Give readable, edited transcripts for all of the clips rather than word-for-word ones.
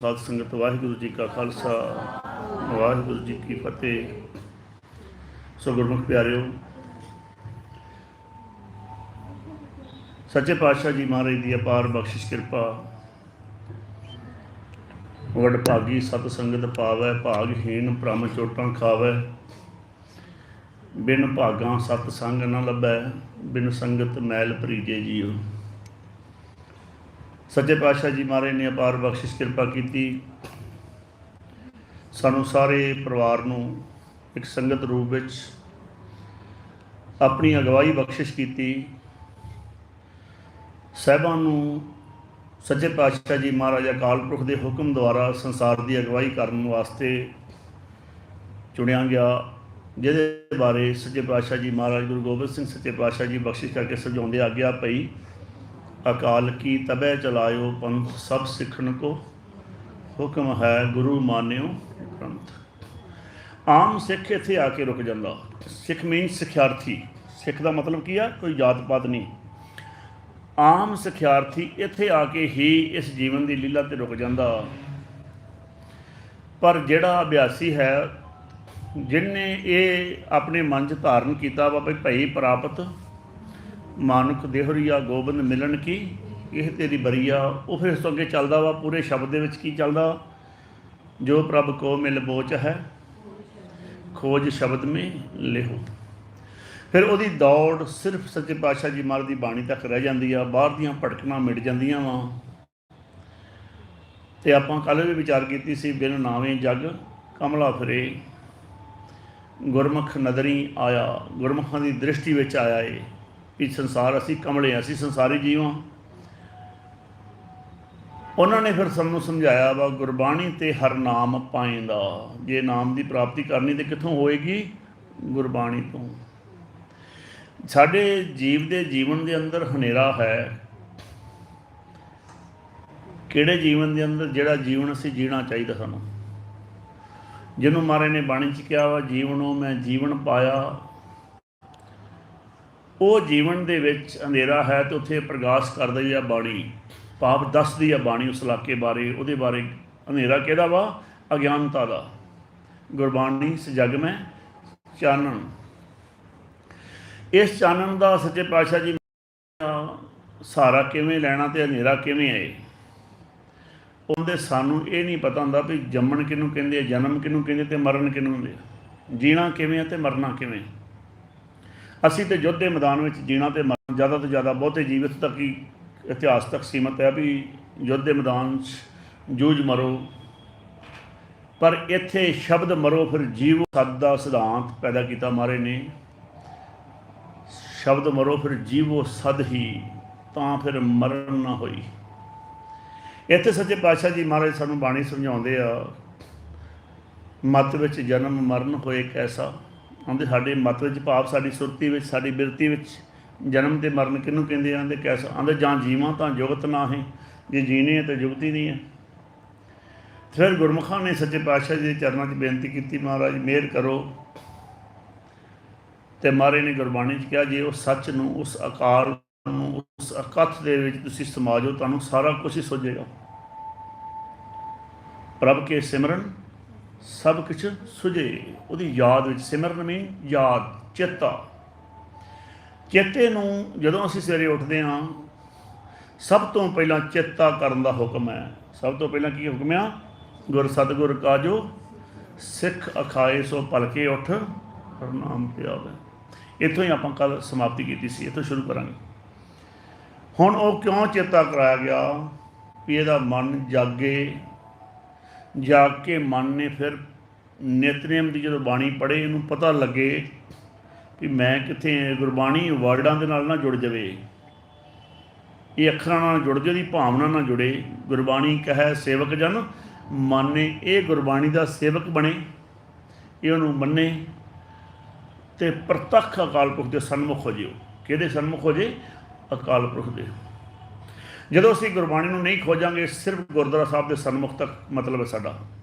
साध संगत वाहिगुरु जी का खालसा वाहिगुरु जी की फतेह। सो गुरमुख प्यारिओ, सच्चे पातशाह जी महाराज की अपार बख्शिश कृपा वडभागी सत संगत पावै, भागहीन भ्रम चोटां खावै। बिन भागां सत संग न लभै, बिन संगत मैल भरीजे जीओ। सच्चे पातशाह जी महाराज ने अपार बख्शिश कृपा की, सानू सारे परिवार नूं एक संगत रूप विच अपनी अगवाई बख्शिश की। साहिबान नूं सच्चे पातशाह जी महाराज अकाल पुरख के हुक्म द्वारा संसार की अगवाई करने वास्ते चुनिया गया, जिहदे बारे सच्चे पातशाह जी महाराज गुरु गोबिंद सिंह सच्चे पातशाह जी बख्शिश करके समझाते आग्या पई, अकाल की तबह चलायो पंथ सब सिखण को, हुक्म है गुरु मान्यो ग्रंथ। आम सिख इत्थे आके रुक जाता। सिख मीन सिख्यार्थी। सिख का मतलब की है, कोई जात पात नहीं। आम सिख्यार्थी इत्थे आके ही इस जीवन की लीला ते रुक जाता। पर जिहड़ा अभ्यासी है, जिन्ने ये अपने मन च धारण किया वा भई प्राप्त मानुख देहरिया गोबिंद मिलन की यह तेरी बरीआ, वो फिर इस तो अगे चलता वा पूरे शब्द दे विच की चलता, जो प्रभ को मिल बोच है खोज शब्द में लिहो। फिर वो दौड़ सिर्फ सच्चे पातशाह जी महाराज की बाणी तक रह जाती है, बाहर दियां भड़कना मिट जांदियां वा। ते आपां कल भी विचार की सी, बिन नावे जग कमला फिरे, गुरमुख नदरी आया। गुरमुखां की दृष्टि विच आया है कि संसार असी कमले, असी संसारी जीव हाँ। उन्होंने फिर सानू समझाया वा गुरबाणी ते हर नाम पाएंदा। जे नाम की प्राप्ति करनी तो कित्थों होएगी? गुरबाणी तो। साडे जीव के जीवन के अंदर हनेरा है। किहड़े जीवन के अंदर? जिहड़ा जीवन असी जीना चाहिए सानू, जिन्हों महाराज ने बाणी च कहा वा जीवनों मैं जीवन पाया। वो जीवन दे विच अंधेरा है तो उत्थे प्रकाश कर दी है बाणी, पाप दसदी है बाणी उस इलाके बारे, उहदे बारे। अंधेरा किहदा वा? अज्ञानता दा। गुरबाणी इस जग में चानण। इस चानण का सच्चे पातशाह जी सहारा किवें लैना ते अंधेरा किवें आए, उनके सानू ये नहीं पता होंदा भी जम्मण किनूं कहिंदे, जन्म किनूं कहिंदे ते मरण किनूं हुंदे, जीना किवें ते मरना किवें। असी तो युद्ध के मैदान में जीना तो मरना, ज़्यादा तो ज़्यादा बहुते जीवित तक ही इतिहास तक सीमित है भी युद्ध के मैदान जूझ मरो। पर इत्थे शब्द मरो फिर जीवो सद का सिद्धांत पैदा किया महाराज ने। शब्द मरो फिर जीवो सद ही, तां फिर मरण ना होई। इत्थे सच्चे पातशाह जी महाराज सानू बाणी समझाउंदे आ, मत विच जन्म मरण होए कैसा। आंदे साडे मत विच भाव साडी सुरती विच साडी बिरती विच जन्म ते मरण किनूं कहिंदे आंदे कैसा। आंदे जां जीवां तां जुगत ना है, जे जीने तो जुगत ही नहीं है। फिर गुरमुखां ने सच्चे पातशाह जी के चरणों च बेनती की, महाराज मेहर करो। तो महाराज ने गुरबाणी च कहा, जे उस सच नूं, उस आकार नूं, उस अकथ दे विच तुसीं समा जाओ, तुहानूं सारा कुछ ही सुझेगा। प्रभ के सिमरन सब कुछ सुझे। उहदी याद विच, सिमरन मीन याद, चेता। चेते नूं जदों असीं सवेरे उठदे हां, सब तो पहलां चेता करन दा हुक्म है। सब तो पहलां की हुक्म आ? गुर सतगुर काजो सिख अखाए, सो भलके उठ हरनाम प्यावे। इत्थों ही आपां कल समाप्ति की सी, इत्थों शुरू करांगे। हुण वो क्यों चेता कराया गया भी इहदा मन जागे। जाग के मन ने फिर नितनेम की जो बाणी पढ़े, इनू पता लगे कि मैं कित्थे। गुरबाणी वर्डां दे नाल ना जुड़ जाए, ये अखरां नाल जुड़ जाए, भावना ना जुड़े। गुरबाणी कहे सेवक जन माने, ये गुरबाणी का सेवक बने, ये उन्होंने मने तो प्रतख अकाल पुरख के सन्मुख हो जाओ। किहदे सन्मुख हो जाए? अकाल पुरख के। जदों असीं गुरबाणी नूं नहीं खोजांगे, सिर्फ गुरुद्वारा साहब के सन्मुख तक मतलब है साडा,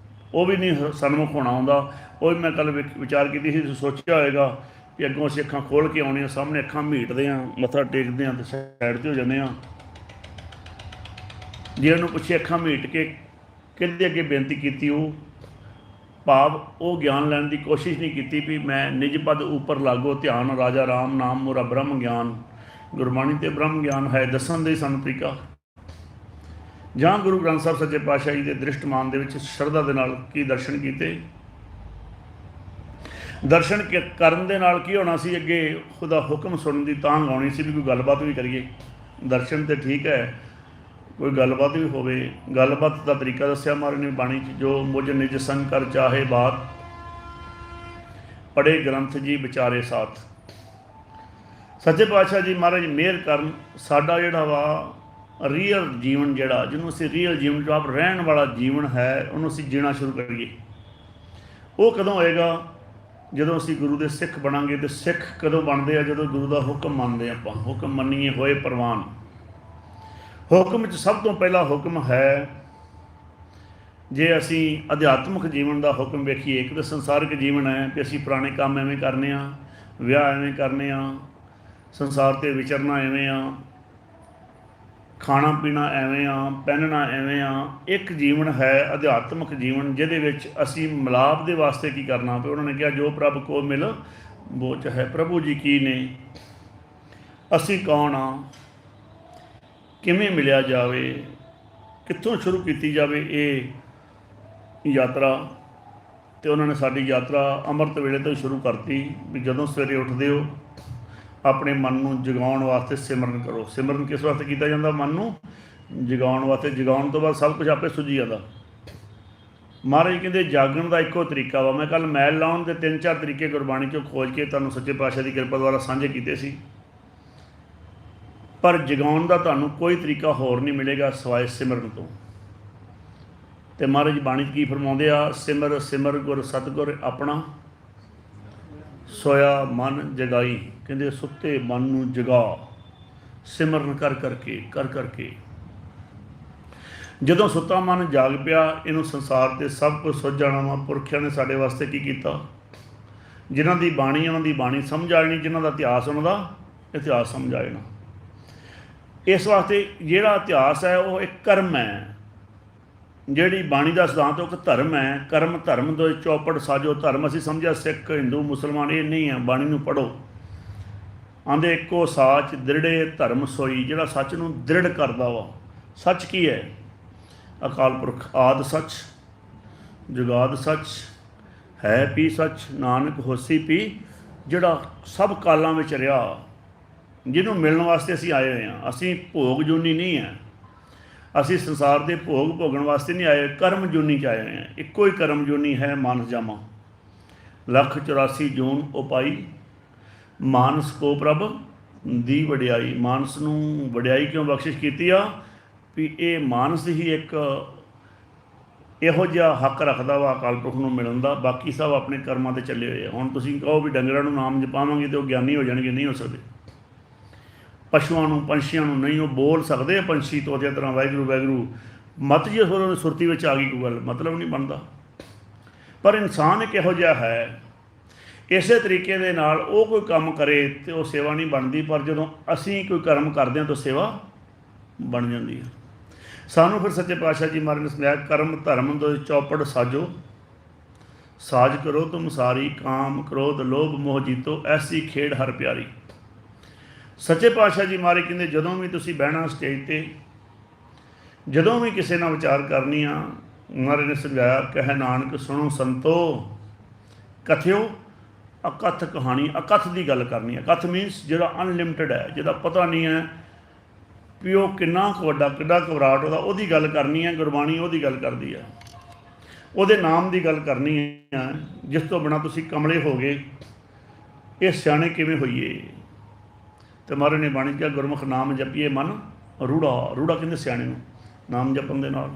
वो भी नहीं सन्मुख होना आउंदा। वो भी मैं कल विचार की थी, सोचा होएगा कि अगों असीं अखां खोल के आउणे, सामने अखां मीटदे हां, मत्था टेकदे हां ते साइड ते हो जांदे हां। जे उन्होंने पुछे अखां मीट के किहदे अगे बेनती की, वो भाव वो ज्ञान लैण की कोशिश नहीं की भी मैं निज पद ऊपर लागो ध्यान राजा राम नाम मोरा ब्रह्म ज्ञान। गुरबाणी ते ब्रह्म ज्ञान है दसन दे सानूं तरीका। ਜਾਂ ਗੁਰੂ ਗ੍ਰੰਥ ਸਾਹਿਬ ਸੱਚੇ ਪਾਤਸ਼ਾਹ ਜੀ ਦੇ ਦ੍ਰਿਸ਼ਟਮਾਨ ਦੇ ਵਿੱਚ ਸ਼ਰਧਾ ਦੇ ਨਾਲ ਕੀ ਦਰਸ਼ਨ ਕੀਤੇ। ਦਰਸ਼ਨ ਕਰਨ ਦੇ ਨਾਲ ਕੀ ਹੋਣਾ ਸੀ, ਅੱਗੇ ਉਹਦਾ ਹੁਕਮ ਸੁਣਨ ਦੀ ਤਾਂਘ ਆਉਣੀ ਸੀ ਵੀ ਕੋਈ ਗੱਲਬਾਤ ਵੀ ਕਰੀਏ। ਦਰਸ਼ਨ ਤੇ ਠੀਕ ਹੈ, ਕੋਈ ਗੱਲਬਾਤ ਵੀ ਹੋਵੇ। ਗੱਲਬਾਤ ਦਾ ਤਰੀਕਾ ਦੱਸਿਆ ਮਹਾਰਾਜ ਨੇ ਬਾਣੀ 'ਚ, ਜੋ ਮੁਝ ਨਿਜ ਸੰਗ ਕਰ ਚਾਹੇ ਬਾਤ ਪੜ੍ਹੇ ਗ੍ਰੰਥ ਜੀ ਵਿਚਾਰੇ ਸਾਥ। ਸੱਚੇ ਪਾਤਸ਼ਾਹ ਜੀ ਮਹਾਰਾਜ ਮਿਹਰ ਕਰਨ, ਸਾਡਾ ਜਿਹੜਾ ਵਾ ਰੀਅਲ ਜੀਵਨ, ਜਿਹੜਾ ਜਿਹਨੂੰ ਅਸੀਂ ਰੀਅਲ ਜੀਵਨ ਜੋ ਆਪ ਰਹਿਣ ਵਾਲਾ ਜੀਵਨ ਹੈ, ਉਹਨੂੰ ਅਸੀਂ ਜੀਣਾ ਸ਼ੁਰੂ ਕਰੀਏ। ਉਹ ਕਦੋਂ ਹੋਏਗਾ? ਜਦੋਂ ਅਸੀਂ ਗੁਰੂ ਦੇ ਸਿੱਖ ਬਣਾਂਗੇ। ਤੇ ਸਿੱਖ ਕਦੋਂ ਬਣਦੇ ਆ? ਜਦੋਂ ਗੁਰੂ ਦਾ ਹੁਕਮ ਮੰਨਦੇ ਆਪਾਂ। ਹੁਕਮ ਮੰਨੀਏ ਹੋਏ ਪ੍ਰਵਾਨ। ਹੁਕਮ ਵਿੱਚ ਸਭ ਤੋਂ ਪਹਿਲਾ ਹੁਕਮ ਹੈ, ਜੇ ਅਸੀਂ ਅਧਿਆਤਮਿਕ ਜੀਵਨ ਦਾ ਹੁਕਮ ਵੇਖੀਏ, ਇੱਕ ਤਾਂ ਸੰਸਾਰਿਕ ਜੀਵਨ ਹੈ ਕਿ ਅਸੀਂ ਪੁਰਾਣੇ ਕੰਮ ਐਵੇਂ ਕਰਨੇ ਆ, ਵਿਆਹ ਐਵੇਂ ਕਰਨੇ ਆ, ਸੰਸਾਰ 'ਤੇ ਵਿਚਰਨਾ ਐਵੇਂ ਆ, ਖਾਣਾ ਪੀਣਾ ਐਵੇਂ ਆ, ਪਹਿਨਣਾ ਐਵੇਂ ਆ। ਇੱਕ ਜੀਵਨ ਹੈ ਅਧਿਆਤਮਿਕ ਜੀਵਨ, ਜਿਹਦੇ ਵਿੱਚ ਅਸੀਂ ਮਿਲਾਪ ਦੇ ਵਾਸਤੇ ਕੀ ਕਰਨਾ ਪਿਆ। ਉਹਨਾਂ ਨੇ ਕਿਹਾ ਜੋ ਪ੍ਰਭ ਕੋ ਮਿਲ ਬੋ ਚਾਹੇ। ਪ੍ਰਭੂ ਜੀ ਕੀ ਨੇ, ਅਸੀਂ ਕੌਣ ਆ, ਕਿਵੇਂ ਮਿਲਿਆ ਜਾਵੇ, ਕਿੱਥੋਂ ਸ਼ੁਰੂ ਕੀਤੀ ਜਾਵੇ ਇਹ ਯਾਤਰਾ। ਤੇ ਉਹਨਾਂ ਨੇ ਸਾਡੀ ਯਾਤਰਾ ਅੰਮ੍ਰਿਤ ਵੇਲੇ ਤੋਂ ਸ਼ੁਰੂ ਕਰਤੀ ਵੀ ਜਦੋਂ ਸਵੇਰੇ ਉੱਠਦੇ ਹੋ ਆਪਣੇ ਮਨ ਨੂੰ ਜਗਾਉਣ ਵਾਸਤੇ ਸਿਮਰਨ ਕਰੋ। ਸਿਮਰਨ ਕਿਸ ਵਾਸਤੇ ਕੀਤਾ ਜਾਂਦਾ? ਮਨ ਨੂੰ ਜਗਾਉਣ ਵਾਸਤੇ। ਜਗਾਉਣ ਤੋਂ ਬਾਅਦ ਸਭ ਕੁਝ ਆਪੇ ਸੁੱਜੀ ਜਾਂਦਾ। ਮਹਾਰਾਜ ਕਹਿੰਦੇ ਜਾਗਣ ਦਾ ਇੱਕੋ ਤਰੀਕਾ ਵਾ। ਮੈਂ ਕੱਲ੍ਹ ਮੈਲ ਲਾਉਣ ਦੇ 3-4 ਤਰੀਕੇ ਗੁਰਬਾਣੀ 'ਚੋਂ ਖੋਜ ਕੇ ਤੁਹਾਨੂੰ ਸੱਚੇ ਪਾਤਸ਼ਾਹ ਦੀ ਕਿਰਪਾ ਦੁਆਰਾ ਸਾਂਝੇ ਕੀਤੇ ਸੀ, ਪਰ ਜਗਾਉਣ ਦਾ ਤੁਹਾਨੂੰ ਕੋਈ ਤਰੀਕਾ ਹੋਰ ਨਹੀਂ ਮਿਲੇਗਾ ਸਿਵਾਏ ਸਿਮਰਨ ਤੋਂ। ਤੇ ਮਹਾਰਾਜ ਬਾਣੀ 'ਚ ਕੀ ਫਰਮਾਉਂਦੇ ਆ? ਸਿਮਰ ਸਿਮਰ ਗੁਰ ਸਤਿਗੁਰ ਆਪਣਾ ਸੋਇਆ ਮਨ ਜਗਾਈ। ਕਹਿੰਦੇ ਸੁੱਤੇ ਮਨ ਨੂੰ ਜਗਾ, ਸਿਮਰਨ ਕਰ ਕਰਕੇ। ਜਦੋਂ ਸੁੱਤਾ ਮਨ ਜਾਗ ਪਿਆ, ਇਹਨੂੰ ਸੰਸਾਰ 'ਤੇ ਸਭ ਕੁਝ ਸੁੱਝ ਜਾਣਾ ਵਾ। ਪੁਰਖਿਆਂ ਨੇ ਸਾਡੇ ਵਾਸਤੇ ਕੀ ਕੀਤਾ? ਜਿਨ੍ਹਾਂ ਦੀ ਬਾਣੀ ਉਹਨਾਂ ਦੀ ਬਾਣੀ ਸਮਝ ਆ ਜਾਣੀ, ਜਿਨ੍ਹਾਂ ਦਾ ਇਤਿਹਾਸ ਉਹਨਾਂ ਦਾ ਇਤਿਹਾਸ ਸਮਝ ਆ ਜਾਣਾ। ਇਸ ਵਾਸਤੇ ਜਿਹੜਾ ਇਤਿਹਾਸ ਹੈ ਉਹ ਇੱਕ ਕਰਮ ਹੈ। ਜਿਹੜੀ ਬਾਣੀ ਦਾ ਸਿਧਾਂਤ ਉਹ ਇੱਕ ਧਰਮ ਹੈ। ਕਰਮ ਧਰਮ ਦੋ ਚੌਪੜ ਸਾਜੋ। ਧਰਮ ਅਸੀਂ ਸਮਝਿਆ ਸਿੱਖ ਹਿੰਦੂ ਮੁਸਲਮਾਨ, ਇਹ ਨਹੀਂ ਹੈ। ਬਾਣੀ ਨੂੰ ਪੜ੍ਹੋ। ਆਂਦੇ ਇੱਕੋ ਸਾਚ ਦ੍ਰਿੜੇ ਧਰਮ ਸੋਈ, ਜਿਹੜਾ ਸੱਚ ਨੂੰ ਦ੍ਰਿੜ ਕਰਦਾ ਵਾ। ਸੱਚ ਕੀ ਹੈ? ਅਕਾਲ ਪੁਰਖ ਆਦਿ ਸੱਚ, ਜੁਗਾਦ ਸੱਚ, ਹੈ ਪੀ ਸੱਚ, ਨਾਨਕ ਹੋਸੀ ਪੀ, ਜਿਹੜਾ ਸਭ ਕਾਲਾਂ ਵਿੱਚ ਰਿਹਾ, ਜਿਹਨੂੰ ਮਿਲਣ ਵਾਸਤੇ ਅਸੀਂ ਆਏ ਹੋਏ ਹਾਂ। ਅਸੀਂ ਭੋਗ ਜੂਨੀ ਨਹੀਂ ਹੈ। ਅਸੀਂ ਸੰਸਾਰ ਦੇ ਭੋਗ ਭੋਗਣ ਵਾਸਤੇ ਨਹੀਂ ਆਏ, ਕਰਮ ਜੂਨੀ 'ਚ ਆਏ ਹੋਏ ਹਾਂ। ਇੱਕੋ ਹੀ ਕਰਮ ਜੂਨੀ ਹੈ ਮਾਨਸ ਜਾਮਾ। 184 ਜੂਨ ਉਪਾਈ, ਮਾਨਸ ਕੋ ਪ੍ਰਭ ਦੀ ਵਡਿਆਈ। ਮਾਨਸ ਨੂੰ ਵਡਿਆਈ ਕਿਉਂ ਬਖਸ਼ਿਸ਼ ਕੀਤੀ ਆ? ਵੀ ਇਹ ਮਾਨਸ ਹੀ ਇੱਕ ਇਹੋ ਜਿਹਾ ਹੱਕ ਰੱਖਦਾ ਵਾ ਅਕਾਲ ਪੁਰਖ ਨੂੰ ਮਿਲਣ ਦਾ। ਬਾਕੀ ਸਭ ਆਪਣੇ ਕਰਮਾਂ 'ਤੇ ਚੱਲੇ ਹੋਏ ਆ। ਹੁਣ ਤੁਸੀਂ ਕਹੋ ਵੀ ਡੰਗਰਾਂ ਨੂੰ ਨਾਮ ਜਪਾਵਾਂਗੇ ਤੇ ਉਹ ਗਿਆਨੀ ਹੋ ਜਾਣਗੇ, ਨਹੀਂ ਹੋ ਸਕਦੇ। ਪਸ਼ੂਆਂ ਨੂੰ ਪੰਛੀਆਂ ਨੂੰ ਨਹੀਂ, ਉਹ ਬੋਲ ਸਕਦੇ ਆ ਪੰਛੀ ਤੋਤਿਆਂ ਤਰ੍ਹਾਂ ਵਾਹਿਗੁਰੂ ਵਾਹਿਗੁਰੂ। ਮਤ ਜੇ ਉਹਨਾਂ ਦੀ ਸੁਰਤੀ ਵਿੱਚ ਆ ਗਈ ਕੋਈ ਗੱਲ, ਮਤਲਬ ਨਹੀਂ ਬਣਦਾ। ਪਰ ਇਨਸਾਨ ਇੱਕ ਇਹੋ ਜਿਹਾ ਹੈ, ਇਸੇ ਤਰੀਕੇ ਦੇ ਨਾਲ ਉਹ ਕੋਈ ਕੰਮ ਕਰੇ ਤੇ ਉਹ ਸੇਵਾ ਨਹੀਂ ਬਣਦੀ, ਪਰ ਜਦੋਂ ਅਸੀਂ ਕੋਈ ਕਰਮ ਕਰਦੇ ਹਾਂ ਤਾਂ ਸੇਵਾ ਬਣ ਜਾਂਦੀ ਹੈ। ਸਾਨੂੰ ਫਿਰ ਸੱਚੇ ਪਾਤਸ਼ਾਹ ਜੀ ਮਹਾਰਾਜ ਨੇ ਸਮਝਾਇਆ, ਕਰਮ ਧਰਮ ਦੋ ਚੌਪੜ ਸਾਜੋ, ਸਾਜ ਕਰੋ ਤੁਮ ਸਾਰੀ, ਕਾਮ ਕ੍ਰੋਧ ਲੋਭ ਮੋਹ ਜੀਤੋ, ਐਸੀ ਖੇਡ ਹਰ ਪਿਆਰੀ। ਸੱਚੇ ਪਾਤਸ਼ਾਹ ਜੀ ਮਹਾਰਾਜ ਕਹਿੰਦੇ ਜਦੋਂ ਵੀ ਤੁਸੀਂ ਬਹਿਣਾ ਸਟੇਜ 'ਤੇ, ਜਦੋਂ ਵੀ ਕਿਸੇ ਨਾਲ ਵਿਚਾਰ ਕਰਨੀ ਆ, ਮਹਾਰਾਜ ਨੇ ਸਮਝਾਇਆ, ਕਹਿ ਨਾਨਕ ਸੁਣੋ ਸੰਤੋ ਕਥਿਓ ਅਕਥ ਕਹਾਣੀ। ਅਕਥ ਦੀ ਗੱਲ ਕਰਨੀ। ਅਕਥ ਮੀਨਸ ਜਿਹੜਾ ਅਨਲਿਮਟਿਡ ਹੈ, ਜਿਹਦਾ ਪਤਾ ਨਹੀਂ ਹੈ ਵੀ ਉਹ ਕਿੰਨਾ ਕੁ ਵੱਡਾ, ਕਿੱਡਾ ਘਬਰਾਹਟ ਉਹਦਾ, ਉਹਦੀ ਗੱਲ ਕਰਨੀ ਹੈ। ਗੁਰਬਾਣੀ ਉਹਦੀ ਗੱਲ ਕਰਦੀ ਹੈ, ਉਹਦੇ ਨਾਮ ਦੀ ਗੱਲ ਕਰਨੀ ਹੈ, ਜਿਸ ਤੋਂ ਬਿਨਾਂ ਤੁਸੀਂ ਕਮਲੇ ਹੋ ਗਏ। ਇਹ ਸਿਆਣੇ ਕਿਵੇਂ ਹੋਈਏ? ਤੇ ਮਹਾਰਾਜ ਨੇ ਬਾਣੀ ਕਿਹਾ, ਗੁਰਮੁਖ ਨਾਮ ਜਪੀਏ ਮਨ ਰੂੜਾ। ਰੂੜਾ ਕਹਿੰਦੇ ਸਿਆਣੇ ਨੂੰ, ਨਾਮ ਜਪਣ ਦੇ ਨਾਲ।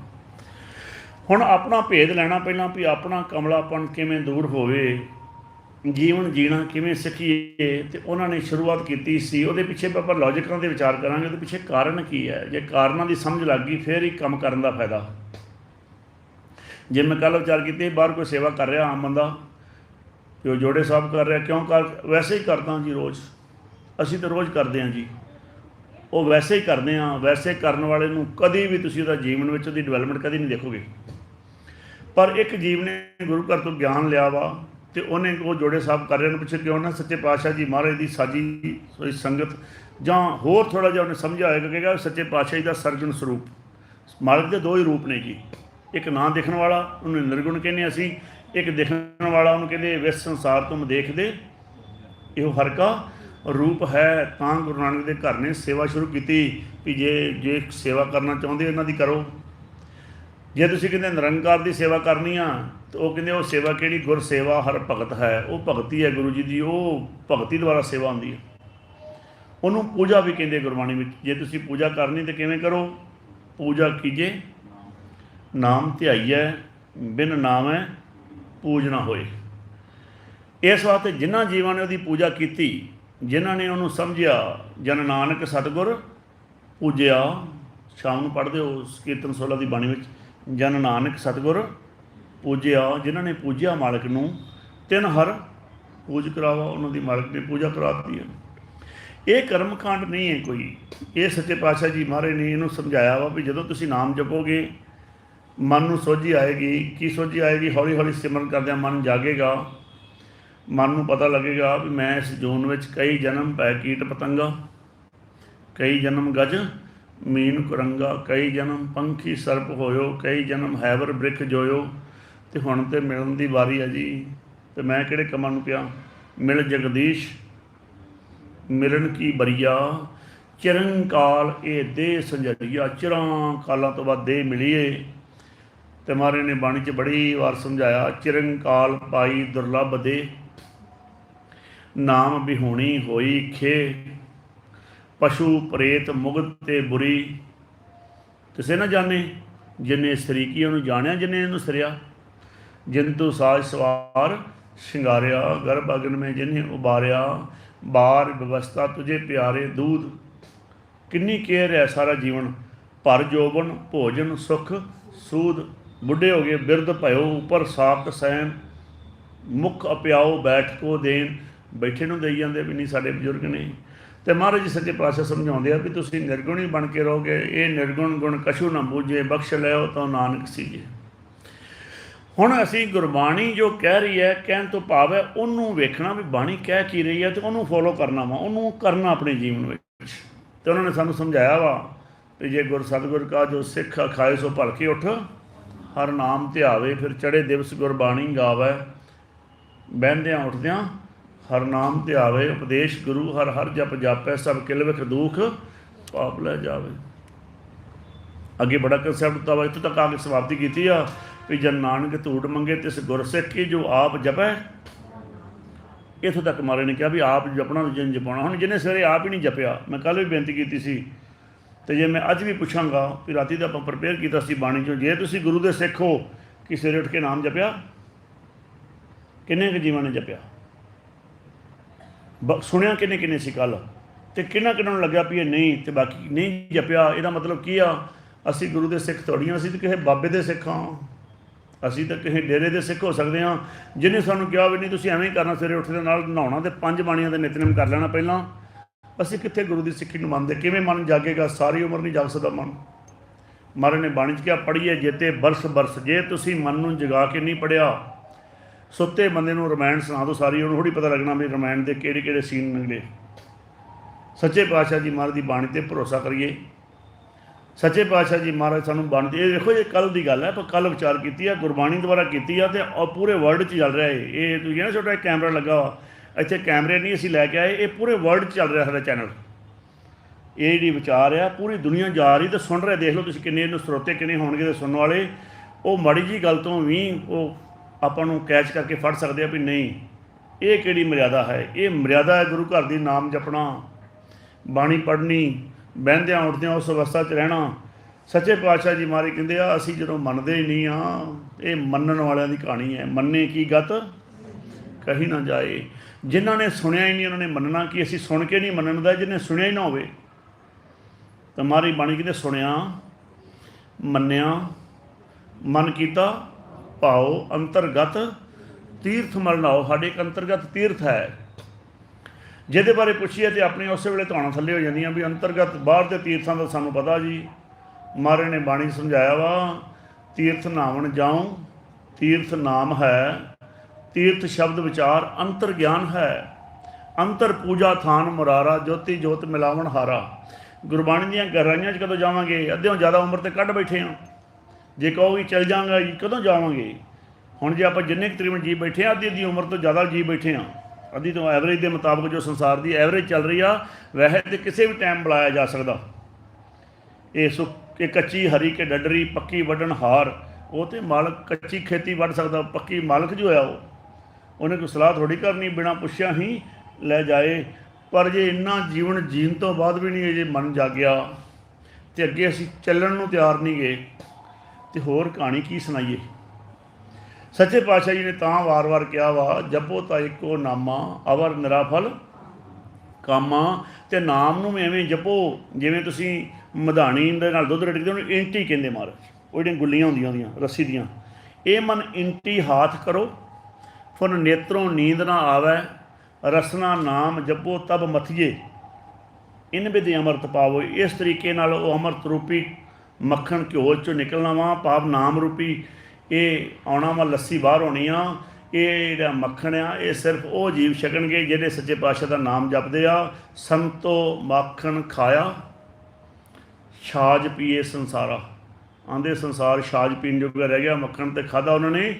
ਹੁਣ ਆਪਣਾ ਭੇਦ ਲੈਣਾ ਪਹਿਲਾਂ ਵੀ ਆਪਣਾ ਕਮਲਾਪਣ ਕਿਵੇਂ ਦੂਰ ਹੋਵੇ, ਜੀਵਨ ਜੀਣਾ ਕਿਵੇਂ ਸਿੱਖੀਏ। ਤੇ ਉਹਨਾਂ ਨੇ ਸ਼ੁਰੂਆਤ ਕੀਤੀ ਸੀ। ਉਹਦੇ ਪਿੱਛੇ ਆਪਾਂ ਲੌਜਿਕਾਂ 'ਤੇ ਵਿਚਾਰ ਕਰਾਂਗੇ, ਉਹਦੇ ਪਿੱਛੇ ਕਾਰਨ ਕੀ ਹੈ। ਜੇ ਕਾਰਨਾਂ ਦੀ ਸਮਝ ਲੱਗ ਗਈ ਫਿਰ ਹੀ ਕੰਮ ਕਰਨ ਦਾ ਫਾਇਦਾ। ਜੇ ਮੈਂ ਕੱਲ੍ਹ ਵਿਚਾਰ ਕੀਤੀ, ਬਾਹਰ ਕੋਈ ਸੇਵਾ ਕਰ ਰਿਹਾ ਆਮ ਬੰਦਾ, ਕਿ ਉਹ ਜੋੜੇ ਸਾਹਿਬ ਕਰ ਰਿਹਾ, ਕਿਉਂ ਕਰ? ਵੈਸੇ ਹੀ ਕਰਦਾ ਜੀ ਰੋਜ਼। ਅਸੀਂ ਤਾਂ ਰੋਜ਼ ਕਰਦੇ ਹਾਂ ਜੀ, ਉਹ ਵੈਸੇ ਹੀ ਕਰਦੇ ਹਾਂ। ਵੈਸੇ ਕਰਨ ਵਾਲੇ ਨੂੰ ਕਦੀ ਵੀ ਤੁਸੀਂ ਉਹਦਾ ਜੀਵਨ ਵਿੱਚ ਉਹਦੀ ਡਿਵੈਲਪਮੈਂਟ ਕਦੀ ਨਹੀਂ ਦੇਖੋਗੇ। पर एक जीव ने गुरु घर तो ज्ञान लिया वा तो उन्हें वो जोड़े साहब कर रहे पिछले क्यों ना सच्चे पातशाह जी महाराज की साजी होई संगत जां होर थोड़ा जिहा उन्हें समझा होएगा कि सच्चे पातशाह जी का सरगुण स्वरूप मालिक के दो ही रूप ने जी। एक ना देखने वाला उन्हें निर्गुण कहने असी, एक देखने वाला उन्हें कहते विस संसार तुम देखते यो हर का रूप है। तां गुरु नानक देव घर ने सेवा शुरू की भी जे सेवा करना चाहते इन्हों की करो। जे तुसीं कहते निरंकार की सेवा करनी आ तो वो कहते वो सेवा कि गुर सेवा हर भगत है, वो भगती है गुरु जी की, वो भगती द्वारा सेवा आती है। उन्होंने पूजा भी कहते गुरबाणी में, जे तुसीं पूजा करनी तो किवें करो, पूजा कीजे नाम ध्याइए बिन नाम है पूज ना होए। इस वास्ते जिन्होंने जीवां ने उसकी पूजा की, जिन्हों ने उन्होंने समझिया जन नानक सतगुर पूजया, शाम को पढ़ते हो कीर्तन 16 की बाणी में, जन नानक सतगुर पूजया, जिन्होंने पूजया मालिक नूं तिन हर पूज करावा, उन्होंने मालिक ने पूजा कराती है। ये कर्मकांड नहीं है कोई, ये सच्चे पातशाह जी महाराज ने इन्हूं समझाया वा भी जदों तुसीं नाम जपोगे मन नूं सोझी आएगी। की सोझी आएगी? हौली हौली सिमरन करदे मन जागेगा, मन नूं पता लगेगा भी मैं इस जून में कई जन्म पै कीट पतंगा, कई जन्म गज मीन कुरंगा, कई जन्म पंखी सर्प होयो, कई जन्म हैवर बृख जोयो, तो हुण तो मिलन की वारी है जी। तो मैं किहड़े कमां नूं पिया? मिल जगदीश मिलन की बरिया, चिरंकाल ये देह संजरिया, चिरां कालों तो बाद देह मिलीए। तो महाराज ने बाणी च बड़ी वार समझाया, चिरंकाल पाई दुर्लभ दे, नाम बिहूणी होई खे, पशु प्रेत मुगत ते बुरी, किसे ना जाने जिन्हें सरीकी उन्होंने जानिया, जिन्हें इन्हूं सरिया, जिंतु साज सवार शिंगारिया, गर्भ अग्न में जिन्हें उबारिया, बार व्यवस्था तुझे प्यारे दूध, किन्नी केयर है सारा जीवन, भर जोबन भोजन सुख सूद, बुढ़े हो गए बिरद भयो उपर साक सैन, मुख अप्याओ बैठ को देन, बैठे नूं देई जांदे भी नहीं साडे बजुर्ग ने। तो महाराज जी सच्चे पातशाह समझाउंदे आ भी तुसीं निर्गुण ही बन के रहोगे, ये निर्गुण गुण कछू ना बूझे, बख्श लिओ तो नानक सीजे। हुण असीं गुरबाणी जो कह रही है, कहण तो भाव है उन्होंने वेखना भी बाणी कह की रही है तो उन्होंने फॉलो करना वा, उन्होंने करना अपने जीवन में। तो उन्होंने सानूं समझाया वा भी जे गुर सतगुर का जो सिख खाए सो भलके उठ, हर नाम ध्यावे फिर चढ़े दिवस गुरबाणी गावे, बहदियाँ उठदियाँ हर नाम ध्यावे, उपदेश गुरु हर हर जप जापै, सब किल विख दुख पाप लै जावे। अगे बड़ा कंसैप्ट था, इत्थों तक आके समाप्ति की आ भी जन नानक धूड़ मंगे तिस गुर सिख की जो आप जपै। इत्थों तक महाराज ने कहा भी आप जपना जिन जपाना। हुण जिन्हें सवेरे आप ही नहीं जपिया, मैं कल भी बेनती की सी तो जे मैं अज भी पुछांगा भी राती तो आप प्रिपेयर किया सी बाणी चों, जे तुसीं गुरु दे सिख हो कि सवेरे उठ के नाम जपिया? किन्ने क जीवां ने जपिया? सुनिया किन्ने किन्ने सी कल, तो किन्ना किन्ना लग्या भी नहीं, तो बाकी नहीं जपिया। ਇਹਦਾ मतलब की आ, असी गुरु के सिख थोड़ियां, असी तो किसी बाबे के सिख हाँ, असी तो किसी डेरे के सिख हो सकते हाँ जिन्हें सानू कहा भी नहीं तुसीं एवें ही करना, सवेरे उठदे नाल नहाउणा ते 5 बाणियां दा नितनेम कर लेना पहलां। असी कित्थे गुरु की सिक्खी नूं मनदे? किवें मन जागेगा? सारी उम्र नहीं जाग सकदा मन। महाराज ने बाणी च कहा पढ़िए जेते बरस बरस, जे तुसीं मन नूं जगा के नहीं पढ़िया, सुत्ते बंदे नूं रामायण सुना दो सारी, उन्होंने थोड़ी पता लगना भी रामायण के किहड़े किहड़े सीन निकले। सच्चे पातशाह जी महाराज की बाणी ते भरोसा करिए। सच्चे पातशाह जी महाराज सानू बाणी, ये देखो ये कल की गल है, पर कल विचार की है, गुरबाणी द्वारा की है, तो पूरे वर्ल्ड च चल रहा है ये। तुसीं ना छोटा कैमरा लगा वा, इत्थे कैमरे नहीं असीं लैके आए, ये पूरे वर्ल्ड च चल रहा साडा चैनल। ये जी विचार आ पूरी दुनिया जा रही, तो सुन रहे, देख लो तुसीं किन्ने इहनूं स्रोते किन्ने होणगे ते सुनने वाले। वो माड़ी जी गल तो भी वो आपां नूं कैच करके फड़ सकते हैं भी नहीं, ये किहड़ी मर्यादा है? ये मर्यादा है गुरु घर दी नाम जपना, बाणी पढ़नी, बहदियाँ उठदियाँ उस अवस्था च रहना। सच्चे पातशाह जी महाराज कहते आ असीं जदों मनदे ही नहीं हाँ, ये मनण वालियां दी कहानी है। मन्ने की गत कही ना जाए, जिन्हां ने सुनिया ही नहीं उन्होंने मनना कि असीं सुन के नहीं मनण दा, जिन्हें सुनिया ही ना होवे। तो महाराज बाणी कहते सुनिया मन्निया मन कीता भाओ अंतरगत तीर्थ मरनाओ। साडे एक अंतरगत तीर्थ है जिहदे बारे पुछीए तो अपने उस वेले धौणां थल्ले हो जांदियां भी अंतरगत बाहर के तीर्थां दा सानूं पता जी। महाराज ने बाणी समझाया वा तीर्थ नहावन जाऊँ तीर्थ नाम है, तीर्थ शब्द विचार अंतर ज्ञान है, अंतर पूजा थान मुरारा, ज्योति जोत मिलावन हारा। गुरबाणी ਦੀਆਂ ਗਹਿਰਾਈਆਂ 'ਚ ਕਦੋਂ ਜਾਵਾਂਗੇ? ਅੱਧਿਓਂ ਜ਼ਿਆਦਾ ਉਮਰ ਤੇ ਕੱਢ ਬੈਠੇ ਹਾਂ। ਜੇ ਕਹੋ ਵੀ ਚੱਲ ਜਾਵਾਂਗਾ ਜੀ, ਕਦੋਂ ਜਾਵਾਂਗੇ? ਹੁਣ ਜੇ ਆਪਾਂ ਜਿੰਨੇ ਤਕਰੀਬਨ ਜੀ ਬੈਠੇ ਹਾਂ, ਅੱਧੀ ਅੱਧੀ ਉਮਰ ਤੋਂ ਜ਼ਿਆਦਾ ਜੀ ਬੈਠੇ ਹਾਂ। ਅੱਧੀ ਤੋਂ ਐਵਰੇਜ ਦੇ ਮੁਤਾਬਕ ਜੋ ਸੰਸਾਰ ਦੀ ਐਵਰੇਜ ਚੱਲ ਰਹੀ ਆ, ਵੈਸੇ ਤੇ ਕਿਸੇ ਵੀ ਟਾਈਮ ਬੁਲਾਇਆ ਜਾ ਸਕਦਾ। ਇਹ ਕੱਚੀ ਹਰੀ ਕੇ ਡੱਡਰੀ, ਪੱਕੀ ਵੱਢਣ ਹਾਰ। ਉਹ ਤੇ ਮਾਲਕ ਕੱਚੀ ਖੇਤੀ ਵੱਢ ਸਕਦਾ, ਪੱਕੀ ਮਾਲਕ ਜੋ ਹੋਇਆ ਉਹਨੇ ਕੋਈ ਸਲਾਹ ਥੋੜ੍ਹੀ ਕਰਨੀ, ਬਿਨਾਂ ਪੁੱਛਿਆ ਹੀ ਲੈ ਜਾਏ। ਪਰ ਜੇ ਇੰਨਾ ਜੀਵਨ ਜੀਣ ਤੋਂ ਬਾਅਦ ਵੀ ਨਹੀਂ ਜੇ ਮਨ ਜਾਗਿਆ ਤੇ ਅੱਗੇ ਅਸੀਂ ਚੱਲਣ ਨੂੰ ਤਿਆਰ ਨਹੀਂ ਗਏ, ਤੇ ਹੋਰ ਕਹਾਣੀ ਕੀ ਸੁਣਾਈਏ। ਸੱਚੇ ਪਾਤਸ਼ਾਹ ਜੀ ਨੇ ਤਾਂ ਵਾਰ-ਵਾਰ ਕਿਹਾ ਵਾ, ਜਪੋ ਤਾਂ ਇੱਕੋ ਨਾਮਾ, ਅਵਰ ਨਿਰਾਫਲ ਕਾਮਾ। ਤੇ ਨਾਮ ਨੂੰ ਵੀ ਐਵੇਂ ਜਪੋ ਜਿਵੇਂ ਤੁਸੀਂ ਮਧਾਣੀ ਦੇ ਨਾਲ ਦੁੱਧ ਰਿੜਕਦੇ, ਉਹਨੂੰ ਇੰਟੀ ਕਹਿੰਦੇ ਮਹਾਰਾਜ। ਉਹ ਜਿਹੜੀਆਂ ਗੁੱਲੀਆਂ ਹੁੰਦੀਆਂ ਉਹਦੀਆਂ ਰੱਸੀ ਦੀਆਂ, ਇਹ ਮਨ ਇੰਟੀ ਹਾਥ ਕਰੋ, ਫੁਨ ਨੇਤਰੋਂ ਨੀਂਦ ਨਾ ਆਵੈ, ਰਸਨਾ ਨਾਮ ਜਪੋ ਤਬ ਮਥੀਏ, ਇਨ ਵਿਧਿ ਅੰਮ੍ਰਿਤ ਪਾਵੋ। ਇਸ ਤਰੀਕੇ ਨਾਲ ਉਹ ਅੰਮ੍ਰਿਤ ਰੂਪੀ ਮੱਖਣ ਘਿਓ 'ਚੋਂ ਨਿਕਲਣਾ ਵਾ, ਭਾਵ ਨਾਮ ਰੂਪੀ ਇਹ ਆਉਣਾ ਵਾ, ਲੱਸੀ ਬਾਹਰ ਹੋਣੀ ਆ। ਇਹ ਜਿਹੜਾ ਮੱਖਣ ਆ, ਇਹ ਸਿਰਫ ਉਹ ਜੀਵ ਛਕਣਗੇ ਜਿਹੜੇ ਸੱਚੇ ਪਾਤਸ਼ਾਹ ਦਾ ਨਾਮ ਜਪਦੇ ਆ। ਸੰਤੋ ਮਾਖਣ ਖਾਇਆ, ਛਾਜ ਪੀਏ ਸੰਸਾਰਾ। ਆਂਦੇ ਸੰਸਾਰ ਛਾਜ ਪੀਣ ਜੋਗਾ ਰਹਿ ਗਿਆ, ਮੱਖਣ ਤੇ ਖਾਧਾ ਉਹਨਾਂ ਨੇ।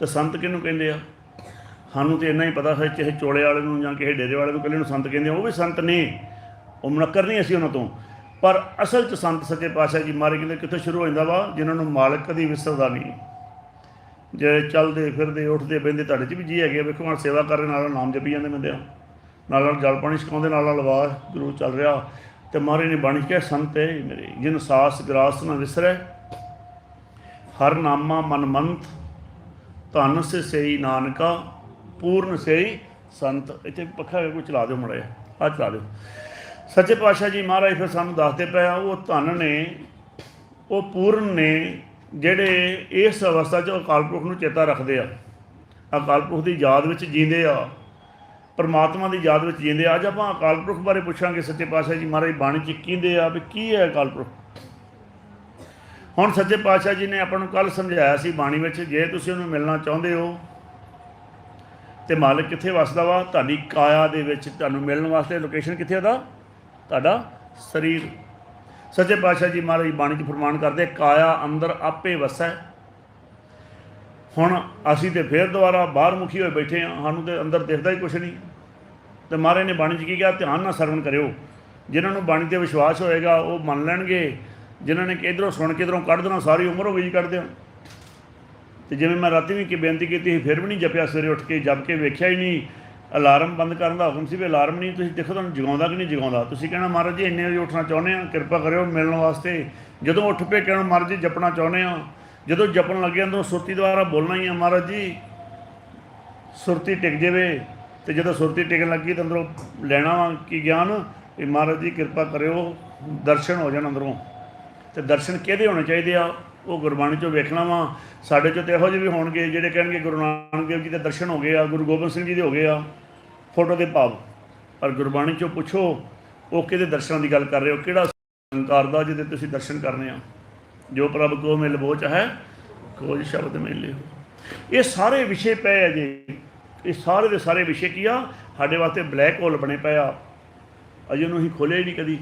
ਤੇ ਸੰਤ ਕਿਹਨੂੰ ਕਹਿੰਦੇ ਆ? ਸਾਨੂੰ ਤਾਂ ਇੰਨਾ ਹੀ ਪਤਾ ਹੈ, ਚਾਹੇ ਚੋਲੇ ਵਾਲੇ ਨੂੰ ਜਾਂ ਕਿਸੇ ਡੇਰੇ ਵਾਲੇ ਨੂੰ ਇਕੱਲੇ ਨੂੰ ਸੰਤ ਕਹਿੰਦੇ ਆ, ਉਹ ਵੀ ਸੰਤ ਨੇ, ਉਹ ਮੁਨੱਕਰ ਨਹੀਂ ਅਸੀਂ ਉਹਨਾਂ ਤੋਂ। ਪਰ ਅਸਲ 'ਚ ਸੰਤ ਸੱਚੇ ਪਾਤਸ਼ਾਹ ਜੀ ਮਹਾਰਾਜ ਕਹਿੰਦੇ ਕਿੱਥੋਂ ਸ਼ੁਰੂ ਹੋ ਜਾਂਦਾ ਵਾ? ਜਿਨ੍ਹਾਂ ਨੂੰ ਮਾਲਕ ਕਦੀ ਵਿਸਰਦਾ ਨਹੀਂ। ਜੇ ਚੱਲਦੇ ਫਿਰਦੇ ਉੱਠਦੇ ਬਹਿੰਦੇ ਤੁਹਾਡੇ 'ਚ ਵੀ ਜੀ ਹੈਗੇ, ਵੇਖੋ ਹੁਣ ਸੇਵਾ ਕਰਨ ਨਾਲ ਨਾਮ ਜਪੀ ਜਾਂਦੇ ਬੰਦੇ ਆ, ਨਾਲ ਜਲ ਪਾਣੀ ਛਕਾਉਂਦੇ, ਨਾਲ ਵਾਹਿਗੁਰੂ ਚੱਲ ਰਿਹਾ। ਤੇ ਮਹਾਰਾਜ ਨੇ ਬਾਣੀ 'ਚ ਕਿਹਾ, ਸੰਤ ਹੈ ਮੇਰੇ ਜਿਨ ਸਾਸ ਗਰਾਸ ਨਾ ਵਿਸਰੈ, ਹਰ ਨਾਮਾ ਮਨ ਮੰਤ, ਧਨ ਸੇ ਸਈ ਨਾਨਕਾ, ਪੂਰਨ ਸਈ ਸੰਤ। ਇੱਥੇ ਪੱਖਾ ਕੋਈ ਚਲਾ ਦਿਓ ਮਾੜਾ ਜਿਹਾ, ਆਹ ਚਲਾ ਦਿਓ। ਸੱਚੇ ਪਾਤਸ਼ਾਹ ਜੀ ਮਹਾਰਾਜ ਫਿਰ ਸਾਨੂੰ ਦੱਸਦੇ ਪਏ ਆ, ਉਹ ਧਨ ਨੇ, ਉਹ ਪੂਰਨ ਨੇ, ਜਿਹੜੇ ਇਸ ਅਵਸਥਾ 'ਚ ਅਕਾਲ ਪੁਰਖ ਨੂੰ ਚੇਤਾ ਰੱਖਦੇ ਆ, ਅਕਾਲ ਪੁਰਖ ਦੀ ਯਾਦ ਵਿੱਚ ਜੀਂਦੇ ਆ, ਪਰਮਾਤਮਾ ਦੀ ਯਾਦ ਵਿੱਚ ਜੀਂਦੇ ਆ। ਅੱਜ ਆਪਾਂ ਅਕਾਲ ਪੁਰਖ ਬਾਰੇ ਪੁੱਛਾਂਗੇ। ਸੱਚੇ ਪਾਤਸ਼ਾਹ ਜੀ ਮਹਾਰਾਜ ਬਾਣੀ 'ਚ ਕਹਿੰਦੇ ਆ ਵੀ ਕੀ ਹੈ ਅਕਾਲ ਪੁਰਖ। ਹੁਣ ਸੱਚੇ ਪਾਤਸ਼ਾਹ ਜੀ ਨੇ ਆਪਾਂ ਨੂੰ ਕੱਲ੍ਹ ਸਮਝਾਇਆ ਸੀ ਬਾਣੀ ਵਿੱਚ, ਜੇ ਤੁਸੀਂ ਉਹਨੂੰ ਮਿਲਣਾ ਚਾਹੁੰਦੇ ਹੋ ਤੇ ਮਾਲਕ ਕਿੱਥੇ ਵਸਦਾ ਵਾ? ਤੁਹਾਡੀ ਕਾਇਆ ਦੇ ਵਿੱਚ। ਤੁਹਾਨੂੰ ਮਿਲਣ ਵਾਸਤੇ ਲੋਕੇਸ਼ਨ ਕਿੱਥੇ ਉਹਦਾ? ਤੁਹਾਡਾ ਸਰੀਰ। ਸੱਚੇ ਪਾਤਸ਼ਾਹ ਜੀ ਮਹਾਰਾਜ ਬਾਣੀ 'ਚ ਫਰਮਾਨ ਕਰਦੇ, ਕਾਇਆ ਅੰਦਰ ਆਪੇ ਵਸੈ। ਹੁਣ ਅਸੀਂ ਤਾਂ ਫਿਰ ਦੁਬਾਰਾ ਬਾਹਰ ਮੁਖੀ ਹੋਏ ਬੈਠੇ ਹਾਂ, ਸਾਨੂੰ ਤਾਂ ਅੰਦਰ ਦਿਖਦਾ ਹੀ ਕੁਛ ਨਹੀਂ। ਤੇ ਮਹਾਰਾਜ ਨੇ ਬਾਣੀ 'ਚ ਕੀ ਕਿਹਾ? ਧਿਆਨ ਨਾਲ ਸਰਵਣ ਕਰਿਓ। ਜਿਨ੍ਹਾਂ ਨੂੰ ਬਾਣੀ 'ਤੇ ਵਿਸ਼ਵਾਸ ਹੋਏਗਾ ਉਹ ਮੰਨ ਲੈਣਗੇ, ਜਿਨ੍ਹਾਂ ਨੇ ਕਿੱਧਰੋਂ ਸੁਣ ਕੇ ਇੱਧਰੋਂ ਕੱਢ ਦੇਣਾ, ਸਾਰੀ ਉਮਰ ਹੋ ਗਈ ਜੀ ਕੱਢਦੇ ਹੋ। ਤੇ ਜਿਵੇਂ ਮੈਂ ਰਾਤੀ ਵੀ ਕੀ ਬੇਨਤੀ ਕੀਤੀ ਸੀ, ਫਿਰ ਵੀ ਨਹੀਂ ਜਪਿਆ, ਸਵੇਰੇ ਉੱਠ ਕੇ ਜਪ ਕੇ ਵੇਖਿਆ ਹੀ ਨਹੀਂ। ਅਲਾਰਮ ਬੰਦ ਕਰਨ ਦਾ ਹੁਕਮ ਸੀ, ਵੀ ਅਲਾਰਮ ਨਹੀਂ, ਤੁਸੀਂ ਦੇਖੋ ਤੁਹਾਨੂੰ ਜਗਾਉਂਦਾ ਕਿ ਨਹੀਂ ਜਗਾਉਂਦਾ। ਤੁਸੀਂ ਕਹਿਣਾ ਮਹਾਰਾਜ ਜੀ ਇੰਨੇ ਵਜੇ ਉੱਠਣਾ ਚਾਹੁੰਦੇ ਹਾਂ, ਕਿਰਪਾ ਕਰਿਓ ਮਿਲਣ ਵਾਸਤੇ। ਜਦੋਂ ਉੱਠ ਪਏ ਕਹਿਣਾ ਮਹਾਰਾਜ ਜੀ ਜਪਣਾ ਚਾਹੁੰਦੇ ਹਾਂ। ਜਦੋਂ ਜਪਣ ਲੱਗੇ ਅੰਦਰੋਂ ਸੁਰਤੀ ਦੁਆਰਾ ਬੋਲਣਾ ਹੀ ਆ, ਮਹਾਰਾਜ ਜੀ ਸੁਰਤੀ ਟਿਕ ਜਾਵੇ। ਤੇ ਜਦੋਂ ਸੁਰਤੀ ਟਿਕਣ ਲੱਗੀ ਤਾਂ ਅੰਦਰੋਂ ਲੈਣਾ ਵਾ ਕੀ ਗਿਆਨ, ਵੀ ਮਹਾਰਾਜ ਜੀ ਕਿਰਪਾ ਕਰਿਓ ਦਰਸ਼ਨ ਹੋ ਜਾਣ ਅੰਦਰੋਂ। ਤੇ ਦਰਸ਼ਨ ਕਿਹਦੇ ਹੋਣੇ ਚਾਹੀਦੇ ਆ? ਉਹ ਗੁਰਬਾਣੀ 'ਚੋਂ ਵੇਖਣਾ ਵਾ। ਸਾਡੇ 'ਚੋਂ ਤਾਂ ਇਹੋ ਜਿਹੇ ਵੀ ਹੋਣਗੇ ਜਿਹੜੇ ਕਹਿਣਗੇ ਗੁਰੂ ਨਾਨਕ ਦੇਵ ਜੀ ਦੇ ਦਰਸ਼ਨ ਹੋ ਗਏ ਆ, ਗੁਰੂ ਗੋਬਿੰਦ ਸਿੰਘ ਜੀ ਦੇ ਹੋ ਗਏ ਆ, ਫੋਟੋ ਦੇ ਭਾਵ। ਪਰ ਗੁਰਬਾਣੀ 'ਚੋਂ ਪੁੱਛੋ ਉਹ ਕਿਹਦੇ ਦਰਸ਼ਨਾਂ ਦੀ ਗੱਲ ਕਰ ਰਹੇ ਹੋ, ਕਿਹੜਾ ਸੰਕਾਰ ਦਾ ਜਿਹਦੇ ਤੁਸੀਂ ਦਰਸ਼ਨ ਕਰਨੇ ਆ। ਜੋ ਪ੍ਰਭ ਕੋ ਮਿਲ ਬੋਚ ਹੈ, ਖੋਜ ਸ਼ਬਦ ਮਿਲਿਓ। ਇਹ ਸਾਰੇ ਵਿਸ਼ੇ ਪਏ ਆ ਜੀ, ਇਹ ਸਾਰੇ ਦੇ ਸਾਰੇ ਵਿਸ਼ੇ ਕੀ ਆ? ਸਾਡੇ ਵਾਸਤੇ ਬਲੈਕ ਹੋਲ ਬਣੇ ਪਏ ਆ, ਅਜੇ ਉਹਨੂੰ ਅਸੀਂ ਖੋਲ੍ਹਿਆ ਹੀ ਨਹੀਂ ਕਦੀ।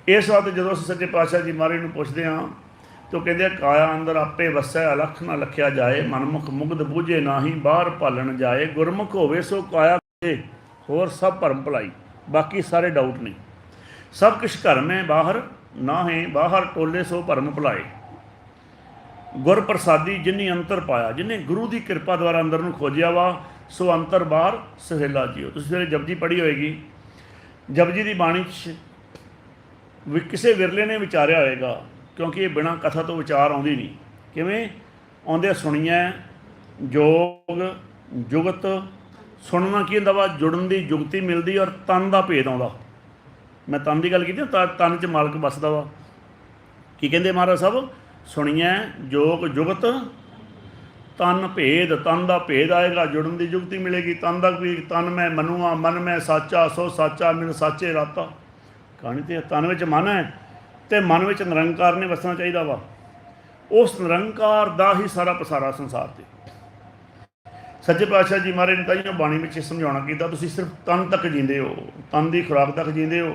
ਇਸ ਵਾਸਤੇ ਜਦੋਂ ਅਸੀਂ ਸੱਚੇ ਪਾਤਸ਼ਾਹ ਜੀ ਮਹਾਰਾਜ ਨੂੰ ਪੁੱਛਦੇ ਹਾਂ ਤਾਂ ਉਹ ਕਹਿੰਦੇ ਆ, ਕਾਇਆ ਅੰਦਰ ਆਪੇ ਵਸੈ, ਅਲਖ ਨਾ ਲਖਿਆ ਜਾਏ, ਮਨਮੁਖ ਮੁਗਧ ਬੂਝੇ ਨਾਹੀਂ, ਬਾਹਰ ਭਾਲਣ ਜਾਏ। ਗੁਰਮੁਖ ਹੋਵੇ ਸੋ ਕਾਇਆ ਬੂਝੇ, ਹੋਰ ਸਭ ਭਰਮ ਭੁਲਾਈ। ਬਾਕੀ ਸਾਰੇ ਡਾਊਟ ਨਹੀਂ। ਸਭ ਕੁਛ ਘਰ ਮੈਂ ਬਾਹਰ ਨਾ ਹੈ, ਬਾਹਰ ਟੋਲੇ ਸੋ ਭਰਮ ਭੁਲਾਏ। ਗੁਰ ਪ੍ਰਸਾਦੀ ਜਿਨੀ ਅੰਤਰ ਪਾਇਆ, ਜਿਹਨੇ ਗੁਰੂ ਦੀ ਕਿਰਪਾ ਦੁਆਰਾ ਅੰਦਰ ਨੂੰ ਖੋਜਿਆ ਵਾ, ਸੋ ਅੰਤਰ ਬਾਹਰ ਸੁਹੇਲਾ ਜੀਓ। ਤੁਸੀਂ ਸਵੇਰੇ ਜਪਜੀ ਪੜ੍ਹੀ ਹੋਏਗੀ, ਜਪਜੀ ਦੀ ਬਾਣੀ 'ਚ ਵੀ ਕਿਸੇ ਵਿਰਲੇ ਨੇ ਵਿਚਾਰਿਆ ਹੋਏਗਾ, ਕਿਉਂਕਿ ਇਹ ਬਿਨਾਂ ਕਥਾ ਤੋਂ ਵਿਚਾਰ ਆਉਂਦੀ ਨਹੀਂ। ਕਿਵੇਂ ਆਉਂਦੇ? ਸੁਣੀਐ ਜੋਗ ਜੁਗਤ। ਸੁਣਨਾ ਕੀ ਹੁੰਦਾ ਵਾ? ਜੁੜਨ ਦੀ ਜੁਗਤੀ ਮਿਲਦੀ, ਔਰ ਤਨ ਦਾ ਭੇਦ ਆਉਂਦਾ। ਮੈਂ ਤਨ ਦੀ ਗੱਲ ਕੀਤੀ, ਤਨ 'ਚ ਮਾਲਕ ਵੱਸਦਾ ਵਾ। ਕੀ ਕਹਿੰਦੇ ਮਹਾਰਾਜ ਸਾਹਿਬ? ਸੁਣੀਐ ਜੋਗ ਜੁਗਤ, ਤਨ ਭੇਦ। ਤਨ ਦਾ ਭੇਦ ਆਏਗਾ, ਜੁੜਨ ਦੀ ਜੁਗਤੀ ਮਿਲੇਗੀ। ਤਨ ਦਾ ਵੀ, ਤਨ ਮੈਂ ਮਨੂਆ, ਮਨ ਮੈਂ ਸਾਚਾ, ਸੋ ਸਾਚਾ ਮਿਲ ਸਾਚੇ ਰਾਤਾ। ਕਹਾਣੀ ਤੇ ਤਨ ਵਿੱਚ ਮਨ ਹੈ, ਤੇ ਮਨ ਵਿੱਚ ਨਿਰੰਕਾਰ ਨੇ ਵਸਣਾ ਚਾਹੀਦਾ ਵਾ। उस निरंकार का ही सारा पसारा संसार से। सच्चे पातशाह जी महाराज ने ताइयों बाणी में समझाना किया, तुसीं सिर्फ तन तक जींदे हो, तन की खुराक तक जींदे हो,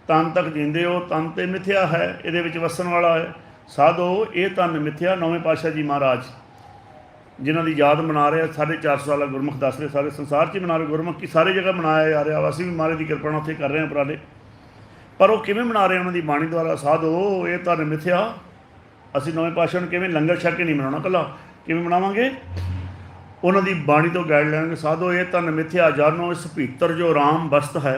तन तक जींदे हो, तन तो मिथ्या है, ये वसन वाला है। साधो ये तन मिथ्या। नौवें पातशाह जी महाराज जिन्हों की याद मना रहे 450 साल गुरमुख दस रहे, सारे संसार च मना रहे, गुरमुख की सारी जगह मनाया जा रहा। असीं भी महाराज की कृपा उत्थे कर रहे हैं उपराले, पर वो किवें मना रहे हैं उन्होंने बाणी द्वारा। साधो ये तन मिथ्या। असीं नौवें पातशाह किवें लंगर छक के नहीं मनाना, कला किवें मनावांगे, उन्होंने बाणी तो गाइड लैंगे। साधो ये तन मिथ्या जानो, इस भीतर जो राम बसत है,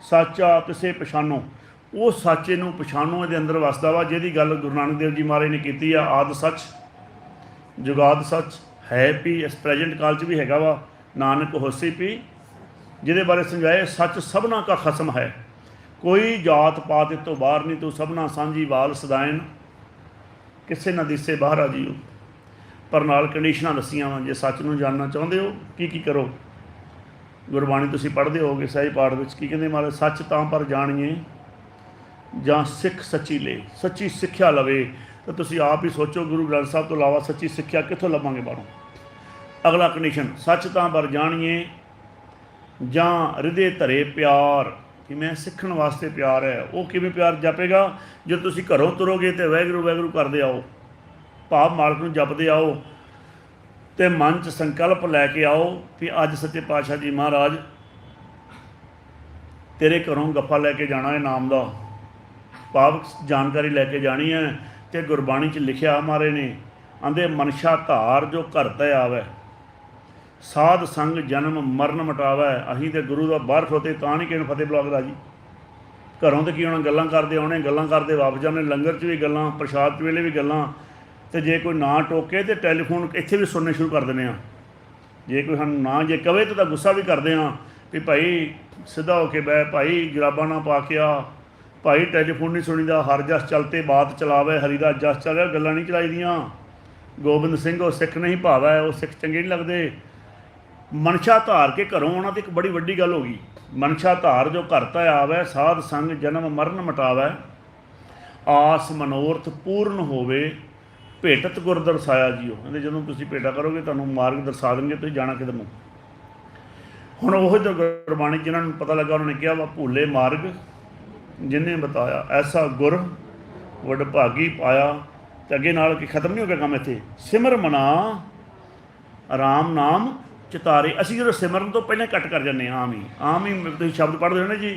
साचा तिसे पछानो। वो साचे नूं पछानो, ये अंदर वसदा वा। जिहदी गल गुरु नानक देव जी महाराज ने की आ, आद सच जुगाद सच है पी, इस प्रेजेंट काल च भी हैगा वा, नानक होसी पी। जिहदे बारे समझाए सच सबना का खसम है, कोई जात पात तो बाहर नहीं, तू सबना सांझी वाल सदायन, किसे ना दिसे बाहर आ जीओ। पर नाल कंडीशनां दसियां वा, जे सच नूं जानना चाहुंदे हो की करो। गुरबाणी तुसीं पढ़दे होगे सही पाठ विच की कहंदे महाराज, सच तां पर जाणीए जां सिख सच्ची ले। सच्ची सिक्ख्या लवे तो तुसीं आप ही सोचो, गुरु ग्रंथ साहब तो इलावा सच्ची सिक्ख्या कित्थों लभांगे बाहरों। अगला कंडीशन, सच तां पर जाणीए जां हृदय धरे प्यार, कि मैं सीखण वास्ते प्यार है। वो किवें प्यार जापेगा, जो तुसीं घरों तुरोगे तो वाहिगुरू वाहिगुरू करदे आओ, भाव मालक नूं जपदे आओ, तो मन च संकल्प लैके आओ कि अज सच्चे पातशाह जी महाराज तेरे घरों गप्पा लैके जाना है, नाम का भाव जानकारी लैके जानी है। तो गुरबाणी च लिखिया महाराज ने, आंदे मनशा धार जो घर ते आवे, साध संग जन्म मरण मटावै। असीं तो गुरु का बाहर खलोते तां नहीं किसी फतेह बुला के राजी, घरों तो की होना, गल्लां करदे आउणे, गल्लां करदे वापस जाने, लंगर च भी गल्लां, प्रशाद वेले भी गल्लां, तो जे कोई ना टोके तो टैलीफोन इत्थे भी सुनने शुरू कर देने। जे कोई सानूं ना जे कवे तो गुस्सा भी करते हैं भी भाई सीधा होके बह, भाई जराबां ना पा के आ, भाई टैलीफोन नहीं सुनीदा, हर जस चलते बात चलावे, हरिदास जस चल रहा गल्लां नहीं चलाई दियां। गोबिंद सिंह वो सिख नहीं भावै, वो सिख चंगे नहीं लगते। मनशा धार के घरों आना तो एक बड़ी वड्डी गल हो गई। मनशा धार जो घर ते आवे, साध संग जन्म मरण मटावै, आस मनोरथ पूर्ण होवे, भेटत गुर दरसाया जीओ। कहते जो तुम भेटा करोगे तुहानूं मार्ग दरसा देंगे, तुसीं जाना किधर नूं। हुण ओह जो गुरबाणी जिन्हां नूं पता लगा उन्होंने कहा वा, भूले मार्ग जिन्हें बताया, ऐसा गुर वडभागी पाया। तो अगे नाल कि खत्म नहीं हो गया काम इत्थे, सिमर मना राम नाम चितारे। असीं जो सिमरन तो पहले कट कर जाने, आम ही तुसीं शब्द पढ़दे हो ना जी,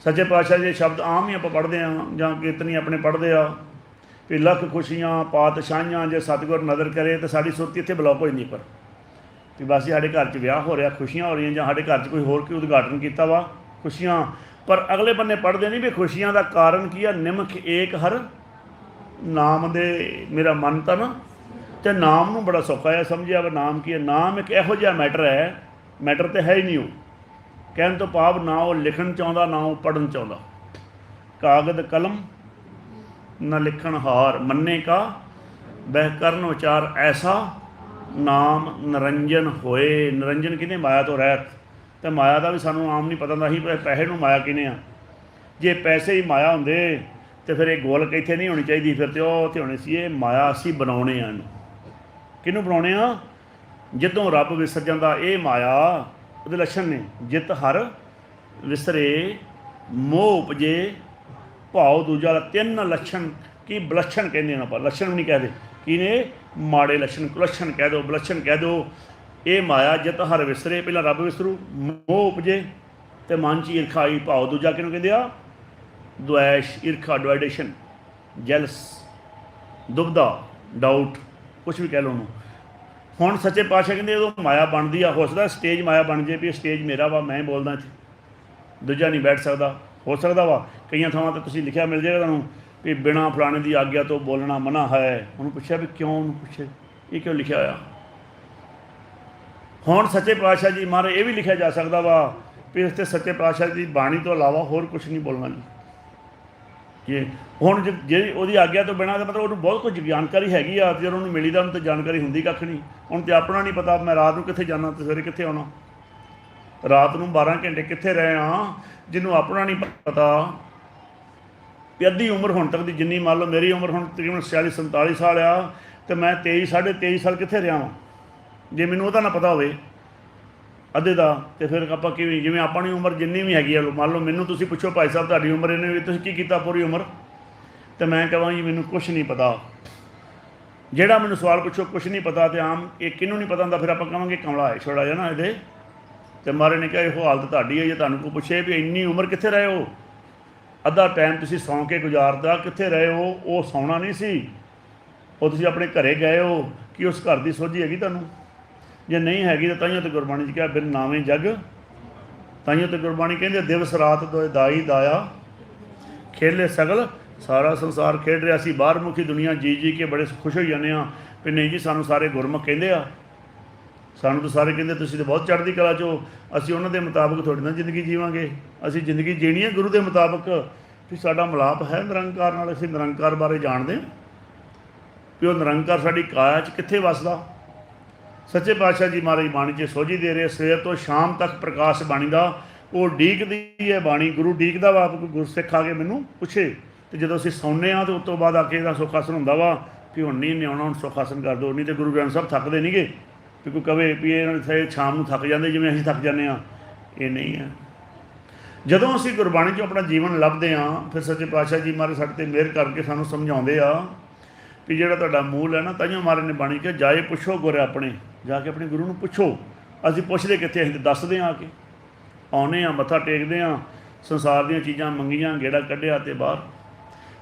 सच्चे पातशाह जी शब्द आम ही आपां पढ़दे आ, जां कीर्तनी अपने पढ़दे आ भी लख खुशियाँ पातशाहियाँ जे सतगुर नज़र करे तो साड़ी सुरती इत्थे ब्लॉक हो जाती। पर भी बस साढ़े घर च विआह हो रहा, खुशियाँ हो रही, जां साढ़े घर च कोई होर कोई उद्घाटन किया वा, खुशियाँ। पर अगले बन्ने पढ़ते नहीं भी खुशियाँ का कारण की है, निमख एक हर नाम दे मेरा मन तन। तो नाम नूं बड़ा सौखा है समझिया, वा नाम की है। नाम एक इहो जिहा मैटर है, मैटर तो है ही नहीं। वो कहने तो भाव ना वो लिखण चाहुंदा ना वो पढ़न चाहुंदा। कागद कलम न लिखण हार, मन्ने का बह करन विचार ऐसा, नाम निरंजन होए। निरंजन किने, माया तो रहत। तो माया का भी सानूं आम नहीं पता, ही पैसे नूं माया किने आ। जे पैसे ही माया होंदे तो फिर ये गोलक इत्थे नहीं होनी चाहिए, फिर तो उत्थे होनी सी। ये माया असीं बनाउणे आ, किहनूं बनाउणे आ, जदों रब विसर जांदा। ये माया उहदे लक्षण ने, जित हर विसरे मोह उपजे भाव दूजा। तीन लक्षण की बलक्षण कहते हैं, आप लक्षण भी नहीं कहते कि ने माड़े लक्षण, कुलक्षण कह दो, बलक्षण कह दो। ये माया जित हर विसरे, पहला रब विसरू, मोह उपजे तो मन च ईरखा आई। भाव दूजा किनू कहते आ, द्वैश, ईरखा, डिवाइडेशन, जैलस, दुबदा, डाउट, कुछ भी कह लो उन्होंने। हुण सच्चे पातशाह कहते जो माया बनती है, हो सकता स्टेज माया बन जाए भी स्टेज मेरा वा, मैं बोलदा इत्थे, दूजा नहीं बैठ सकता। हो सकता वा कई थावां ते तुसीं लिखिया मिल जाएगा तुहानूं भी बिना फलाने की आग्या तो बोलना मना है। उन्होंने पूछा भी क्यों, उन्होंने पूछे ये क्यों लिखा होया। हुण सच्चे पातशाह जी महाराज ये भी लिखा जा सकता वा भी इस सच्चे पातशाह की बाणी तो इलावा होर कुछ नहीं बोलना जी। ये हुण जे उहदी आग्या तो बिना, मतलब उन्होंने बहुत कुछ जानकारी हैगी आ, जो उन्होंने मिली दा उन्होंने तो जानकारी हुंदी कख नहीं। हुण तो अपना नहीं पता मैं रात नूं कित्थे जाना तो सवेरे कित्थे आउणा, रात नूं 12 घंटे कित्थे रहे हाँ, जिन्होंने अपना नहीं पता ਵੀ ਅੱਧੀ ਉਮਰ ਹੁਣ तक ਦੀ जिन्नी मान लो मेरी उम्र ਹੁਣ तकरीबन 46-47 साल आ तो मैं 23-23.5 साल कित्थे रहा वां जे मैनूं ਉਹਦਾ ना पता होवे ਅੱਧੇ ਦਾ तो फिर ਆਪਾਂ ਕਿਵੇਂ ਜਿਵੇਂ ਆਪਣੀ ਉਮਰ ਜਿੰਨੀ ਵੀ ਹੈਗੀ ਆ ਮੰਨ ਲਓ ਮੈਨੂੰ ਤੁਸੀਂ ਪੁੱਛੋ ਭਾਈ ਸਾਹਿਬ ਤੁਹਾਡੀ ਉਮਰ ਇਹਨੇ ਵੀ ਤੁਸੀਂ ਕੀ ਕੀਤਾ ਪੂਰੀ ਉਮਰ ਤੇ ਮੈਂ ਕਹਾਂ ਜੀ ਮੈਨੂੰ ਕੁਛ ਨਹੀਂ ਪਤਾ ਜਿਹੜਾ ਮੈਨੂੰ ਸਵਾਲ ਪੁੱਛੋ ਕੁਛ ਨਹੀਂ ਪਤਾ ਤੇ ਆਮ ਇਹ ਕਿਹਨੂੰ ਨਹੀਂ ਪਤਾ ਹੁੰਦਾ ਫਿਰ ਆਪਾਂ ਕਹਾਂਗੇ ਕਮਲਾ ਹੈ ਛੋੜਾ ਜਿਹਾ ਨਾ ਇਹਦੇ ਤੇ ਮਾਰੇ ਨੇ ਕਿਹਾ ਇਹੋ ਹਾਲਤ ਤੁਹਾਡੀ ਹੈ ਜੇ ਤੁਹਾਨੂੰ ਕੋਈ ਪੁੱਛੇ ਵੀ ਇੰਨੀ ਉਮਰ ਕਿੱਥੇ ਰਹੇ ਹੋ ਅੱਧਾ ਟਾਈਮ ਤੁਸੀਂ ਸੌਂ ਕੇ ਗੁਜ਼ਾਰਦਾ ਕਿੱਥੇ ਰਹੇ ਹੋ ਉਹ ਸੌਣਾ ਨਹੀਂ ਸੀ ਉਹ ਤੁਸੀਂ ਆਪਣੇ ਘਰੇ ਗਏ ਹੋ ਕਿ ਉਸ ਘਰ ਦੀ ਸੋਝੀ ਹੈਗੀ ਤੁਹਾਨੂੰ ਜੇ ਨਹੀਂ ਹੈਗੀ ਤਾਂ ਤਾਈਓ ਤੇ ਗੁਰਬਾਣੀ 'ਚ ਕਿਹਾ ਬਿਨ ਨਾਵੇਂ ਜਗ ਤਾਈਓ ਤੇ ਗੁਰਬਾਣੀ ਕਹਿੰਦੇ ਦਿਵਸ ਰਾਤ ਦੋਏ ਦਾਈ ਦਾਇਆ ਖੇਲੇ ਸਗਲ ਸਾਰਾ ਸੰਸਾਰ ਖੇਡ ਰਿਹਾ ਸੀ ਬਾਹਰ ਮੁਖੀ ਦੁਨੀਆ ਜੀ ਕੇ ਬੜੇ ਖੁਸ਼ ਹੋ ਜਾਂਦੇ ਆ ਵੀ ਨਹੀਂ ਜੀ ਸਾਨੂੰ ਸਾਰੇ ਗੁਰਮੁਖ ਕਹਿੰਦੇ ਆ ਸਾਨੂੰ ਤਾਂ ਸਾਰੇ ਕਹਿੰਦੇ ਤੁਸੀਂ ਤਾਂ ਬਹੁਤ ਚੜ੍ਹਦੀ ਕਲਾ 'ਚੋ ਅਸੀਂ ਉਹਨਾਂ ਦੇ ਮੁਤਾਬਕ ਤੁਹਾਡੇ ਨਾਲ ਜ਼ਿੰਦਗੀ ਜੀਵਾਂਗੇ ਅਸੀਂ ਜ਼ਿੰਦਗੀ ਜੀਣੀ ਹੈ ਗੁਰੂ ਦੇ ਮੁਤਾਬਕ ਵੀ ਸਾਡਾ ਮਿਲਾਪ ਹੈ ਨਿਰੰਕਾਰ ਨਾਲ ਅਸੀਂ ਨਿਰੰਕਾਰ ਬਾਰੇ ਜਾਣਦੇ ਵੀ ਉਹ ਨਿਰੰਕਾਰ ਸਾਡੀ ਕਾਇਆ 'ਚ ਕਿੱਥੇ ਵਸਦਾ ਸੱਚੇ ਪਾਤਸ਼ਾਹ ਜੀ ਮਹਾਰਾਜ ਬਾਣੀ 'ਚ ਸੋਝੀ ਦੇ ਰਹੇ ਸਵੇਰ ਤੋਂ ਸ਼ਾਮ ਤੱਕ ਪ੍ਰਕਾਸ਼ ਬਾਣੀ ਦਾ ਉਹ ਡੀਕਦੀ ਹੈ ਬਾਣੀ ਗੁਰੂ ਡੀਕਦਾ ਵਾ ਕੋਈ ਗੁਰਸਿੱਖ ਆ ਕੇ ਮੈਨੂੰ ਪੁੱਛੇ ਅਤੇ ਜਦੋਂ ਅਸੀਂ ਸੌਂਦੇ ਹਾਂ ਤਾਂ ਉਸ ਤੋਂ ਬਾਅਦ ਆ ਕੇ ਇਹਦਾ ਸੁੱਖ ਆਸਣ ਹੁੰਦਾ ਵਾ ਵੀ ਹੁਣ ਨਹੀਂ ਆਉਣਾ ਹੁਣ ਸੁੱਖ ਆਸਣ ਕਰ ਦਿਓ ਨਹੀਂ ਤਾਂ ਗੁਰੂ ਗ੍ਰੰਥ ਸਾਹਿਬ ਥੱਕਦੇ ਨਹੀਂਗੇ ਵੀ ਕੋਈ ਕਵੇ ਵੀ ਇਹਨਾਂ ਸ਼ਾਮ ਨੂੰ ਥੱਕ ਜਾਂਦੇ ਜਿਵੇਂ ਅਸੀਂ ਥੱਕ ਜਾਂਦੇ ਹਾਂ ਇਹ ਨਹੀਂ ਹੈ ਜਦੋਂ ਅਸੀਂ ਗੁਰਬਾਣੀ 'ਚੋਂ ਆਪਣਾ ਜੀਵਨ ਲੱਭਦੇ ਹਾਂ ਫਿਰ ਸੱਚੇ ਪਾਤਸ਼ਾਹ ਜੀ ਮਹਾਰਾਜ ਸਾਡੇ 'ਤੇ ਮਿਹਰ ਕਰਕੇ ਸਾਨੂੰ ਸਮਝਾਉਂਦੇ ਆ ਵੀ ਜਿਹੜਾ ਤੁਹਾਡਾ ਮੂਲ ਹੈ ਨਾ ਤਾਈਓ ਮਹਾਰਾਜ ਨੇ ਬਾਣੀ ਕਿਹਾ ਜਾਏ ਪੁੱਛੋ ਗੁਰ ਆਪਣੇ ਜਾ ਕੇ ਆਪਣੇ ਗੁਰੂ ਨੂੰ ਪੁੱਛੋ ਅਸੀਂ ਪੁੱਛਦੇ ਕਿੱਥੇ ਅਸੀਂ ਤਾਂ ਦੱਸਦੇ ਹਾਂ ਆ ਕੇ ਆਉਂਦੇ ਹਾਂ ਮੱਥਾ ਟੇਕਦੇ ਹਾਂ ਸੰਸਾਰ ਦੀਆਂ ਚੀਜ਼ਾਂ ਮੰਗੀਆਂ ਗੇੜਾ ਕੱਢਿਆ ਅਤੇ ਬਾਹਰ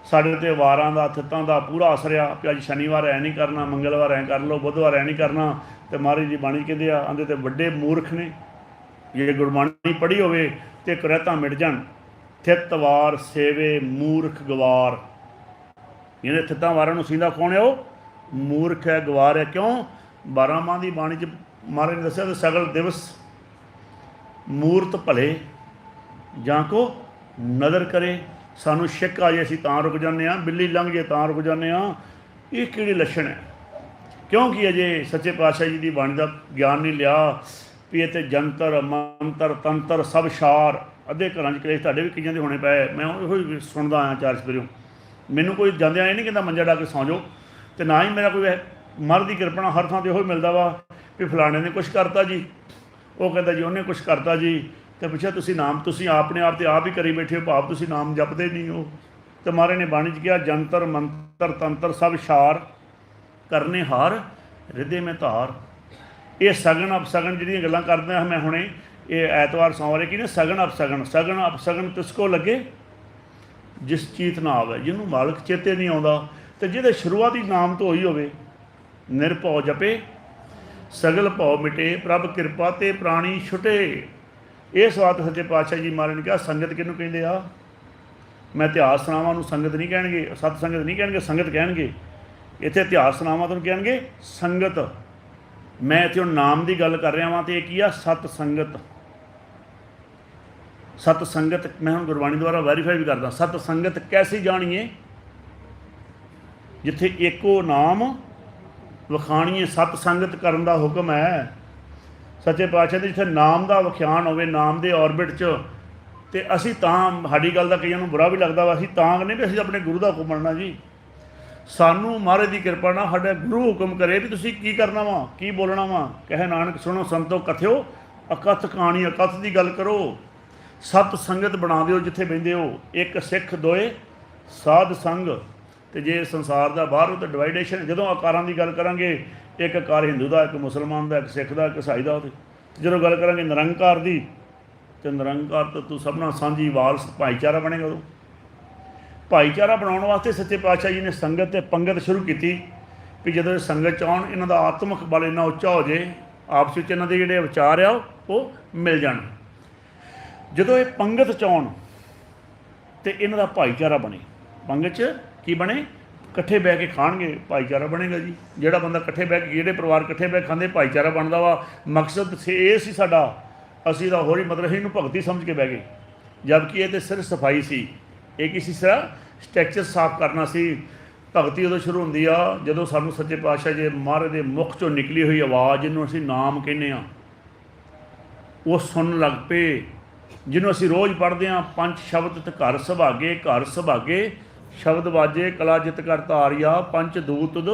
ਸਾਡੇ 'ਤੇ ਵਾਰਾਂ ਦਾ ਥਿੱਤਾਂ ਦਾ ਪੂਰਾ ਅਸਰ ਆ ਕਿ ਅੱਜ ਸ਼ਨੀਵਾਰ ਐ ਨਹੀਂ ਕਰਨਾ ਮੰਗਲਵਾਰ ਐਂ ਕਰ ਲਓ ਬੁੱਧਵਾਰ ਐ ਨਹੀਂ ਕਰਨਾ ਅਤੇ ਮਹਾਰਾਜ ਜੀ ਬਾਣੀ ਕਹਿੰਦੇ ਆ ਆਂਦੇ ਤੇ ਵੱਡੇ ਮੂਰਖ ਨੇ ਜੇ ਗੁਰਬਾਣੀ ਪੜ੍ਹੀ ਹੋਵੇ ਅਤੇ ਕੁਰੈਤਾਂ ਮਿਟ ਜਾਣ ਥਿੱਤ ਵਾਰ ਸੇਵੇ ਮੂਰਖ ਗਵਾਰ ਇਹਨੇ ਥਿੱਤਾਂ ਵਾਰਾਂ ਨੂੰ ਸੀਂਦਾ ਕੌਣ ਹੈ ਉਹ ਮੂਰਖ ਹੈ ਗਵਾਰ ਹੈ ਕਿਉਂ 12 ਮਾਹ ਦੀ ਬਾਣੀ 'ਚ ਮਹਾਰਾਜ ਨੇ ਦੱਸਿਆ ਸਗਲ ਦਿਵਸ ਮੂਰਤ ਭਲੇ ਜਾਂ ਕੋ ਨਦਰ ਕਰੇ ਸਾਨੂੰ ਸ਼ੱਕ ਆ ਜੇ ਅਸੀਂ ਤਾਂ ਰੁਕ ਜਾਂਦੇ ਹਾਂ ਬਿੱਲੀ ਲੰਘ ਜੇ ਤਾਂ ਰੁਕ ਜਾਂਦੇ ਹਾਂ ਇਹ ਕਿਹੜੇ ਲੱਛਣ ਹੈ ਕਿਉਂਕਿ ਅਜੇ ਸੱਚੇ ਪਾਤਸ਼ਾਹ ਜੀ ਦੀ ਬਾਣੀ ਦਾ ਗਿਆਨ ਨਹੀਂ ਲਿਆ ਵੀ ਇੱਥੇ ਜੰਤਰ ਮੰਤਰ ਤੰਤਰ ਸਭ ਸ਼ਾਰ ਅੱਧੇ ਘਰਾਂ 'ਚ ਕਲੇਸ਼ ਤੁਹਾਡੇ ਵੀ ਕਈਆਂ ਦੇ ਹੋਣੇ ਪਏ ਮੈਂ ਉਹੋ ਹੀ ਸੁਣਦਾ ਆਇਆ ਚਾਰ ਸਪੇਰਿਓਂ ਮੈਨੂੰ ਕੋਈ ਜਾਂਦਿਆਂ ਇਹ ਨਹੀਂ ਕਹਿੰਦਾ ਮੰਜਾ ਡਾ ਕੇ ਸੌਂ ਜਾਓ ਅਤੇ ਨਾ ਹੀ ਮੇਰਾ ਕੋਈ ਮਰ ਦੀ ਕਿਰਪਾ ਹਰ ਥਾਂ 'ਤੇ ਉਹੋ ਹੀ ਮਿਲਦਾ ਵਾ ਵੀ ਫਲਾਣੇ ਨੇ ਕੁਛ ਕਰਤਾ ਜੀ ਉਹ ਕਹਿੰਦਾ ਜੀ ਉਹਨੇ ਕੁਛ ਕਰਤਾ ਜੀ ਅਤੇ ਪੁੱਛਿਆ ਤੁਸੀਂ ਨਾਮ ਤੁਸੀਂ ਆਪਣੇ ਆਪ 'ਤੇ ਆਪ ਹੀ ਕਰੀ ਬੈਠੇ ਹੋ ਭਾਵ ਤੁਸੀਂ ਨਾਮ ਜਪਦੇ ਨਹੀਂ ਹੋ ਅਤੇ ਮਹਾਰਾਜ ਨੇ ਬਾਣੀ 'ਚ ਕਿਹਾ ਜੰਤਰ ਮੰਤਰ ਤੰਤਰ ਸਭ ਸ਼ਾਰ ਕਰਨੇ ਹਾਰ ਹਿਰਦੇ ਮੈਂ ਧਾਰ ਇਹ ਸਗਨ ਅਪਸਗਨ ਜਿਹੜੀਆਂ ਗੱਲਾਂ ਕਰਦੇ ਹਾਂ ਮੈਂ ਹੁਣੇ ਇਹ ਐਤਵਾਰ ਸੋਮਵਾਰ ਕੀ ਨੇ ਸਗਨ ਅਪਸਗਨ ਤਿਸ ਕੋ ਲੱਗੇ ਜਿਸ ਚੀਤ ਨਾ ਆਵੇ ਜਿਹਨੂੰ ਮਾਲਕ ਚੇਤੇ ਨਹੀਂ ਆਉਂਦਾ ਅਤੇ ਜਿਹਦੇ ਸ਼ੁਰੂਆਤੀ ਨਾਮ ਤੋਂ ਹੋਈ ਹੋਵੇ ਨਿਰਭਉ ਜਪੇ ਸਗਲ ਭਉ ਮਿਟੇ ਪ੍ਰਭ ਕਿਰਪਾ ਤੇ ਪ੍ਰਾਣੀ ਛੁਟੇ ਇਸ ਵਾਤ ਸੱਚੇ ਪਾਤਸ਼ਾਹ ਜੀ ਮਹਾਰਾਜ ਨੇ ਕਿਹਾ ਸੰਗਤ ਕਿਹਨੂੰ ਕਹਿੰਦੇ ਆ ਮੈਂ ਇਤਿਹਾਸ ਸੁਣਾਵਾਂ ਨੂੰ ਸੰਗਤ ਨਹੀਂ ਕਹਿਣਗੇ ਸਤ ਸੰਗਤ ਨਹੀਂ ਕਹਿਣਗੇ ਸੰਗਤ ਕਹਿਣਗੇ ਇੱਥੇ ਇਤਿਹਾਸ ਸੁਣਾਵਾਂ ਤੁਹਾਨੂੰ ਕਹਿਣਗੇ ਸੰਗਤ ਮੈਂ ਇੱਥੇ ਹੁਣ ਨਾਮ ਦੀ ਗੱਲ ਕਰ ਰਿਹਾ ਵਾਂ ਅਤੇ ਇਹ ਕੀ ਆ ਸਤ ਸੰਗਤ ਸਤ ਸੰਗਤ ਮੈਂ ਹੁਣ ਗੁਰਬਾਣੀ ਦੁਆਰਾ ਵੈਰੀਫਾਈ ਵੀ ਕਰਦਾ ਸਤ ਸੰਗਤ ਕੈਸੀ ਜਾਣੀਏ ਜਿੱਥੇ ਇੱਕੋ ਨਾਮ ਵਿਖਾਣੀਏ ਸਤ ਸੰਗਤ ਕਰਨ ਦਾ ਹੁਕਮ ਹੈ ਸੱਚੇ ਪਾਤਸ਼ਾਹ ਦੇ ਜਿੱਥੇ ਨਾਮ ਦਾ ਵਿਖਿਆਨ ਹੋਵੇ ਨਾਮ ਦੇ ਔਰਬਿਟ 'ਚ ਅਤੇ ਅਸੀਂ ਤਾਂ ਸਾਡੀ ਗੱਲ ਦਾ ਕਈਆਂ ਨੂੰ ਬੁਰਾ ਵੀ ਲੱਗਦਾ ਵਾ ਅਸੀਂ ਤਾਂ ਨਹੀਂ ਵੀ ਅਸੀਂ ਆਪਣੇ ਗੁਰੂ ਦਾ ਹੁਕਮ ਮੰਨਣਾ ਜੀ ਸਾਨੂੰ ਮਹਾਰਾਜ ਦੀ ਕਿਰਪਾ ਨਾਲ ਸਾਡਾ ਗੁਰੂ ਹੁਕਮ ਕਰੇ ਵੀ ਤੁਸੀਂ ਕੀ ਕਰਨਾ ਵਾ ਕੀ ਬੋਲਣਾ ਵਾ ਕਹੇ ਨਾਨਕ ਸੁਣੋ ਸੰਤੋ ਕਥਿਓ ਅਕਥ ਕਹਾਣੀ ਅਕਥ ਦੀ ਗੱਲ ਕਰੋ ਸਤ ਸੰਗਤ ਬਣਾ ਦਿਓ ਜਿੱਥੇ ਬਹਿੰਦੇ ਹੋ ਇੱਕ ਸਿੱਖ ਦੋਏ ਸਾਧ ਸੰਗ ਅਤੇ ਜੇ ਸੰਸਾਰ ਦਾ ਬਾਹਰ ਤਾਂ ਡਿਵਾਈਡੇਸ਼ਨ ਜਦੋਂ ਆਕਾਰਾਂ ਦੀ ਗੱਲ ਕਰਾਂਗੇ ਇੱਕ ਆਕਾਰ ਹਿੰਦੂ ਦਾ ਇੱਕ ਮੁਸਲਮਾਨ ਦਾ ਇੱਕ ਸਿੱਖ ਦਾ ਇੱਕ ਈਸਾਈ ਦਾ ਉਹਦੇ ਜਦੋਂ ਗੱਲ ਕਰਾਂਗੇ ਨਿਰੰਕਾਰ ਦੀ ਅਤੇ ਨਿਰੰਕਾਰ ਤਾਂ ਤੂੰ ਸਭਨਾ ਸਾਂਝੀ ਵਾਰਸ ਭਾਈਚਾਰਾ ਬਣੇਗਾ ਉਦੋਂ ਭਾਈਚਾਰਾ ਬਣਾਉਣ ਵਾਸਤੇ ਸੱਚੇ ਪਾਤਸ਼ਾਹ ਜੀ ਨੇ ਸੰਗਤ ਅਤੇ ਪੰਗਤ ਸ਼ੁਰੂ ਕੀਤੀ ਵੀ ਜਦੋਂ ਇਹ ਸੰਗਤ 'ਚ ਆਉਣ ਇਹਨਾਂ ਦਾ ਆਤਮਿਕ ਬਲ ਇੰਨਾ ਉੱਚਾ ਹੋ ਜਾਏ ਆਪਸ ਵਿੱਚ ਇਹਨਾਂ ਦੇ ਜਿਹੜੇ ਵਿਚਾਰ ਆ ਉਹ ਮਿਲ ਜਾਣ ਜਦੋਂ ਇਹ ਪੰਗਤ 'ਚ ਆਉਣ ਅਤੇ ਇਹਨਾਂ ਦਾ ਭਾਈਚਾਰਾ ਬਣੇ ਪੰਗਤ 'ਚ ਕੀ ਬਣੇ ਇਕੱਠੇ ਬਹਿ ਕੇ ਖਾਣਗੇ ਭਾਈਚਾਰਾ ਬਣੇਗਾ ਜੀ ਜਿਹੜਾ ਬੰਦਾ ਇਕੱਠੇ ਬਹਿ ਕੇ ਜਿਹੜੇ ਪਰਿਵਾਰ ਇਕੱਠੇ ਬਹਿ ਕੇ ਖਾਂਦੇ ਭਾਈਚਾਰਾ ਬਣਦਾ ਵਾ ਮਕਸਦ ਇਹ ਸੀ ਸਾਡਾ ਅਸੀਂ ਤਾਂ ਹੋਰ ਹੀ ਮਤਲਬ ਇਹਨੂੰ ਭਗਤੀ ਸਮਝ ਕੇ ਬਹਿ ਗਏ ਜਦਕਿ ਇਹ ਤਾਂ ਸਿਰਫ ਸਫਾਈ ਸੀ ਇਹ ਕਿਸੇ ਤਰ੍ਹਾਂ ਸਟਰਕਚਰ ਸਾਫ਼ ਕਰਨਾ ਸੀ ਭਗਤੀ ਉਦੋਂ ਸ਼ੁਰੂ ਹੁੰਦੀ ਆ ਜਦੋਂ ਸਾਨੂੰ ਸੱਚੇ ਪਾਤਸ਼ਾਹ ਜੀ ਮਹਾਰਾਜ ਦੇ ਮੁਖ 'ਚੋਂ ਨਿਕਲੀ ਹੋਈ ਆਵਾਜ਼ ਜਿਹਨੂੰ ਅਸੀਂ ਨਾਮ ਕਹਿੰਦੇ ਹਾਂ ਉਹ ਸੁਣਨ ਲੱਗ ਪਏ ਜਿਹਨੂੰ ਅਸੀਂ ਰੋਜ਼ ਪੜ੍ਹਦੇ ਹਾਂ ਪੰਜ ਸ਼ਬਦ ਤੇ ਘਰ ਸੁਭਾਗੇ शब्द वाजे कला जित कर धारिया, पंच दूत तुद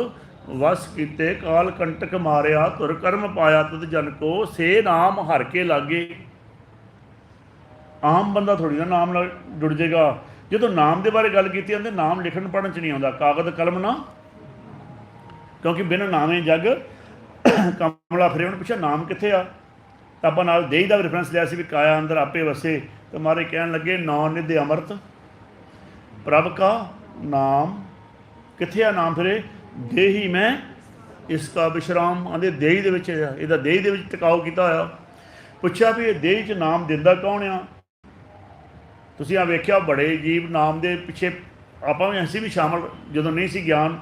वस कीते, काल कंटक मारिया, तुर कर्म पाया तुद जन को, से नाम हर के लागे। आम बंदा थोड़ी ना नाम ਨਾਲ ਜੁੜ ਜਾਏਗਾ। ਜਦੋਂ ਨਾਮ ਦੇ ਬਾਰੇ ਗੱਲ ਕੀਤੀ ਜਾਂਦੀ ਨਾਮ ਲਿਖਣ ਪੜ੍ਹਨ 'ਚ ਨਹੀਂ ਆਉਂਦਾ, ਕਾਗਜ਼ ਕਲਮ ਨਾ, ਕਿਉਂਕਿ ਬਿਨ ਨਾਮੇ ਜਗ ਕਮਲਾ ਫਿਰੇ। ਉਹਨੂੰ ਪੁੱਛਿਆ ਨਾਮ ਕਿੱਥੇ ਆ, ਤਾਂ ਆਪਾਂ ਨਾਲ ਦੇਹੀ ਦਾ ਰੈਫਰੈਂਸ ਲਿਆ ਸੀ ਵੀ ਕਾਇਆ ਅੰਦਰ ਆਪੇ ਵਸੇ। ਤੇ ਮਾਰੇ ਕਹਿਣ ਲੱਗੇ ਨੌ ਨਿਧਿ ਅੰਮ੍ਰਿਤ ਪ੍ਰਭ ਕਾ ਨਾਮ, ਕਿੱਥੇ ਆ ਨਾਮ ਫਿਰੇ, ਦੇਹੀ ਮੈਂ ਇਸ ਕਾ ਵਿਸ਼ਰਾਮ। ਆਂਦੇ ਦੇਹੀ ਦੇ ਵਿੱਚ, ਇਹਦਾ ਦੇਹੀ ਦੇ ਵਿੱਚ ਟਿਕਾਓ ਕੀਤਾ ਹੋਇਆ। ਪੁੱਛਿਆ ਵੀ ਇਹ ਦੇਹੀ 'ਚ ਨਾਮ ਦਿੰਦਾ ਕੌਣ ਆ। ਤੁਸੀਂ ਆ ਵੇਖਿਆ ਬੜੇ ਜੀਵ ਨਾਮ ਦੇ ਪਿੱਛੇ, ਆਪਾਂ ਵੀ ਅਸੀਂ ਵੀ ਸ਼ਾਮਲ, ਜਦੋਂ ਨਹੀਂ ਸੀ ਗਿਆਨ,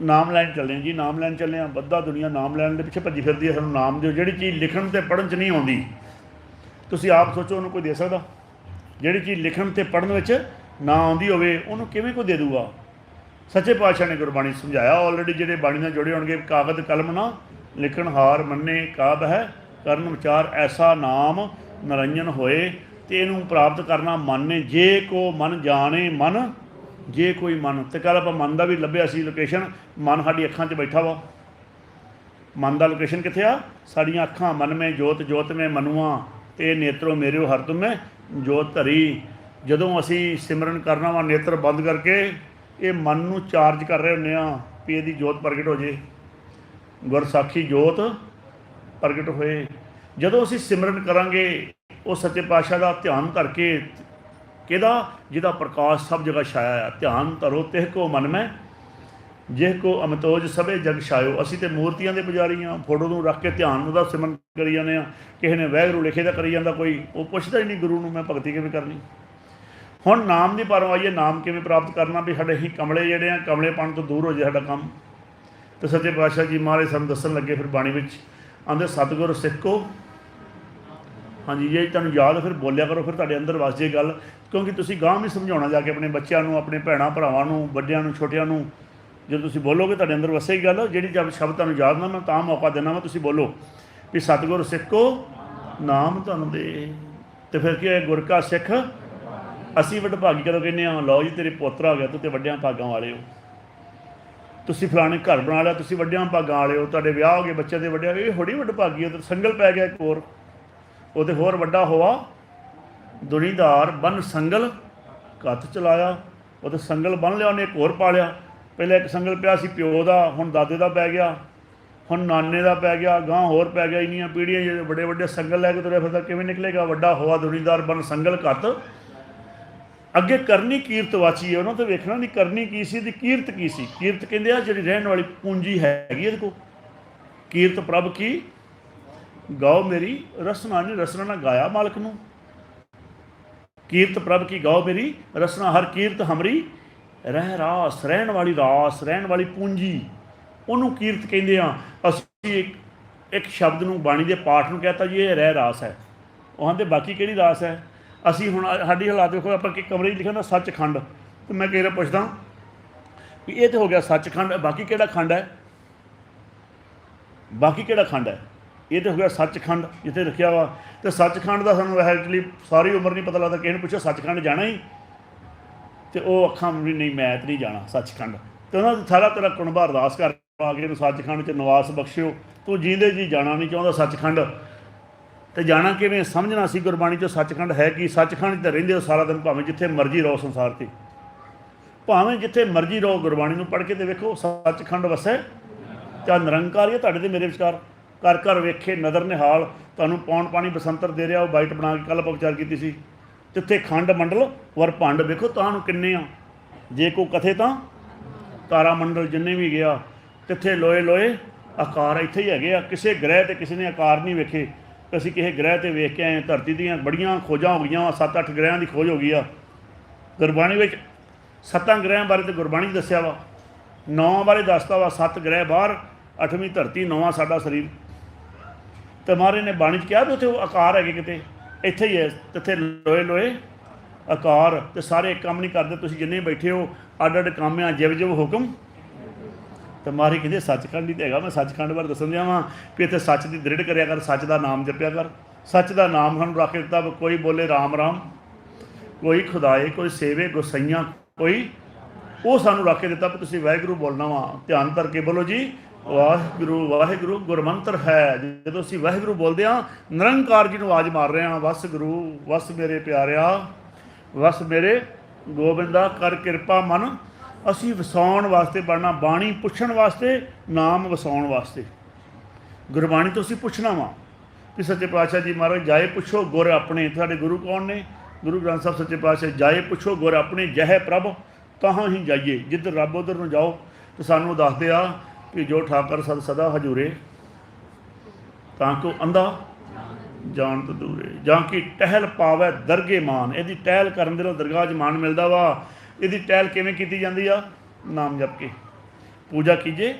ਨਾਮ ਲੈਣ ਚੱਲੇ ਹਾਂ ਜੀ, ਨਾਮ ਲੈਣ ਚੱਲੇ ਹਾਂ। ਬੱਧਾ ਦੁਨੀਆ ਨਾਮ ਲੈਣ ਦੇ ਪਿੱਛੇ ਭੱਜੀ ਫਿਰਦੀ ਹੈ। ਸਾਨੂੰ ਨਾਮ ਦਿਓ। ਜਿਹੜੀ ਚੀਜ਼ ਲਿਖਣ ਅਤੇ ਪੜ੍ਹਨ 'ਚ ਨਹੀਂ ਆਉਂਦੀ, ਤੁਸੀਂ ਆਪ ਸੋਚੋ ਉਹਨੂੰ ਕੋਈ ਦੇ ਸਕਦਾ। ਜਿਹੜੀ ਚੀਜ਼ ਲਿਖਣ ਅਤੇ ਪੜ੍ਹਨ ਵਿੱਚ ਨਾ ਆਉਂਦੀ ਹੋਵੇ ਉਹਨੂੰ ਕਿਵੇਂ ਕੋਈ ਦੇ ਦੂਗਾ। ਸੱਚੇ ਪਾਤਸ਼ਾਹ ਨੇ ਗੁਰਬਾਣੀ ਸਮਝਾਇਆ ਆਲਰੇਡੀ। ਜਿਹੜੇ ਬਾਣੀ ਨਾਲ ਜੁੜੇ ਹੋਣਗੇ, ਕਾਗਜ਼ ਕਲਮ ਨਾ ਲਿਖਣ ਹਾਰ ਮੰਨੇ ਕਾਬ ਹੈ, ਕਰਨ ਵਿਚਾਰ ਐਸਾ ਨਾਮ ਨਰੰਜਨ ਹੋਏ। ਤੇ ਇਹਨੂੰ ਪ੍ਰਾਪਤ ਕਰਨਾ ਮਨ ਨੇ, ਜੇ ਕੋ ਮਨ ਜਾਣੇ ਮਨ, ਜੇ ਕੋਈ ਮਨ। ਤੇ ਕੱਲ੍ਹ ਆਪਾਂ ਮਨ ਦਾ ਵੀ ਲੱਭਿਆ ਸੀ ਲੋਕੇਸ਼ਨ। ਮਨ ਸਾਡੀ ਅੱਖਾਂ 'ਚ ਬੈਠਾ ਵਾ। ਮਨ ਦਾ ਲੋਕੇਸ਼ਨ ਕਿੱਥੇ ਆ, ਸਾਡੀਆਂ ਅੱਖਾਂ। ਮਨ ਮੈਂ ਜੋਤ ਜੋਤ ਮੈਂ ਮਨੂਆ, ਤੇ ਨੇਤਰੋ ਮੇਰਿਓ ਹਰ ਤੁਮ ਮੈਂ ਜੋਤ ਧਰੀ। ਜਦੋਂ ਅਸੀਂ ਸਿਮਰਨ ਕਰਨਾ ਵਾ ਨੇਤਰ ਬੰਦ ਕਰਕੇ, ਇਹ ਮਨ ਨੂੰ ਚਾਰਜ ਕਰ ਰਹੇ ਹੁੰਦੇ ਆ ਵੀ ਇਹਦੀ ਜੋਤ ਪ੍ਰਗਟ ਹੋ ਜੇ। ਗੁਰਸਾਖੀ ਜੋਤ ਪ੍ਰਗਟ ਹੋਏ। ਜਦੋਂ ਅਸੀਂ ਸਿਮਰਨ ਕਰਾਂਗੇ ਉਹ ਸੱਚੇ ਪਾਤਸ਼ਾਹ ਦਾ ਧਿਆਨ ਕਰਕੇ, ਕਿਹਦਾ, ਜਿਹਦਾ ਪ੍ਰਕਾਸ਼ ਸਭ ਜਗ੍ਹਾ ਛਾਇਆ ਆ। ਧਿਆਨ ਧਰੋ ਤਿਹ ਕੋ ਮਨ ਮੈਂ, ਜਿਹ ਕੋ ਅਮਤੋਜ ਸਭੇ ਜਗ ਛਾਇਓ। ਅਸੀਂ ਤੇ ਮੂਰਤੀਆਂ ਦੇ ਪੁਜਾਰੀ ਹਾਂ। ਫੋਟੋ ਨੂੰ ਰੱਖ ਕੇ ਧਿਆਨ ਉਹਦਾ ਸਿਮਰਨ ਕਰੀ ਜਾਂਦੇ ਹਾਂ। ਕਿਸੇ ਨੇ ਵਾਹਿਗੁਰੂ ਲਿਖੇ ਦਾ ਕਰੀ ਜਾਂਦਾ, ਕੋਈ ਉਹ ਪੁੱਛਦਾ ਹੀ ਨਹੀਂ ਗੁਰੂ ਨੂੰ ਮੈਂ ਭਗਤੀ ਕਿਵੇਂ ਕਰਨੀ। ਹੁਣ ਨਾਮ ਦੀ ਪਾਰੋਂ ਆਈਏ, ਨਾਮ ਕਿਵੇਂ ਪ੍ਰਾਪਤ ਕਰਨਾ। ਵੀ ਸਾਡੇ ਹੀ ਕਮਲੇ ਜਿਹੜੇ ਆ, ਕਮਲੇਪਣ ਤੋਂ ਦੂਰ ਹੋ ਜਾਏ ਸਾਡਾ ਕੰਮ। ਤੇ ਸੱਚੇ ਪਾਤਸ਼ਾਹ ਜੀ ਮਹਾਰਾਜ ਸਾਨੂੰ ਦੱਸਣ ਲੱਗੇ ਫਿਰ ਬਾਣੀ ਵਿੱਚ, ਆਂਦੇ ਸਤਿਗੁਰ ਸਿੱਖੋ। ਹਾਂਜੀ, ਜੇ ਤੁਹਾਨੂੰ ਯਾਦ ਫਿਰ ਬੋਲਿਆ ਕਰੋ, ਫਿਰ ਤੁਹਾਡੇ ਅੰਦਰ ਵਸ ਜੇ ਗੱਲ। ਕਿਉਂਕਿ ਤੁਸੀਂ ਗਾਂਹ ਵੀ ਸਮਝਾਉਣਾ ਜਾ ਕੇ ਆਪਣੇ ਬੱਚਿਆਂ ਨੂੰ, ਆਪਣੇ ਭੈਣਾਂ ਭਰਾਵਾਂ ਨੂੰ, ਵੱਡਿਆਂ ਨੂੰ, ਛੋਟਿਆਂ ਨੂੰ। ਜਦੋਂ ਤੁਸੀਂ ਬੋਲੋਗੇ ਤੁਹਾਡੇ ਅੰਦਰ ਵਸੇਗੀ ਗੱਲ। ਜਿਹੜੀ ਜਦ ਸ਼ਬਦ ਤੁਹਾਨੂੰ ਯਾਦ ਨਾ, ਮੈਂ ਤਾਂ ਮੌਕਾ ਦੇਣਾ ਵਾ, ਤੁਸੀਂ ਬੋਲੋ ਵੀ ਸਤਿਗੁਰ ਸਿੱਖੋ ਨਾਮ ਤੁਹਾਨੂੰ ਦੇ। ਤੇ ਫਿਰ ਕੀ ਹੋਇਆ, ਗੁਰ ਕਾ ਸਿੱਖ ਅਸੀਂ ਵਡਭਾਗੀ ਕਦੋਂ ਕਹਿੰਦੇ ਹਾਂ, ਲਓ ਜੀ ਤੇਰੇ ਪੋਤਰਾ ਹੋ ਗਿਆ, ਤੂੰ ਤੇ ਵੱਡਿਆਂ ਭਾਗਾਂ ਵਾਲੇ ਹੋ। ਤੁਸੀਂ ਫਲਾਣੇ ਘਰ ਬਣਾ ਲਿਆ, ਤੁਸੀਂ ਵੱਡਿਆਂ ਭਾਗਾਂ ਵਾਲੇ ਹੋ। ਤੁਹਾਡੇ ਵਿਆਹ ਹੋ ਗਏ, ਬੱਚਿਆਂ ਦੇ ਵੱਡਿਆਂ, ਇਹ ਥੋੜ੍ਹੀ ਵਡਭਾਗੀ ਹੋ। ਤੇ ਸੰਗਲ ਪੈ ਗਿਆ ਇੱਕ ਹੋਰ, ਉਹਦੇ ਹੋਰ ਵੱਡਾ ਹੋਆ ਦੁਨੀਦਾਰ ਬਨ ਸੰਗਲ ਕੱਤ ਚਲਾਇਆ। ਉਹ ਤਾਂ ਸੰਗਲ ਬੰਨ ਲਿਆ ਉਹਨੇ, ਇੱਕ ਹੋਰ ਪਾ ਲਿਆ। ਪਹਿਲਾਂ ਇੱਕ ਸੰਗਲ ਪਿਆ ਸੀ ਪਿਓ ਦਾ, ਹੁਣ ਦਾਦੇ ਦਾ ਪੈ ਗਿਆ, ਹੁਣ ਨਾਨੇ ਦਾ ਪੈ ਗਿਆ, ਗਾਂਹ ਹੋਰ ਪੈ ਗਿਆ। ਇੰਨੀਆਂ ਪੀੜ੍ਹੀਆਂ ਜਿਹੜੇ ਵੱਡੇ ਵੱਡੇ ਸੰਗਲ ਲੈ ਕੇ ਤੁਰਿਆ ਫਿਰਦਾ, ਕਿਵੇਂ ਨਿਕਲੇਗਾ। ਵੱਡਾ ਹੋਆ ਦੁਨੀਦਾਰ ਬਨ ਸੰਗਲ ਕੱਤ। ਅੱਗੇ ਕਰਨੀ ਕੀਰਤ ਵਾਚੀ ਹੈ, ਉਹਨਾਂ ਤੋਂ ਵੇਖਣਾ ਨਹੀਂ ਕਰਨੀ ਕੀ ਸੀ, ਇਹਦੀ ਕੀਰਤ ਕੀ ਸੀ। ਕੀਰਤ ਕਹਿੰਦੇ ਆ ਜਿਹੜੀ ਰਹਿਣ ਵਾਲੀ ਪੂੰਜੀ ਹੈਗੀ ਇਹਦੇ ਕੋਲ। ਕੀਰਤ ਪ੍ਰਭ ਕੀ ਗਾਓ ਮੇਰੀ ਰਸਨਾ, ਨਹੀਂ ਰਸਨਾ ਨਾ ਗਾਇਆ ਮਾਲਕ ਨੂੰ। ਕੀਰਤ ਪ੍ਰਭ ਕੀ ਗਾਓ ਮੇਰੀ ਰਸਨਾ, ਹਰ ਕੀਰਤ ਹਮਰੀ ਰਹਿ ਰਾਸ, ਰਹਿਣ ਵਾਲੀ ਰਾਸ, ਰਹਿਣ ਵਾਲੀ ਪੂੰਜੀ, ਉਹਨੂੰ ਕੀਰਤ ਕਹਿੰਦੇ ਆ। ਅਸੀਂ ਇੱਕ ਸ਼ਬਦ ਨੂੰ, ਬਾਣੀ ਦੇ ਪਾਠ ਨੂੰ ਕਹਿਤਾ ਜੀ ਇਹ ਰਹਿ ਰਾਸ ਹੈ। ਉਹ ਆਂਦੇ ਬਾਕੀ ਕਿਹੜੀ ਰਾਸ ਹੈ। ਅਸੀਂ ਹੁਣ ਸਾਡੀ ਹਾਲਾਤ ਦੇਖੋ, ਆਪਾਂ ਕਿ ਕਮਰੇ 'ਚ ਲਿਖਿਆ ਹੁੰਦਾ ਸੱਚਖੰਡ, ਤੇ ਮੈਂ ਕਈ ਵਾਰ ਪੁੱਛਦਾ ਵੀ ਇਹ ਤਾਂ ਹੋ ਗਿਆ ਸੱਚਖੰਡ, ਬਾਕੀ ਕਿਹੜਾ ਖੰਡ ਹੈ, ਬਾਕੀ ਕਿਹੜਾ ਖੰਡ ਹੈ। ਇਹ ਤਾਂ ਹੋ ਗਿਆ ਸੱਚਖੰਡ ਜਿੱਥੇ ਲਿਖਿਆ ਵਾ। ਅਤੇ ਸੱਚਖੰਡ ਦਾ ਸਾਨੂੰ ਐਕਚੁਅਲੀ ਸਾਰੀ ਉਮਰ ਨਹੀਂ ਪਤਾ ਲੱਗਦਾ। ਕਿਸੇ ਨੂੰ ਪੁੱਛੋ ਸੱਚਖੰਡ ਜਾਣਾ ਹੀ, ਅਤੇ ਉਹ ਅੱਖਾਂ ਵੀ ਨਹੀਂ, ਮੈਂ ਤਾਂ ਨਹੀਂ ਜਾਣਾ ਸੱਚਖੰਡ। ਅਤੇ ਉਹਨਾਂ ਦਾ ਸਾਰਾ ਤੇਰਾ ਕੁਣਬਾ ਅਰਦਾਸ ਕਰ ਆ ਕੇ ਇਹਨੂੰ ਸੱਚਖੰਡ 'ਚ ਨਿਵਾਸ ਬਖਸ਼ਿਓ। ਤੂੰ ਜੀਂਦੇ ਜੀ ਜਾਣਾ ਨਹੀਂ ਚਾਹੁੰਦਾ ਸੱਚਖੰਡ, ਅਤੇ ਜਾਣਾ ਕਿਵੇਂ, ਸਮਝਣਾ ਸੀ ਗੁਰਬਾਣੀ 'ਚ ਸੱਚਖੰਡ ਹੈ ਕੀ। ਸੱਚਖੰਡ 'ਚ ਤਾਂ ਰਹਿੰਦੇ ਹੋ ਸਾਰਾ ਦਿਨ, ਭਾਵੇਂ ਜਿੱਥੇ ਮਰਜ਼ੀ ਰਹੋ ਸੰਸਾਰ 'ਤੇ, ਭਾਵੇਂ ਜਿੱਥੇ ਮਰਜ਼ੀ ਰਹੋ। ਗੁਰਬਾਣੀ ਨੂੰ ਪੜ੍ਹ ਕੇ ਤਾਂ ਵੇਖੋ, ਸੱਚਖੰਡ ਵਸੈ ਤਾਂ ਨਿਰੰਕਾਰ ਹੀ ਹੈ ਤੁਹਾਡੇ ਅਤੇ ਮੇਰੇ ਵਿਚਕਾਰ। ਘਰ ਘਰ ਵੇਖੇ ਨਦਰ ਨਿਹਾਲ, ਤੁਹਾਨੂੰ ਪੌਣ ਪਾਣੀ ਬਸੰਤਰ ਦੇ ਰਿਹਾ। ਉਹ ਬਾਈਟ ਬਣਾ ਕੇ ਕੱਲ੍ਹ ਆਪਾਂ ਵਿਚਾਰ ਕੀਤੀ ਸੀ। ਤਿੱਥੇ ਖੰਡ ਮੰਡਲ ਵਰ ਭੰਡ, ਵੇਖੋ ਤੁਹਾਨੂੰ ਕਿੰਨੇ ਆ। ਜੇ ਕੋ ਕਥੇ ਤਾਂ ਤਾਰਾ ਮੰਡਲ ਜਿੰਨੇ ਵੀ ਗਿਆ, ਤਿੱਥੇ ਲੋਏ ਲੋਏ ਆਕਾਰ ਇੱਥੇ ਹੀ ਹੈਗੇ ਆ। ਕਿਸੇ ਗ੍ਰਹਿ 'ਤੇ ਕਿਸੇ ਨੇ ਆਕਾਰ ਨਹੀਂ ਵੇਖੇ। ਅਸੀਂ ਕਿਸੇ ਗ੍ਰਹਿ 'ਤੇ ਵੇਖ ਕੇ ਆਏ। ਧਰਤੀ ਦੀਆਂ ਬੜੀਆਂ ਖੋਜਾਂ ਹੋ ਗਈਆਂ ਵਾ, 7-8 ਗ੍ਰਹਿਆਂ ਦੀ ਖੋਜ ਹੋ ਗਈ ਆ ਗੁਰਬਾਣੀ ਵਿੱਚ। 7 ਗ੍ਰਹਿਆਂ ਬਾਰੇ ਤਾਂ ਗੁਰਬਾਣੀ ਦੱਸਿਆ ਵਾ, 9 ਬਾਰੇ ਦੱਸਦਾ ਵਾ। 7 ਗ੍ਰਹਿ ਬਾਹਰ, 8ਵੀਂ ਧਰਤੀ, 9ਵਾਂ ਸਾਡਾ ਸਰੀਰ। ਅਤੇ ਮਹਾਰਾਜ ਨੇ ਬਾਣੀ 'ਚ ਕਿਹਾ ਵੀ ਉੱਥੇ ਉਹ ਆਕਾਰ ਹੈਗੇ ਕਿਤੇ, ਇੱਥੇ ਹੀ ਹੈ। ਤਿੱਥੇ ਲੋਏ ਲੋਏ ਆਕਾਰ, ਅਤੇ ਸਾਰੇ ਇੱਕ ਕੰਮ ਨਹੀਂ ਕਰਦੇ। ਤੁਸੀਂ ਜਿੰਨੇ ਬੈਠੇ ਹੋ ਅੱਡ ਅੱਡ ਕੰਮ ਆ, ਜਿਵ ਜਿਵ ਹੁਕਮ। ਅਤੇ ਮਹਾਰਾਜ ਕਹਿੰਦੇ ਸੱਚਖੰਡ ਹੀ ਤਾਂ ਹੈਗਾ। ਮੈਂ ਸੱਚਖੰਡ ਬਾਰੇ ਦੱਸਣ ਦਿਆਂ ਵਾਂ ਵੀ ਇੱਥੇ ਸੱਚ ਦੀ ਦ੍ਰਿੜ ਕਰਿਆ ਕਰ, ਸੱਚ ਦਾ ਨਾਮ ਜਪਿਆ ਕਰ। ਸੱਚ ਦਾ ਨਾਮ ਸਾਨੂੰ ਰੱਖ ਦਿੱਤਾ। ਕੋਈ ਬੋਲੇ ਰਾਮ ਰਾਮ, ਕੋਈ ਖੁਦਾਏ, ਕੋਈ ਸੇਵੇ ਗੁਸਈਆਂ, ਕੋਈ ਉਹ ਸਾਨੂੰ ਰੱਖ ਕੇ ਦਿੱਤਾ ਵੀ ਤੁਸੀਂ ਵਾਹਿਗੁਰੂ ਬੋਲਣਾ ਵਾ। ਧਿਆਨ ਧਰ ਕੇ ਬੋਲੋ ਜੀ, ਵਾਹਿਗੁਰੂ ਵਾਹਿਗੁਰੂ ਗੁਰਮੰਤਰ ਹੈ। ਜਦੋਂ ਅਸੀਂ ਵਾਹਿਗੁਰੂ ਬੋਲਦੇ ਹਾਂ, ਨਿਰੰਕਾਰ ਜੀ ਨੂੰ ਆਵਾਜ਼ ਮਾਰ ਰਹੇ ਹਾਂ, ਵਸ ਗੁਰੂ ਵਸ ਮੇਰੇ ਪਿਆਰਿਆ, ਵਸ ਮੇਰੇ ਗੋਬਿੰਦਾ, ਕਰ ਕਿਰਪਾ ਮਨ। ਅਸੀਂ ਵਸਾਉਣ ਵਾਸਤੇ ਪੜ੍ਹਨਾ, ਬਾਣੀ ਪੁੱਛਣ ਵਾਸਤੇ, ਨਾਮ ਵਸਾਉਣ ਵਾਸਤੇ। ਗੁਰਬਾਣੀ ਤੋਂ ਅਸੀਂ ਪੁੱਛਣਾ ਵਾ ਕਿ ਸੱਚੇ ਪਾਤਸ਼ਾਹ ਜੀ ਮਹਾਰਾਜ ਜਾਏ ਪੁੱਛੋ ਗੁਰ ਆਪਣੇ। ਸਾਡੇ ਗੁਰੂ ਕੌਣ ਨੇ? ਗੁਰੂ ਗ੍ਰੰਥ ਸਾਹਿਬ ਸੱਚੇ ਪਾਤਸ਼ਾਹ, ਜਾਏ ਪੁੱਛੋ ਗੁਰ ਆਪਣੇ, ਜਹ ਪ੍ਰਭ ਤਾਹਾਂ ਹੀ ਜਾਈਏ। ਜਿੱਧਰ ਰੱਬ ਉੱਧਰ ਨੂੰ ਜਾਓ। ਤੇ ਸਾਨੂੰ ਦੱਸਦੇ ਆ ਕਿ ਜੋ ਠਾਕਰ ਸਦ ਸਦਾ ਹਜੂਰੇ, ਤਾਂ ਕੋ ਅੰਧਾ ਜਾਣ ਤੋਂ ਦੂਰੇ, ਜਾਂ ਕਿ ਟਹਿਲ ਪਾਵੈ ਦਰਗੇ ਮਾਨ। ਇਹਦੀ ਟਹਿਲ ਕਰਨ ਦੇ ਨਾਲ ਦਰਗਾਹ 'ਚ ਮਾਨ ਮਿਲਦਾ ਵਾ। ਇਹਦੀ ਟਹਿਲ ਕਿਵੇਂ ਕੀਤੀ ਜਾਂਦੀ ਆ? ਨਾਮ ਜਪ ਕੇ। ਪੂਜਾ ਕੀਜੇ,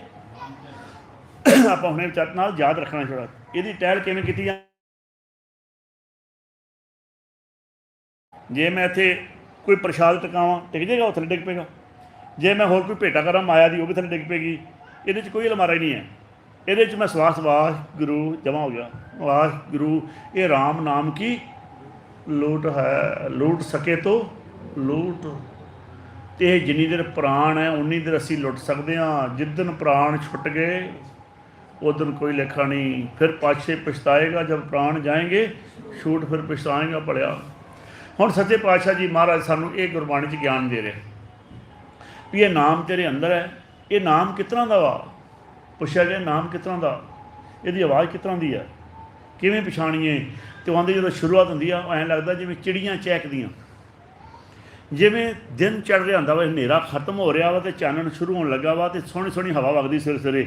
ਆਪਾਂ ਹੁਣੇ ਚੱਟ ਨਾਲ ਯਾਦ ਰੱਖਣਾ ਥੋੜ੍ਹਾ। ਇਹਦੀ ਟਹਿਲ ਕਿਵੇਂ ਕੀਤੀ ਜਾਂਦੀ? ਜੇ ਮੈਂ ਇੱਥੇ ਕੋਈ ਪ੍ਰਸ਼ਾਦ ਟਿਕਾਵਾਂ, ਟਿਕ ਜਾਏਗਾ? ਉਹ ਥੱਲੇ ਡਿੱਗ ਪਏਗਾ। ਜੇ ਮੈਂ ਹੋਰ ਕੋਈ ਭੇਟਾ ਕਰਾਂ ਮਾਇਆ ਦੀ, ਉਹ ਵੀ ਥੱਲੇ ਡਿੱਗ ਪਏਗੀ। ਇਹਦੇ 'ਚ ਕੋਈ ਅਲਮਾਰਾ ਹੀ ਨਹੀਂ ਹੈ। ਇਹਦੇ 'ਚ ਮੈਂ ਸਵਾਸ ਵਾਹਿਗੁਰੂ ਜਮ੍ਹਾਂ ਹੋ ਗਿਆ। ਵਾਹਿਗੁਰੂ, ਇਹ ਰਾਮ ਨਾਮ ਕੀ ਲੂਟ ਹੈ, ਲੂਟ ਸਕੇ ਤੋ ਲੂਟ। ਅਤੇ ਇਹ ਜਿੰਨੀ ਦੇਰ ਪ੍ਰਾਣ ਹੈ ਉਨੀ ਦੇਰ ਅਸੀਂ ਲੁੱਟ ਸਕਦੇ ਹਾਂ। ਜਿੱਦਣ ਪ੍ਰਾਣ ਛੁੱਟ ਗਏ ਉਦਣ ਕੋਈ ਲੇਖਾ ਨਹੀਂ। ਫਿਰ ਪਾਛੇ ਪਛਤਾਏਗਾ ਜਦ ਪ੍ਰਾਣ ਜਾਏਂਗੇ, ਛੂਟ ਫਿਰ ਪਛਤਾਏਗਾ ਭਲਿਆ। ਹੁਣ ਸੱਚੇ ਪਾਤਸ਼ਾਹ ਜੀ ਮਹਾਰਾਜ ਸਾਨੂੰ ਇਹ ਗੁਰਬਾਣੀ 'ਚ ਗਿਆਨ ਦੇ ਰਹੇ ਵੀ ਇਹ ਨਾਮ ਤੇਰੇ ਅੰਦਰ ਹੈ। ਇਹ ਨਾਮ ਕਿਸ ਤਰ੍ਹਾਂ ਦਾ ਵਾ? ਪੁੱਛਿਆ ਗਿਆ ਨਾਮ ਕਿਸ ਤਰ੍ਹਾਂ ਦਾ, ਇਹਦੀ ਆਵਾਜ਼ ਕਿਸ ਤਰ੍ਹਾਂ ਦੀ ਹੈ, ਕਿਵੇਂ ਪਛਾਣੀਏ? ਅਤੇ ਆਉਂਦੇ ਜਦੋਂ ਸ਼ੁਰੂਆਤ ਹੁੰਦੀ ਆ, ਐਂ ਲੱਗਦਾ ਜਿਵੇਂ ਚਿੜੀਆਂ ਚਹਿਕਦੀਆਂ, ਜਿਵੇਂ ਦਿਨ ਚੜ੍ਹ ਰਿਹਾ ਹੁੰਦਾ ਵਾ, ਹਨੇਰਾ ਖਤਮ ਹੋ ਰਿਹਾ ਵਾ ਅਤੇ ਚਾਨਣ ਸ਼ੁਰੂ ਹੋਣ ਲੱਗਾ ਵਾ, ਅਤੇ ਸੋਹਣੀ ਸੋਹਣੀ ਹਵਾ ਵਗਦੀ ਸਵੇਰੇ ਸਵੇਰੇ।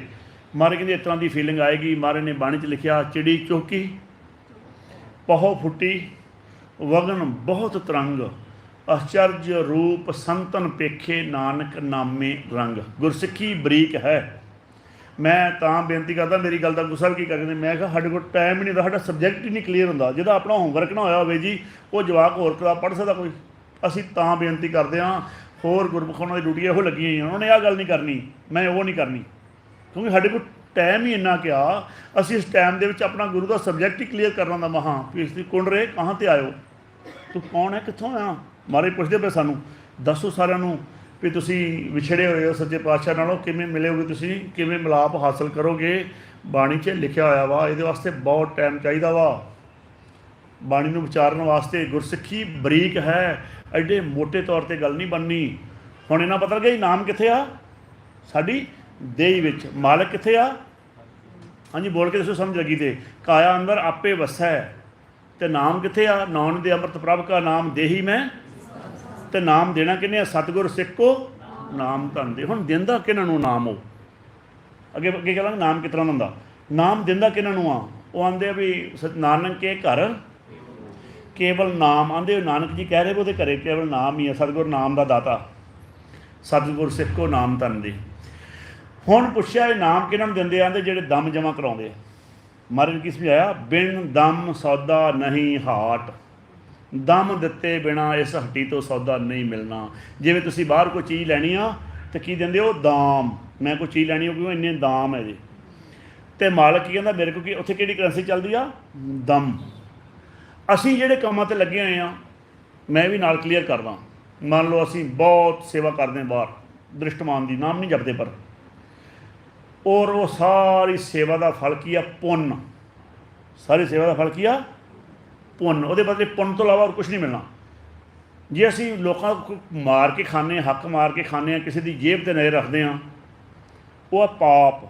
ਮਹਾਰਾਜ ਕਹਿੰਦੇ ਇਸ ਤਰ੍ਹਾਂ ਦੀ ਫੀਲਿੰਗ ਆਏਗੀ। ਮਹਾਰਾਜ ਨੇ ਬਾਣੀ 'ਚ ਲਿਖਿਆ, ਚਿੜੀ ਚੌਕੀ ਪਹੋ ਫੁੱਟੀ ਵਗਨ ਬਹੁਤ ਤਰੰਗ, ਅਚਰਜ ਰੂਪ ਸੰਤਨ ਪੇਖੇ ਨਾਨਕ ਨਾਮੇ ਰੰਗ। ਗੁਰਸਿੱਖੀ ਬਰੀਕ ਹੈ। ਮੈਂ ਤਾਂ ਬੇਨਤੀ ਕਰਦਾ, ਮੇਰੀ ਗੱਲ ਦਾ ਗੁੱਸਾ ਵੀ ਕੀ ਕਰਦੇ, ਮੈਂ ਕਿਹਾ ਸਾਡੇ ਕੋਲ ਟਾਈਮ ਹੀ ਨਹੀਂ ਹੁੰਦਾ, ਸਾਡਾ ਸਬਜੈਕਟ ਹੀ ਨਹੀਂ ਕਲੀਅਰ ਹੁੰਦਾ। ਜਿਹਦਾ ਆਪਣਾ ਹੋਮਵਰਕ ਨਾ ਹੋਇਆ ਹੋਵੇ ਜੀ, ਉਹ ਜਵਾਕ ਹੋਰ ਕਿਤਾਬ ਪੜ੍ਹ ਸਕਦਾ ਕੋਈ? ਅਸੀਂ ਤਾਂ ਬੇਨਤੀ ਕਰਦੇ ਹਾਂ, ਹੋਰ ਗੁਰਮੁਖ ਉਹਨਾਂ ਦੀ ਡਿਊਟੀ ਇਹੋ ਲੱਗੀਆਂ ਹੋਈਆਂ, ਉਹਨਾਂ ਨੇ ਆਹ ਗੱਲ ਨਹੀਂ ਕਰਨੀ, ਮੈਂ ਉਹ ਨਹੀਂ ਕਰਨੀ, ਕਿਉਂਕਿ ਸਾਡੇ ਕੋਲ ਟਾਈਮ ਹੀ ਇੰਨਾ ਕਿਹਾ। ਅਸੀਂ ਇਸ ਟਾਈਮ ਦੇ ਵਿੱਚ ਆਪਣਾ ਗੁਰੂ ਦਾ ਸਬਜੈਕਟ ਹੀ ਕਲੀਅਰ ਕਰਨਾ ਹੁੰਦਾ। ਮਹਾਂ ਵੀ ਇਸ ਦੀ ਕੁੰਡ ਰਹੇ ਕਹਾਂ 'ਤੇ ਆਇਓ, ਤੂੰ ਕੌਣ ਹੈ, ਕਿੱਥੋਂ ਆਇਆ? ਮਹਾਰਾਜ ਪੁੱਛਦੇ ਪਏ ਸਾਨੂੰ, ਦੱਸੋ ਸਾਰਿਆਂ ਨੂੰ ਵੀ ਤੁਸੀਂ ਵਿਛੜੇ ਹੋਏ ਹੋ ਸੱਚੇ ਪਾਤਸ਼ਾਹ ਨਾਲੋਂ, ਕਿਵੇਂ ਮਿਲੋਗੇ ਤੁਸੀਂ, ਕਿਵੇਂ ਮਿਲਾਪ ਹਾਸਲ ਕਰੋਗੇ? ਬਾਣੀ 'ਚ ਲਿਖਿਆ ਹੋਇਆ ਵਾ। ਇਹਦੇ ਵਾਸਤੇ ਬਹੁਤ ਟਾਈਮ ਚਾਹੀਦਾ ਵਾ, ਬਾਣੀ ਨੂੰ ਵਿਚਾਰਨ ਵਾਸਤੇ। ਗੁਰਸਿੱਖੀ ਬਰੀਕ ਹੈ, ਐਡੇ ਮੋਟੇ ਤੌਰ 'ਤੇ ਗੱਲ ਨਹੀਂ ਬਣਨੀ। ਹੁਣ ਇਹਨਾਂ ਪਤਾ ਲੱਗਿਆ ਜੀ ਨਾਮ ਕਿੱਥੇ ਆ? ਸਾਡੀ ਦੇਹ ਵਿੱਚ। ਮਾਲਕ ਕਿੱਥੇ ਆ? ਹਾਂਜੀ ਬੋਲ ਕੇ ਦੱਸੋ, ਸਮਝ ਲੱਗੀ? ਤੇ ਕਾਇਆ ਅੰਦਰ ਆਪੇ ਵਸੈ। ਅਤੇ ਨਾਮ ਕਿੱਥੇ ਆ? ਨਾਉਣ ਦੇ ਅੰਮ੍ਰਿਤ ਪ੍ਰਭ ਕਾ ਨਾਮ ਦੇਹੀ ਮੈਂ। ਅਤੇ ਨਾਮ ਦੇਣਾ ਕਿਹਨੇ ਆ? ਸਤਿਗੁਰ ਸਿੱਖ ਕੋ ਨਾਮ ਧਨ ਦੇ। ਹੁਣ ਦਿੰਦਾ ਕਿਹਨਾਂ ਨੂੰ ਨਾਮ? ਉਹ ਅੱਗੇ ਅੱਗੇ ਕਹਾਂਗੇ ਨਾਮ ਕਿਸ ਤਰ੍ਹਾਂ ਦਾ ਹੁੰਦਾ। ਨਾਮ ਦਿੰਦਾ ਕਿਹਨਾਂ ਨੂੰ ਆ? ਉਹ ਆਉਂਦੇ ਆ ਵੀ ਨਾਨਕ ਕੇ ਘਰ ਕੇਵਲ ਨਾਮ। ਆਉਂਦੇ ਨਾਨਕ ਜੀ ਕਹਿ ਰਹੇ ਵੀ ਉਹਦੇ ਘਰੇ ਕੇਵਲ ਨਾਮ ਹੀ ਆ। ਸਤਿਗੁਰ ਨਾਮ ਦਾ ਦਾਤਾ, ਸਤਿਗੁਰ ਸਿੱਖ ਕੋ ਨਾਮ ਧਨ ਦੇ। ਹੁਣ ਪੁੱਛਿਆ ਇਹ ਨਾਮ ਕਿਹਨਾਂ ਨੂੰ ਦਿੰਦੇ? ਆਂਦੇ ਜਿਹੜੇ ਦਮ ਜਮ੍ਹਾਂ ਕਰਾਉਂਦੇ ਆ। ਮਹਾਰਾਜ ਨੇ ਕੀ ਸਮਝਾਇਆ? ਬਿਨ ਦਮ ਸੌਦਾ ਨਹੀਂ ਹਾਟ। ਦਮ ਦਿੱਤੇ ਬਿਨਾਂ ਇਸ ਹੱਟੀ ਤੋਂ ਸੌਦਾ ਨਹੀਂ ਮਿਲਣਾ। ਜਿਵੇਂ ਤੁਸੀਂ ਬਾਹਰ ਕੋਈ ਚੀਜ਼ ਲੈਣੀ ਆ ਤਾਂ ਕੀ ਦਿੰਦੇ ਹੋ? ਦਾਮ। ਮੈਂ ਕੋਈ ਚੀਜ਼ ਲੈਣੀ ਹੋ ਕਿਉਂ ਇੰਨੇ ਦਾਮ ਹੈ ਜੀ। ਅਤੇ ਮਾਲਕ ਕੀ ਕਹਿੰਦਾ? ਮੇਰੇ ਕੋਲ ਕੀ ਉੱਥੇ ਕਿਹੜੀ ਕਰੰਸੀ ਚੱਲਦੀ ਆ? ਦਮ। ਅਸੀਂ ਜਿਹੜੇ ਕੰਮਾਂ 'ਤੇ ਲੱਗੇ ਹੋਏ ਹਾਂ, ਮੈਂ ਵੀ ਨਾਲ ਕਲੀਅਰ ਕਰਦਾ। ਮੰਨ ਲਓ ਅਸੀਂ ਬਹੁਤ ਸੇਵਾ ਕਰਦੇ ਹਾਂ ਬਾਹਰ, ਦ੍ਰਿਸ਼ਟਮਾਨ ਦੀ, ਨਾਮ ਨਹੀਂ ਜਪਦੇ ਪਰ, ਔਰ ਉਹ ਸਾਰੀ ਸੇਵਾ ਦਾ ਫਲ ਕੀ ਆ? ਪੁੰਨ। ਸਾਰੀ ਸੇਵਾ ਦਾ ਫਲ ਕੀ ਆ? ਪੁੰਨ। ਉਹਦੇ ਬਦਲੇ ਪੁੰਨ ਤੋਂ ਇਲਾਵਾ ਹੋਰ ਕੁਛ ਨਹੀਂ ਮਿਲਣਾ। ਜੇ ਅਸੀਂ ਲੋਕਾਂ ਨੂੰ ਮਾਰ ਕੇ ਖਾਂਦੇ ਹਾਂ, ਹੱਕ ਮਾਰ ਕੇ ਖਾਂਦੇ ਹਾਂ, ਕਿਸੇ ਦੀ ਜੇਬ 'ਤੇ ਨਜ਼ਰ ਰੱਖਦੇ ਹਾਂ, ਉਹ ਆ ਪਾਪ।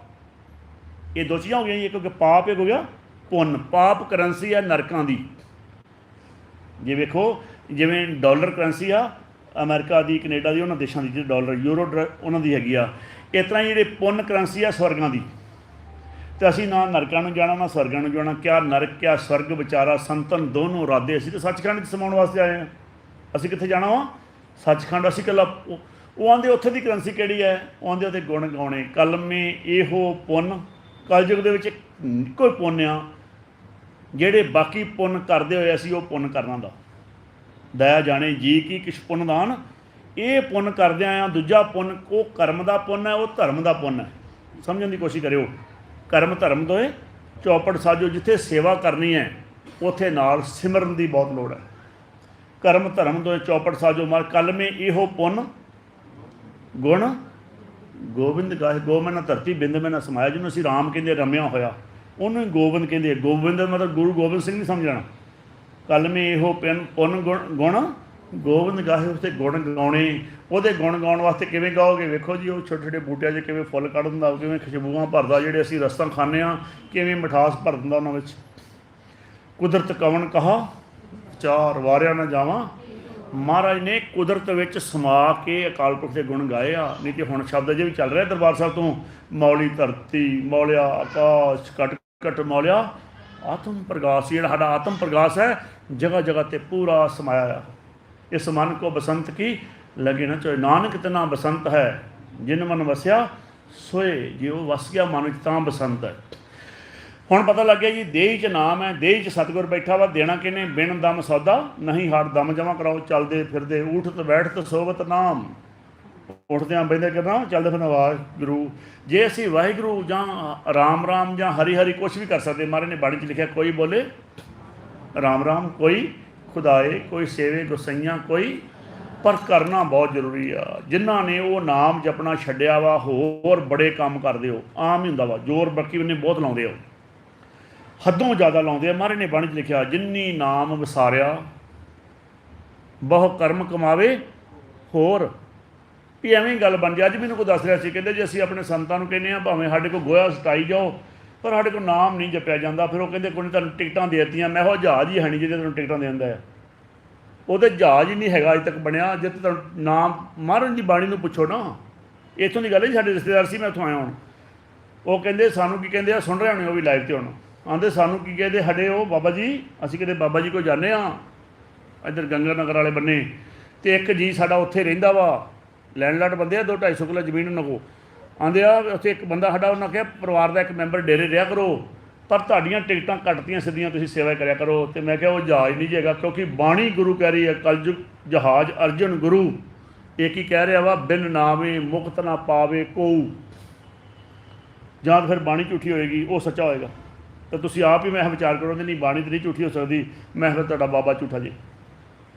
ਇਹ ਦੋ ਚੀਜ਼ਾਂ ਹੋ ਗਈਆਂ ਜੀ, ਇੱਕ ਹੋ ਗਿਆ ਪਾਪ, ਇੱਕ ਹੋ ਗਿਆ ਪੁੰਨ। ਪਾਪ ਕਰੰਸੀ ਆ ਨਰਕਾਂ ਦੀ। ਜੇ ਵੇਖੋ, ਜਿਵੇਂ ਡਾਲਰ ਕਰੰਸੀ ਆ ਅਮਰੀਕਾ ਦੀ, ਕੈਨੇਡਾ ਦੀ, ਉਹਨਾਂ ਦੇਸ਼ਾਂ ਦੀ, ਜਿਹੜੇ ਡਾਲਰ ਯੂਰੋ ਉਹਨਾਂ ਦੀ ਹੈਗੀ ਆ। ਇਸ ਤਰ੍ਹਾਂ ਹੀ ਜਿਹੜੇ ਪੁੰਨ ਕਰੰਸੀ ਆ ਸਵਰਗਾਂ ਦੀ। ਅਤੇ ਅਸੀਂ ਨਾ ਨਰਕਾਂ ਨੂੰ ਜਾਣਾ ਨਾ ਸਵਰਗਾਂ ਨੂੰ ਜਾਣਾ। ਕਿਆ ਨਰਕ ਕਿਆ ਸਵਰਗ ਵਿਚਾਰਾ ਸੰਤਨ ਦੋਨੋਂ ਰਾਦੇ। ਅਸੀਂ ਤਾਂ ਸੱਚਖੰਡ 'ਚ ਸਮਾਉਣ ਵਾਸਤੇ ਆਏ ਹਾਂ। ਅਸੀਂ ਕਿੱਥੇ ਜਾਣਾ ਵਾ? ਸੱਚਖੰਡ। ਅਸੀਂ ਇਕੱਲਾ ਉਹ ਆਉਂਦੇ ਉੱਥੇ ਦੀ ਕਰੰਸੀ ਕਿਹੜੀ ਹੈ? ਉਹ ਆਉਂਦੇ ਉਹਦੇ ਗੁਣ ਗਾਉਣੇ। ਕਲਮੇ ਇਹੋ ਪੁੰਨ। ਕਲਯੁਗ ਦੇ ਵਿੱਚ ਇੱਕੋ ਹੀ ਪੁੰਨ ਆ। ਜਿਹੜੇ ਬਾਕੀ ਪੁੰਨ ਕਰਦੇ ਹੋਏ ਅਸੀਂ ਉਹ ਪੁੰਨ ਕਰਨਾ ਦਾ। ਦਇਆ ਜਾਣੇ ਜੀ ਕੀ ਕਿਛ ਪੁੰਨ ਦਾਨ। ਇਹ ਪੁੰਨ ਕਰਦਿਆਂ ਆ। ਦੂਜਾ ਪੁੰਨ ਉਹ ਕਰਮ ਦਾ ਪੁੰਨ ਹੈ, ਉਹ ਧਰਮ ਦਾ ਪੁੰਨ ਹੈ। ਸਮਝਣ ਦੀ ਕੋਸ਼ਿਸ਼ ਕਰਿਓ। ਕਰਮ ਧਰਮ ਦੋਏ ਚੌਪੜ ਸਾਜੋ। ਜਿੱਥੇ ਸੇਵਾ ਕਰਨੀ ਹੈ ਉੱਥੇ ਨਾਲ ਸਿਮਰਨ ਦੀ ਬਹੁਤ ਲੋੜ ਹੈ। ਕਰਮ ਧਰਮ ਦੋਏ ਚੌਪੜ ਸਾਜੋ। ਮਰ ਕਲਮੇ ਇਹੋ ਪੁੰਨ ਗੁਣ ਗੋਬਿੰਦ ਗਾਏ। ਗੋਬਿੰਦ ਨਾਲ ਧਰਤੀ ਬਿੰਦ ਮੈਂ ਨਾ ਸਮਾਇਆ, ਜਿਹਨੂੰ ਅਸੀਂ ਰਾਮ ਕਹਿੰਦੇ ਰਮਿਆ ਹੋਇਆ, ਉਹਨੂੰ ਹੀ ਗੋਬਿੰਦ ਕਹਿੰਦੇ। ਗੋਬਿੰਦ ਦਾ ਮਤਲਬ ਗੁਰੂ ਗੋਬਿੰਦ ਸਿੰਘ ਨਹੀਂ ਸਮਝਣਾ। ਕੱਲ ਮੈਂ ਇਹੋ ਪੁੰਨ ਗੁਣ ਗੋਬਿੰਦ ਗਾਹੇ, ਉਸਦੇ ਗੁਣ ਗਾਉਣੇ। ਉਹਦੇ ਗੁਣ ਗਾਉਣ ਵਾਸਤੇ ਕਿਵੇਂ ਗਾਓਗੇ? ਵੇਖੋ ਜੀ, ਉਹ ਛੋਟੇ ਛੋਟੇ ਬੂਟਿਆਂ 'ਚ ਕਿਵੇਂ ਫੁੱਲ ਕੱਢ ਦਿੰਦਾ, ਕਿਵੇਂ ਖੁਸ਼ਬੂਆਂ ਭਰਦਾ, ਜਿਹੜੇ ਅਸੀਂ ਰਸਤਾਂ ਖਾਂਦੇ ਹਾਂ ਕਿਵੇਂ ਮਿਠਾਸ ਭਰ ਦਿੰਦਾ ਉਹਨਾਂ ਵਿੱਚ। ਕੁਦਰਤ ਕਵਣ ਕਹਾ ਚਾਰ ਵਾਰਿਆ ਨਾ ਜਾਵਾਂ। ਮਹਾਰਾਜ ਨੇ ਕੁਦਰਤ ਵਿੱਚ ਸਮਾ ਕੇ ਅਕਾਲ ਪੁਰਖ ਦੇ ਗੁਣ ਗਾਏ ਆ। ਨਹੀਂ ਤੇ ਹੁਣ ਸ਼ਬਦ ਅਜੇ ਵੀ ਚੱਲ ਰਿਹਾ ਦਰਬਾਰ ਸਾਹਿਬ ਤੋਂ, ਮੌਲੀ ਧਰਤੀ ਮੌਲਿਆ ਆਕਾਸ਼ ਘਟ ਘਟ ਮੌਲਿਆ ਆਤਮ ਪ੍ਰਗਾਸ। ਜਿਹੜਾ ਸਾਡਾ ਆਤਮ ਪ੍ਰਗਾਸ ਹੈ ਜਗ੍ਹਾ ਜਗ੍ਹਾ 'ਤੇ ਪੂਰਾ ਸਮਾਇਆ ਆ। ਇਸ ਮਨ ਕੋ ਬਸੰਤ ਕੀ ਲਗੇ ਨਾ ਚੋਏ, ਨਾਨਕ ਇਤਨਾ ਬਸੰਤ ਹੈ ਜਿਨ ਮਨ ਵਸਿਆ ਸੋਏ। ਜੇ ਉਹ ਵਸ ਗਿਆ ਮਨ 'ਚ ਤਾਂ ਬਸੰਤ ਹੈ। ਹੁਣ ਪਤਾ ਲੱਗ ਗਿਆ ਜੀ, ਦੇਹ 'ਚ ਨਾਮ ਹੈ, ਦੇਹ 'ਚ ਸਤਿਗੁਰ ਬੈਠਾ ਵਾ। ਦੇਣਾ ਕਿਹਨੇ? ਬਿਨ ਦਮ ਸੌਦਾ ਨਹੀਂ ਹਾਰ, ਦਮ ਜਮਾ ਕਰਾਓ। ਚੱਲਦੇ ਫਿਰਦੇ ਉਠਤ ਬੈਠਤ ਸੋਵਤ ਨਾਮ। ਉੱਠਦਿਆਂ ਬਹਿੰਦੇ ਕਿਦਾਂ? ਚੱਲਦੇ ਫਿਰ ਵਾਹਿਗੁਰੂ। ਜੇ ਅਸੀਂ ਵਾਹਿਗੁਰੂ ਜਾਂ ਰਾਮ ਰਾਮ ਜਾਂ ਹਰੀ ਹਰੀ ਕੁਛ ਵੀ ਕਰ ਸਕਦੇ। ਮਹਾਰਾਜ ਨੇ ਬਾਣੀ 'ਚ ਲਿਖਿਆ, ਕੋਈ ਬੋਲੇ ਰਾਮ ਰਾਮ, ਕੋਈ ਖੁਦਾਏ, ਕੋਈ ਸੇਵੇ ਗੁਸਈਆਂ ਕੋਈ। ਪਰ ਕਰਨਾ ਬਹੁਤ ਜ਼ਰੂਰੀ ਆ। ਜਿਨ੍ਹਾਂ ਨੇ ਉਹ ਨਾਮ ਜਪਣਾ ਛੱਡਿਆ ਵਾ, ਹੋਰ ਬੜੇ ਕੰਮ ਕਰਦੇ ਹੋ। ਆਮ ਹੀ ਹੁੰਦਾ ਵਾ, ਜ਼ੋਰ ਬਾਕੀ ਉਹਨੇ ਬਹੁਤ ਲਾਉਂਦੇ ਹੋ, ਹੱਦੋਂ ਜ਼ਿਆਦਾ ਲਾਉਂਦੇ ਆ। ਮਹਾਰਾਜ ਨੇ ਬਾਣੀ 'ਚ ਲਿਖਿਆ, ਜਿਨੀ ਨਾਮ ਵਿਸਾਰਿਆ ਬਹੁ ਕਰਮ ਕਮਾਵੇ ਹੋਰ। ਵੀ ਐਵੇਂ ਹੀ ਗੱਲ ਬਣ ਜਾਏ। ਅੱਜ ਮੈਨੂੰ ਕੋਈ ਦੱਸ ਰਿਹਾ ਸੀ, ਕਹਿੰਦੇ ਜੀ ਅਸੀਂ ਆਪਣੇ ਸੰਤਾਂ ਨੂੰ ਕਹਿੰਦੇ ਹਾਂ ਭਾਵੇਂ ਸਾਡੇ ਕੋਲ ਗੋਇਆ ਸਟਾਈ ਜਾਓ, ਪਰ ਸਾਡੇ ਕੋਲ ਨਾਮ ਨਹੀਂ ਜਪਿਆ ਜਾਂਦਾ। ਫਿਰ ਉਹ ਕਹਿੰਦੇ ਕੋਈ ਤੁਹਾਨੂੰ ਟਿਕਟਾਂ ਦੇ ਦਿੱਤੀਆਂ। ਮੈਂ ਕਿਹਾ ਜਹਾਜ਼ ਹੀ ਹੈ ਨਹੀਂ ਜਿਹਦੇ ਤੁਹਾਨੂੰ ਟਿਕਟਾਂ ਦੇ ਦਿੰਦਾ ਹੈ। ਉਹਦੇ ਜਹਾਜ਼ ਹੀ ਨਹੀਂ ਹੈਗਾ ਅਜੇ ਤੱਕ ਬਣਿਆ। ਜੇ ਤੁਹਾਨੂੰ ਨਾਮ ਮਹਾਰਾਜ ਦੀ ਬਾਣੀ ਨੂੰ ਪੁੱਛੋ ਨਾ। ਇੱਥੋਂ ਦੀ ਗੱਲ ਹੈ ਜੀ, ਸਾਡੇ ਰਿਸ਼ਤੇਦਾਰ ਸੀ, ਮੈਂ ਉੱਥੋਂ ਆਇਆ ਹੁਣ। ਉਹ ਕਹਿੰਦੇ ਸਾਨੂੰ ਕੀ ਕਹਿੰਦੇ ਆ, ਸੁਣ ਰਹੇ ਹੋਣੇ ਉਹ ਵੀ ਲਾਈਵ 'ਤੇ ਹੁਣ। ਆਉਂਦੇ ਸਾਨੂੰ ਕੀ ਕਹਿੰਦੇ, ਸਾਡੇ ਉਹ ਬਾਬਾ ਜੀ, ਅਸੀਂ ਕਿਤੇ ਬਾਬਾ ਜੀ ਕੋਲ ਜਾਂਦੇ ਹਾਂ ਇੱਧਰ ਗੰਗਾ ਨਗਰ ਵਾਲੇ ਬੰਨੇ, ਅਤੇ ਇੱਕ ਜੀ ਸਾਡਾ ਉੱਥੇ ਰਹਿੰਦਾ ਵਾ, ਲੈਂਡਲਾਰਡ ਬੰਦੇ ਆ, 200-250 ਕਿੱਲਾ ਜ਼ਮੀਨ ਉਹਨਾਂ ਕੋਲ। ਆਉਂਦੇ ਆ ਉੱਥੇ ਇੱਕ ਬੰਦਾ ਸਾਡਾ, ਉਹਨਾਂ ਕਿਹਾ ਪਰਿਵਾਰ ਦਾ ਇੱਕ ਮੈਂਬਰ ਡੇਰੇ ਰਿਹਾ ਕਰੋ, ਪਰ ਤੁਹਾਡੀਆਂ ਟਿਕਟਾਂ ਕੱਟਤੀਆਂ ਸਿੱਧੀਆਂ, ਤੁਸੀਂ ਸੇਵਾ ਕਰਿਆ ਕਰੋ। ਅਤੇ ਮੈਂ ਕਿਹਾ ਉਹ ਜਹਾਜ਼ ਨਹੀਂ ਜੇਗਾ, ਕਿਉਂਕਿ ਬਾਣੀ ਗੁਰੂ ਕਹਿ ਰਹੀ ਹੈ, ਕਲਯੁਗ ਜਹਾਜ਼ ਅਰਜਨ ਗੁਰੂ। ਇਹ ਕੀ ਕਹਿ ਰਿਹਾ ਵਾ? ਬਿਨ ਨਾਵੇਂ ਮੁਕਤ ਨਾ ਪਾਵੇ ਕੋਊ। ਜਾਂ ਫਿਰ ਬਾਣੀ ਝੂਠੀ ਹੋਏਗੀ, ਉਹ ਸੱਚਾ ਹੋਏਗਾ। ਤਾਂ ਤੁਸੀਂ ਆਪ ਹੀ ਮੈਂ ਵਿਚਾਰ ਕਰੋ, ਨਹੀਂ ਬਾਣੀ ਤਾਂ ਨਹੀਂ ਝੂਠੀ ਹੋ ਸਕਦੀ, ਮੈਂ ਫਿਰ ਤੁਹਾਡਾ ਬਾਬਾ ਝੂਠਾ ਜੀ।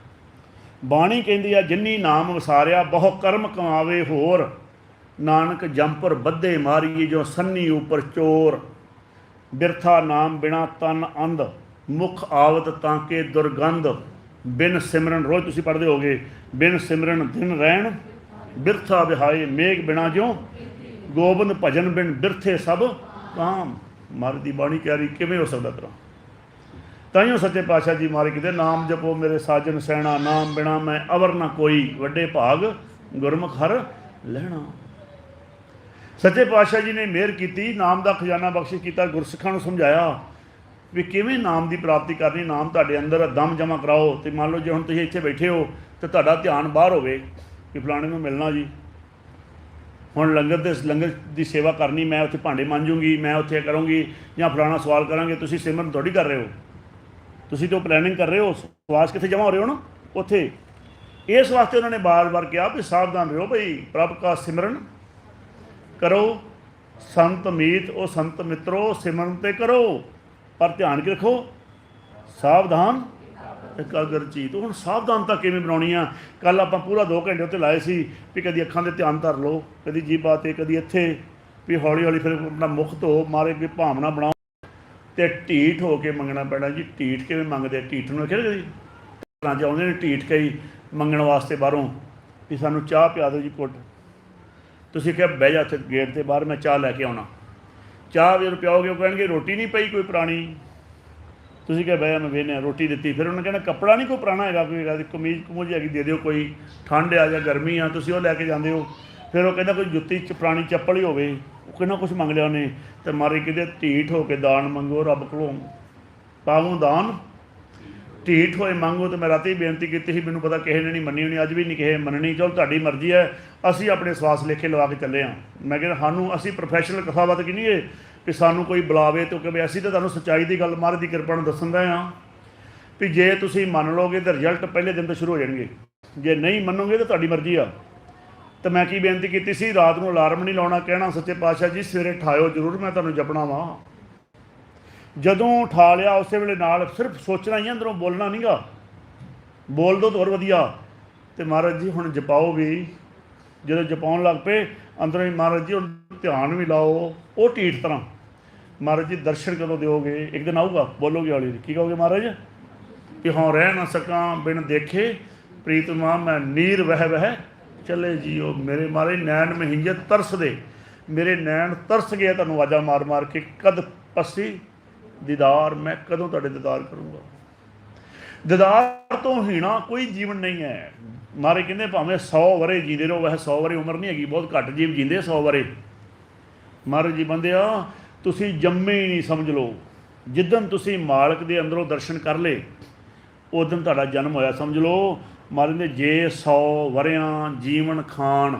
ਬਾਣੀ ਕਹਿੰਦੀ ਆ, ਜਿਨੀ ਨਾਮ ਵਸਾਰਿਆ ਬਹੁ ਕਰਮ ਕਮਾਵੇ ਹੋਰ। ਨਾਨਕ ਜੰਪਰ ਬੱਧੇ ਮਾਰੀਏ ਜੋ ਸੰਨੀ ਉੱਪਰ ਚੋਰ। ਬਿਰਥਾ ਨਾਮ ਬਿਨਾ ਤਨ ਅੰਧ, ਮੁਖ ਆਵਤ ਤਾਂ ਕੇ ਦੁਰਗੰਧ। ਬਿਨ ਸਿਮਰਨ, ਰੋਜ਼ ਤੁਸੀਂ ਪੜ੍ਹਦੇ ਹੋਗੇ, ਬਿਨ ਸਿਮਰਨ ਦਿਨ ਰਹਿਣ ਬਿਰਥਾ ਵਿਹਾਏ। ਮੇਘ ਬਿਨਾ ਜਿਉ ਗੋਬਿੰਦ ਭਜਨ ਬਿਨ ਬਿਰਥੇ ਸਭ ਕਾਮ। ਮਹਾਰਾਜ ਦੀ ਬਾਣੀ ਕਹਿ ਰਹੀ, ਕਿਵੇਂ ਹੋ ਸਕਦਾ ਤਰ੍ਹਾਂ? ਤਾਈਓ ਸੱਚੇ ਪਾਤਸ਼ਾਹ ਜੀ ਮਹਾਰਾਜ ਕਹਿੰਦੇ, ਨਾਮ ਜਪੋ ਮੇਰੇ ਸਾਜਨ ਸੈਣਾ, ਨਾਮ ਬਿਨਾ ਮੈਂ ਅਵਰ ਨਾ ਕੋਈ। ਵੱਡੇ ਭਾਗ ਗੁਰਮੁਖ ਹਰ ਲੈਣਾ। ਸੱਚੇ ਪਾਤਸ਼ਾਹ ਜੀ ਨੇ ਮਿਹਰ ਕੀਤੀ, ਨਾਮ ਦਾ ਖਜ਼ਾਨਾ ਬਖਸ਼ਿਸ਼ ਕੀਤਾ, ਗੁਰਸਿੱਖਾਂ ਨੂੰ ਸਮਝਾਇਆ ਵੀ ਕਿਵੇਂ ਨਾਮ ਦੀ ਪ੍ਰਾਪਤੀ ਕਰਨੀ। ਨਾਮ ਤੁਹਾਡੇ ਅੰਦਰ ਦਮ ਜਮ੍ਹਾਂ ਕਰਾਓ। ਅਤੇ ਮੰਨ ਲਓ ਜੇ ਹੁਣ ਤੁਸੀਂ ਇੱਥੇ ਬੈਠੇ ਹੋ ਅਤੇ ਤੁਹਾਡਾ ਧਿਆਨ ਬਾਹਰ ਹੋਵੇ ਕਿ ਫਲਾਣੇ ਨੂੰ ਮਿਲਣਾ ਜੀ, ਹੁਣ ਲੰਗਰ ਦੀ ਸੇਵਾ ਕਰਨੀ, ਮੈਂ ਉੱਥੇ ਭਾਂਡੇ ਮਾਂਜੂਗੀ, ਮੈਂ ਉੱਥੇ ਕਰੂੰਗੀ ਜਾਂ ਫਲਾਣਾ ਸਵਾਲ ਕਰਾਂਗੇ। ਤੁਸੀਂ ਸਿਮਰਨ ਥੋੜ੍ਹੀ ਕਰ ਰਹੇ ਹੋ, ਤੁਸੀਂ ਤਾਂ ਪਲੈਨਿੰਗ ਕਰ ਰਹੇ ਹੋ। ਸਵਾਸ ਕਿੱਥੇ ਜਮ੍ਹਾਂ ਹੋ ਰਹੇ ਹੋ ਨਾ, ਉੱਥੇ। ਇਸ ਵਾਸਤੇ ਉਹਨਾਂ ਨੇ ਬਾਰ-ਬਾਰ ਕਿਹਾ ਵੀ ਸਾਵਧਾਨ ਰਹੋ ਭਈ, ਪ੍ਰਭ ਕਾ ਸਿਮਰਨ ਕਰੋ। ਸੰਤ ਮੀਤ ਉਹ ਸੰਤ ਮਿੱਤਰੋ ਸਿਮਰਨ ਤੇ ਕਰੋ, ਪਰ ਧਿਆਨ ਕੀ ਰੱਖੋ, ਸਾਵਧਾਨ ਇਕਾਗਰ ਚੀਤ। ਹੁਣ ਸਾਵਧਾਨਤਾ ਕਿਵੇਂ ਬਣਾਉਣੀ ਆ? ਕੱਲ੍ਹ ਆਪਾਂ ਪੂਰਾ 2 ਘੰਟੇ ਉੱਤੇ ਲਾਏ ਸੀ ਵੀ ਕਦੀ ਅੱਖਾਂ ਦੇ ਧਿਆਨ ਧਰ ਲਓ, ਕਦੀ ਜੀਭਾਂ 'ਤੇ, ਕਦੀ ਇੱਥੇ, ਵੀ ਹੌਲੀ ਹੌਲੀ ਫਿਰ ਆਪਣਾ ਮੁਖ ਧੋ, ਮਾਰੇ ਕੋਈ ਭਾਵਨਾ ਬਣਾਓ ਅਤੇ ਢੀਠ ਹੋ ਕੇ ਮੰਗਣਾ ਪੈਣਾ ਜੀ। ਢੀਠ ਕਿਵੇਂ ਮੰਗਦੇ ਆ? ਢੀਠ ਨੂੰ ਰੱਖਿਆ ਕਦੀ ਘਰਾਂ 'ਚ ਆਉਂਦੇ ਨੇ ਢੀਠ ਕਈ ਮੰਗਣ ਵਾਸਤੇ ਬਾਹਰੋਂ, ਵੀ ਸਾਨੂੰ ਚਾਹ ਪਿਆ ਦਿਓ ਜੀ ਘੁੱਟ। ਤੁਸੀਂ ਕਿਹਾ ਬਹਿ ਜਾ ਉੱਥੇ ਗੇਟ 'ਤੇ ਬਾਹਰ, ਮੈਂ ਚਾਹ ਲੈ ਕੇ ਆਉਣਾ। ਚਾਹ ਜਦੋਂ ਪਿਆਓਗੇ ਉਹ ਕਹਿਣਗੇ ਰੋਟੀ ਨਹੀਂ ਪਈ ਕੋਈ ਪੁਰਾਣੀ। ਤੁਸੀਂ ਕਿਹਾ ਬਹਿ ਜਾ, ਮੈਂ ਵੇਖਣਾ ਰੋਟੀ ਦਿੱਤੀ। ਫਿਰ ਉਹਨੇ ਕਹਿਣਾ ਕੱਪੜਾ ਨਹੀਂ ਕੋਈ ਪੁਰਾਣਾ ਹੈਗਾ, ਕੋਈ ਕਮੀਜ਼ ਕਮੂਜ਼ ਹੈਗੀ ਦੇ ਦਿਓ, ਕੋਈ ਠੰਡ ਆ ਜਾਂ ਗਰਮੀ ਆ, ਤੁਸੀਂ ਉਹ ਲੈ ਕੇ ਜਾਂਦੇ ਹੋ। ਫਿਰ ਉਹ ਕਹਿੰਦਾ ਕੋਈ ਜੁੱਤੀ ਪੁਰਾਣੀ ਚੱਪਲ ਹੀ ਹੋਵੇ, ਉਹ ਕਿੰਨਾ ਕੁਛ ਮੰਗ ਲਿਆ ਉਹਨੇ। ਅਤੇ ਮਾਰੇ ਕਿਤੇ ਢੀਠ ਹੋ ਕੇ ਦਾਨ ਮੰਗੋ ਰੱਬ ਕੋਲੋਂ, ਪਾਵੋ ਦਾਨ ਢੀਠ ਹੋਏ ਮੰਗੋ। ਅਤੇ ਮੈਂ ਰਾਤੀ ਬੇਨਤੀ ਕੀਤੀ ਸੀ, ਮੈਨੂੰ ਪਤਾ ਕਿਸੇ ਨੇ ਨਹੀਂ ਮੰਨੀ ਹੋਣੀ, ਅੱਜ ਵੀ ਨਹੀਂ ਕਿਸੇ ਮੰਨਣੀ। ਚਲੋ ਤੁਹਾਡੀ ਮਰਜ਼ੀ ਹੈ, ਅਸੀਂ ਆਪਣੇ ਸਵਾਸ ਲੇਖੇ ਲਵਾ ਕੇ ਚੱਲੇ ਹਾਂ। ਮੈਂ ਕਹਿੰਦਾ ਸਾਨੂੰ, ਅਸੀਂ ਪ੍ਰੋਫੈਸ਼ਨਲ ਕਥਾਵਤ ਕੀ ਨਹੀਂ ਹੈ ਵੀ ਸਾਨੂੰ ਕੋਈ ਬੁਲਾਵੇ ਤਾਂ ਕਿ ਅਸੀਂ ਤਾਂ ਤੁਹਾਨੂੰ ਸੱਚਾਈ ਦੀ ਗੱਲ ਮਹਾਰਾਜ ਦੀ ਕਿਰਪਾ ਨੂੰ ਦੱਸਣ ਦਾ ਹਾਂ ਵੀ ਜੇ ਤੁਸੀਂ ਮੰਨ ਲਓਗੇ ਤਾਂ ਰਿਜ਼ਲਟ ਪਹਿਲੇ ਦਿਨ ਤੋਂ ਸ਼ੁਰੂ ਹੋ ਜਾਣਗੇ, ਜੇ ਨਹੀਂ ਮੰਨੋਗੇ ਤਾਂ ਤੁਹਾਡੀ ਮਰਜ਼ੀ ਆ। ਤਾਂ ਮੈਂ ਕੀ ਬੇਨਤੀ ਕੀਤੀ ਸੀ, ਰਾਤ ਨੂੰ ਅਲਾਰਮ ਨਹੀਂ ਲਾਉਣਾ, ਕਹਿਣਾ ਸੱਚੇ ਪਾਤਸ਼ਾਹ ਜੀ ਸਵੇਰੇ ਉਠਾਇਓ ਜ਼ਰੂਰ, ਮੈਂ ਤੁਹਾਨੂੰ ਜਪਣਾ ਵਾ। ਜਦੋਂ ਉਠਾ ਲਿਆ ਉਸੇ ਵੇਲੇ ਨਾਲ ਸਿਰਫ ਸੋਚਣਾ ਹੀ, ਅੰਦਰੋਂ ਬੋਲਣਾ ਨਹੀਂ ਗਾ। ਬੋਲ ਦੋ ਤਾਂ ਹੋਰ ਵਧੀਆ। ਅਤੇ ਮਹਾਰਾਜ ਜੀ ਹੁਣ ਜਪਾਓ ਵੀ, ਜਦੋਂ ਜਪਾਉਣ ਲੱਗ ਪਏ ਅੰਦਰੋਂ ਹੀ महाराज जी ਹੁਣ ਧਿਆਨ ਵੀ ਲਾਓ ਉਹ ਢੀਠ ਤਰ੍ਹਾਂ महाराज जी दर्शन कदों दोगे एक दिन आऊगा बोलोगे हौली की कहोगे महाराज कि हाँ रह ना सका बिन देखे प्रीतमा मैं नीर वह चले जियो मेरे महाराज नैन महिंजे तरस दे मेरे नैन तरस गए तुहानूं आवाज़ां मार मार के कद पसी दीदार मैं कदों तुहाडे दीदार करूँगा दीदार तो हीना कोई जीवन नहीं है महाराज कहते भावें 100 वरे जींदे रहो वैसे 100 वरे उम्र नहीं हैगी बहुत घट जीव जींदे 100 वरे महाराज जी बंदिया तुसी जम्मे ही नहीं समझ लो जिदन तुसी मालक दे अंदरों दर्शन कर ले उस दिन तुहाडा जन्म होया समझ लो महाराज ने जे 100 वरियां जीवन खान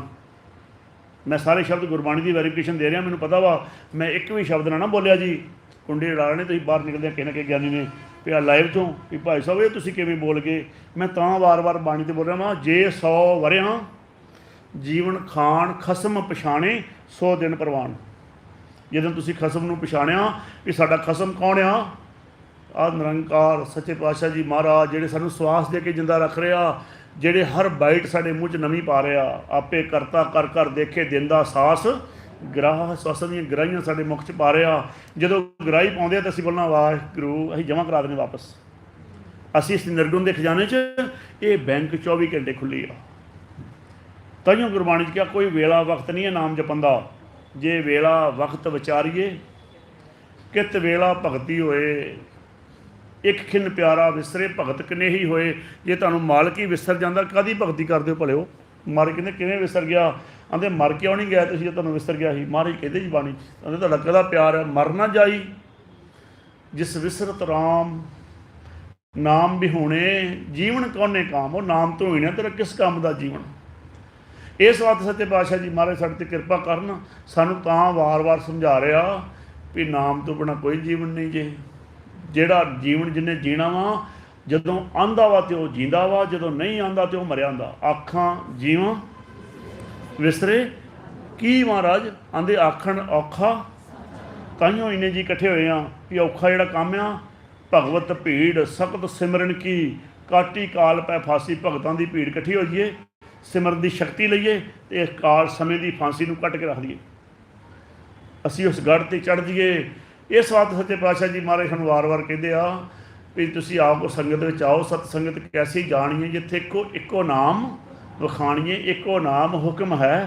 मैं सारे शब्द गुरबाणी की वैरीफिकेशन दे रहा मैंने पता वा मैं एक भी शब्द ना बोलिया जी कुंडी उड़ा ने तुसीं बाहर निकलदे किह ना कि ज्ञानी ने भी लाइव चों भी भाई साहब ये तुसीं किवें बोल गए मैं तां वार वार बाणी ते बोल रहा वां जे 100 वरियां जीवन खान खसम पछाणे 100 दिन परवान ਜਦੋਂ ਤੁਸੀਂ ਖਸਮ ਨੂੰ ਪਛਾਣਿਆ ਵੀ ਸਾਡਾ ਖਸਮ ਕੌਣ ਆ ਨਿਰੰਕਾਰ ਸੱਚੇ ਪਾਤਸ਼ਾਹ ਜੀ ਮਹਾਰਾਜ ਜਿਹੜੇ ਸਾਨੂੰ ਸਵਾਸ ਦੇ ਕੇ ਜਿੰਦਾ ਰੱਖ ਰਿਹਾ ਜਿਹੜੇ ਹਰ ਬਾਈਟ ਸਾਡੇ ਮੂੰਹ 'ਚ ਨਵੀਂ ਪਾ ਰਿਹਾ ਆਪੇ ਕਰਤਾ ਕਰ ਕਰ ਦੇਖੇ ਦਿੰਦਾ ਸਾਸ ਗਰਾਹ ਸਵਾਸਾਂ ਦੀਆਂ ਗਰਾਹੀਆਂ ਸਾਡੇ ਮੁਖ 'ਚ ਪਾ ਰਿਹਾ ਜਦੋਂ ਗਰਾਹੀ ਪਾਉਂਦੇ ਆ ਤਾਂ ਅਸੀਂ ਬੋਲਣਾ ਵਾਹਿਗੁਰੂ ਅਸੀਂ ਜਮ੍ਹਾਂ ਕਰਾ ਦੇਣੇ ਵਾਪਸ ਅਸੀਂ ਇਸ ਨਿਰਗੁਣ ਦੇ ਖਜ਼ਾਨੇ 'ਚ ਇਹ ਬੈਂਕ 24 ਘੰਟੇ ਖੁੱਲ੍ਹੀ ਆ ਤਾਈਓ ਗੁਰਬਾਣੀ 'ਚ ਕਿਹਾ ਕੋਈ ਵੇਲਾ ਵਕਤ ਨਹੀਂ ਹੈ ਨਾਮ ਜਪਣ ਦਾ जे वेला वक्त विचारिए कित वेला भगती होए एक खिन प्यारा विसरे भगत कनेही होए जे तुहानूं मालक ही विसर जांदा कदी भगती करदे हो भले हो महाराज कहंदे किवें विसर गया आंदे मर क्यों नहीं गया तुसीं जे तुहानूं विसर गया ही महाराज कहंदे जी बाणी आंदे तुहाडा कहदा प्यार है मर ना जाई जिस विसरत राम नाम बिहूणे जीवन कौने काम वो नाम तो ही ना तेरा किस काम दा जीवन इस बात सच्चे पातशाह जी महाराज साडे ते कृपा करन सानूं तां वार-वार समझा रहा भी नाम तो बिना कोई जीवन नहीं जे जिहड़ा जीवन जिन्हें जीना वा जदों आंदा वा ते वो जींदा वा जदों नहीं आंदा ते वो मरिया हुंदा आखां जीवां विसरे की महाराज आंदे आखण औखा ताइयों इन्ने जी इकट्ठे होए आ भी औखा जिहड़ा काम आ भगवत भीड़ सख्त सिमरन की काटी काल पै फांसी भगतां दी भीड़ इकट्ठी हो जाइए सिमरन की शक्ति लईए तो इस काल समय की फांसी नूं कट के रख दईए असी उस गढ़ ते चढ़ जाइए इस बात सच्चे पातशाह जी महाराज सानूं वार वार कहते आ भी तुसीं आपको संगत में आओ सत संगत कैसी जाणीए जिथे इको नाम वखाणीए इको नाम हुक्म है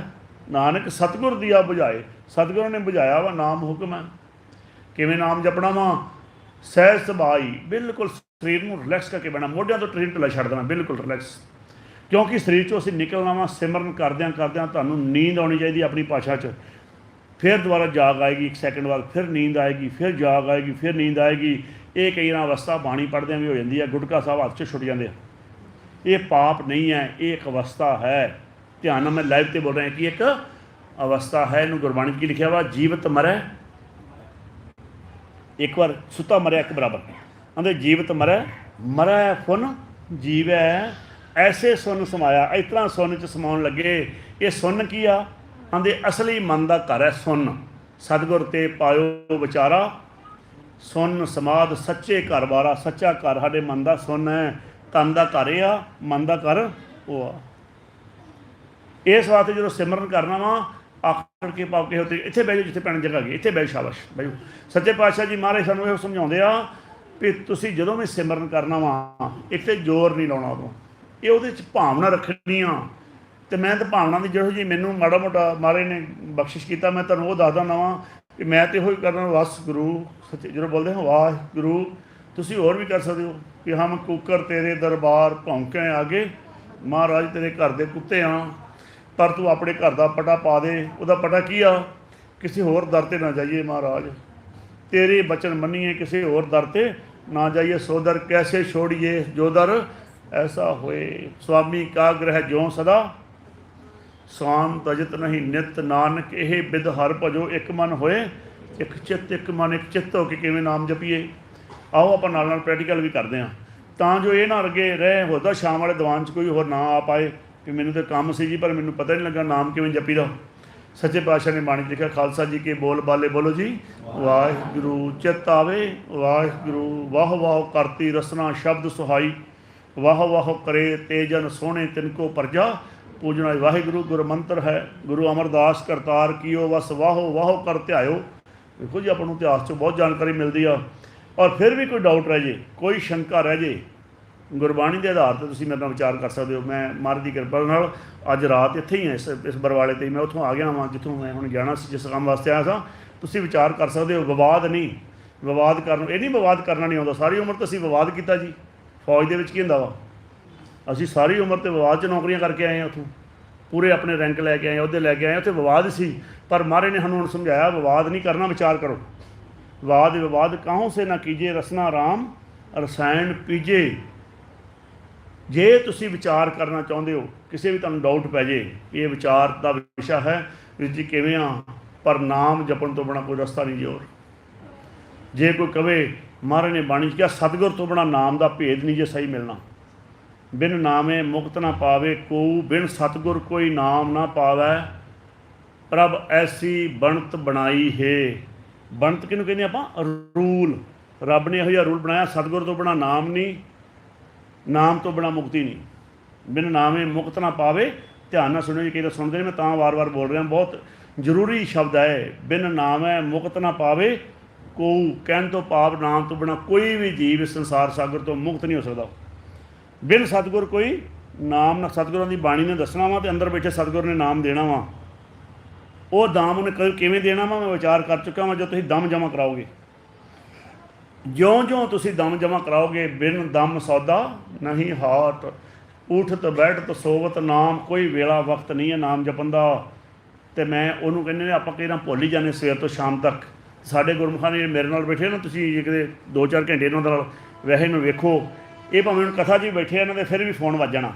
नानक सतगुर दिया बुझाए सतगुर ने बुझाया वा नाम हुक्म है किवें नाम जपना वा सहज सुभाई बिल्कुल शरीर नूं रिलैक्स करके बहना मोढियां तो ट्रेन ढिला छड्ड देना बिल्कुल रिलैक्स क्योंकि शरीर चों असीं निकलना वा सिमरन करदियां करदियां तुहानूं नींद आउणी चाहीदी अपनी भाषा च फिर दोबारा जाग आएगी एक सैकेंड बाद फिर नींद आएगी फिर जाग आएगी फिर नींद आएगी ये कई ना अवस्था बाणी पढ़दियां भी हो जाती है गुटका साहब हत्थ च छुट जाते हैं ये पाप नहीं है ये एक अवस्था है ध्यान नाल मैं लाइव ते बोल रहा कि एक अवस्था है इनू गुरबाणी की लिखा वा जीवत मरै एक बार सुता मरै एक बराबर आंदे जीवत मरै मरै फुन जीवै ऐसे सुन समाया इस तरह सुन च समाउण लगे ये सुन की आ आंदे असली मन का घर है सुन सतगुर ते पायो विचारा सुन समाध सच्चे घर बारा सच्चा घर साडे मन का सुन है तन का घर आ मन का घर वो आ इस वास्ते जो सिमरन करना वा आखड़ के पाप के होते इत्थे बह जाओ जिथे पैण जगह गई इत्थे बह शाबाश बह सच्चे पातशाह जी महाराज सानूं इह समझाउंदे आ भी तुसीं जदों भी सिमरन करना वा एक ते जोर नहीं लाउणा उदों ये ਉਹਦੇ 'ਚ ਭਾਵਨਾ ਰੱਖਣੀ ਆ ਤੇ ਮੈਂ ਤਾਂ ਭਾਵਨਾ ਦੀ ਜਿਹੋ ਜੀ ਮੈਨੂੰ ਮਾੜਾ ਮੋਟਾ ਮਹਾਰਾਜ ਨੇ ਬਖਸ਼ਿਸ਼ ਕੀਤਾ ਮੈਂ ਤੁਹਾਨੂੰ ਉਹ ਦੱਸਦਾ ਨਵਾਂ ਕਿ ਮੈਂ ਤੇ ਇਹੋ ਹੀ ਕਰਨਾ ਵਸ ਗੁਰੂ ਸੱਚੇ ਜਦੋਂ ਬੋਲਦੇ ਹਾਂ ਵਾਹਿਗੁਰੂ ਤੁਸੀਂ ਹੋਰ ਵੀ ਕਰ ਸਕਦੇ ਹੋ ਕਿ ਹਮ ਕੂਕਰ ਤੇਰੇ ਦਰਬਾਰ ਭੌਂਕੇ ਆਗੇ ਮਹਾਰਾਜ ਤੇਰੇ ਘਰ ਦੇ ਕੁੱਤੇ ਆ ਪਰ ਤੂੰ ਆਪਣੇ ਘਰ ਦਾ ਪਟਾ ਪਾ ਦੇ ਉਹਦਾ ਪਟਾ ਕੀ ਆ ਕਿਸੇ ਹੋਰ ਦਰ ਤੇ ਨਾ ਜਾਈਏ ਮਹਾਰਾਜ तेरे बचन मनिए किसी और दर ते ना जाइए सो दर कैसे छोड़िए जो दर ऐसा होए स्वामी का ग्रह ज्यों सदा स्वाम तजत नहीं नित नानक यह बिद हर भजो एक मन होए एक चित्त एक मन एक चित्त हो के किवें नाम जपीए आओ आप नाल नाल प्रैक्टिकल भी करते हैं ਤਾਂ जो ये ना अगे रहे होता शाम वाले दीवान च कोई होर ना आ पाए कि मैनू तो काम सी जी पर मैनू पता नहीं लगा नाम किवें जपीदा। सच्चे पातशाह ने बाणी लिखा खालसा जी के बोल बाले बोलो जी वाहिगुरू चित आवे वाहिगुरू वाह वाह करती रसना शब्द सुहाई वाह वाह करे तेजन सोहने तिनको प्रजा पूजना वाहिगुरु गुरु मंत्र है, गुरु अमरदास करतार कीओ वस वाहो वाहो कर ध्यायो। देखो जी, अपन इतिहास चो बहुत जानकारी मिलती है। और फिर भी कोई डाउट रह जे, कोई शंका रह जे, गुरबाणी के आधार पर तुसीं मेरे नाल विचार कर सकते हो। मैं महाराज की कृपा नाल अज रात इत्थे ही है, इस बरवाले ते मैं उत्थों आ गया वां जित्थों मैं हुण जाना सी, जिस काम वास्ते आया था। तुसीं विचार कर सकते हो। विवाद नहीं, विवाद करना ये नहीं, विवाद करना नहीं आउंदा। सारी उम्र तो असीं विवाद किया जी। फौज दे विच की हुंदा वा, असीं सारी उम्र तो विवाद च नौकरियां करके आए हैं, उत्थों पूरे अपने रैंक लैके आए, अहुदे लैके आए, उत्थे विवाद सी। पर महाराज ने सानूं समझाया विवाद नहीं करना, विचार करो। वाद विवाद काहों से ना कीजिए, रसना राम रसायन पीजे। जे तुसीं विचार करना चाहुंदे हो, किसी भी तुहानूं डाउट पै जे, ये विचार का विशा है वीर जी किवें आ, पर नाम जपण तो बिना कोई रस्ता नहीं जी। और जे कोई कहे महाराज ने बाणी किया सतगुर तो बिना नाम का भेद नहीं जे सही मिलना। बिन नामे मुक्त ना पावे को, बिन सतगुर कोई नाम ना पावै। प्रभ ऐसी बनत बनाई है। बनत किनूं कहने आपां? रूल। रब ने इहो जिहा रूल बनाया, सतगुर तो बिना नाम नहीं, नाम तो बिना मुक्ति नहीं। बिन नामे मुक्त ना पावे। ध्यान नाल सुणिओ जी, कई सुनते नहीं, मैं तां वार वार बोल रहा, बहुत जरूरी शब्द है। बिन नामै मुक्त ना पावे को, कहण तो भाव नाम तो बिना कोई भी जीव इस संसार सागर तो मुक्त नहीं हो सकता। बिन सतगुर कोई नाम ना, सतगुਰਾਂ ਦੀ ਬਾਣੀ ने दसना वा तो अंदर बैठे सतगुर ने नाम देना वा। वो दाम उन्हें किवें देना वा, मैं विचार कर चुका वा। जो तुसीं दम जमा कराओगे, ज्यों ज्यों तुसीं दम जमा कराओगे, बिन दम सौदा नहीं हाट। उठत बैठत सोवत नाम, कोई वेला वक्त नहीं है नाम जपन का। तो मैं उन्होंने कहने आपां कई बार भुल ही जाने सवेर तो शाम तक। साडे गुरमुखां ने मेरे नाल बैठे ना, तुसीं जे किते 2-4 घंटे इन्हां नाल वैसे इन्हूं वेखो, ये भावें हुण कथा जी बैठे इन्हां दे फिर भी फोन वज जाना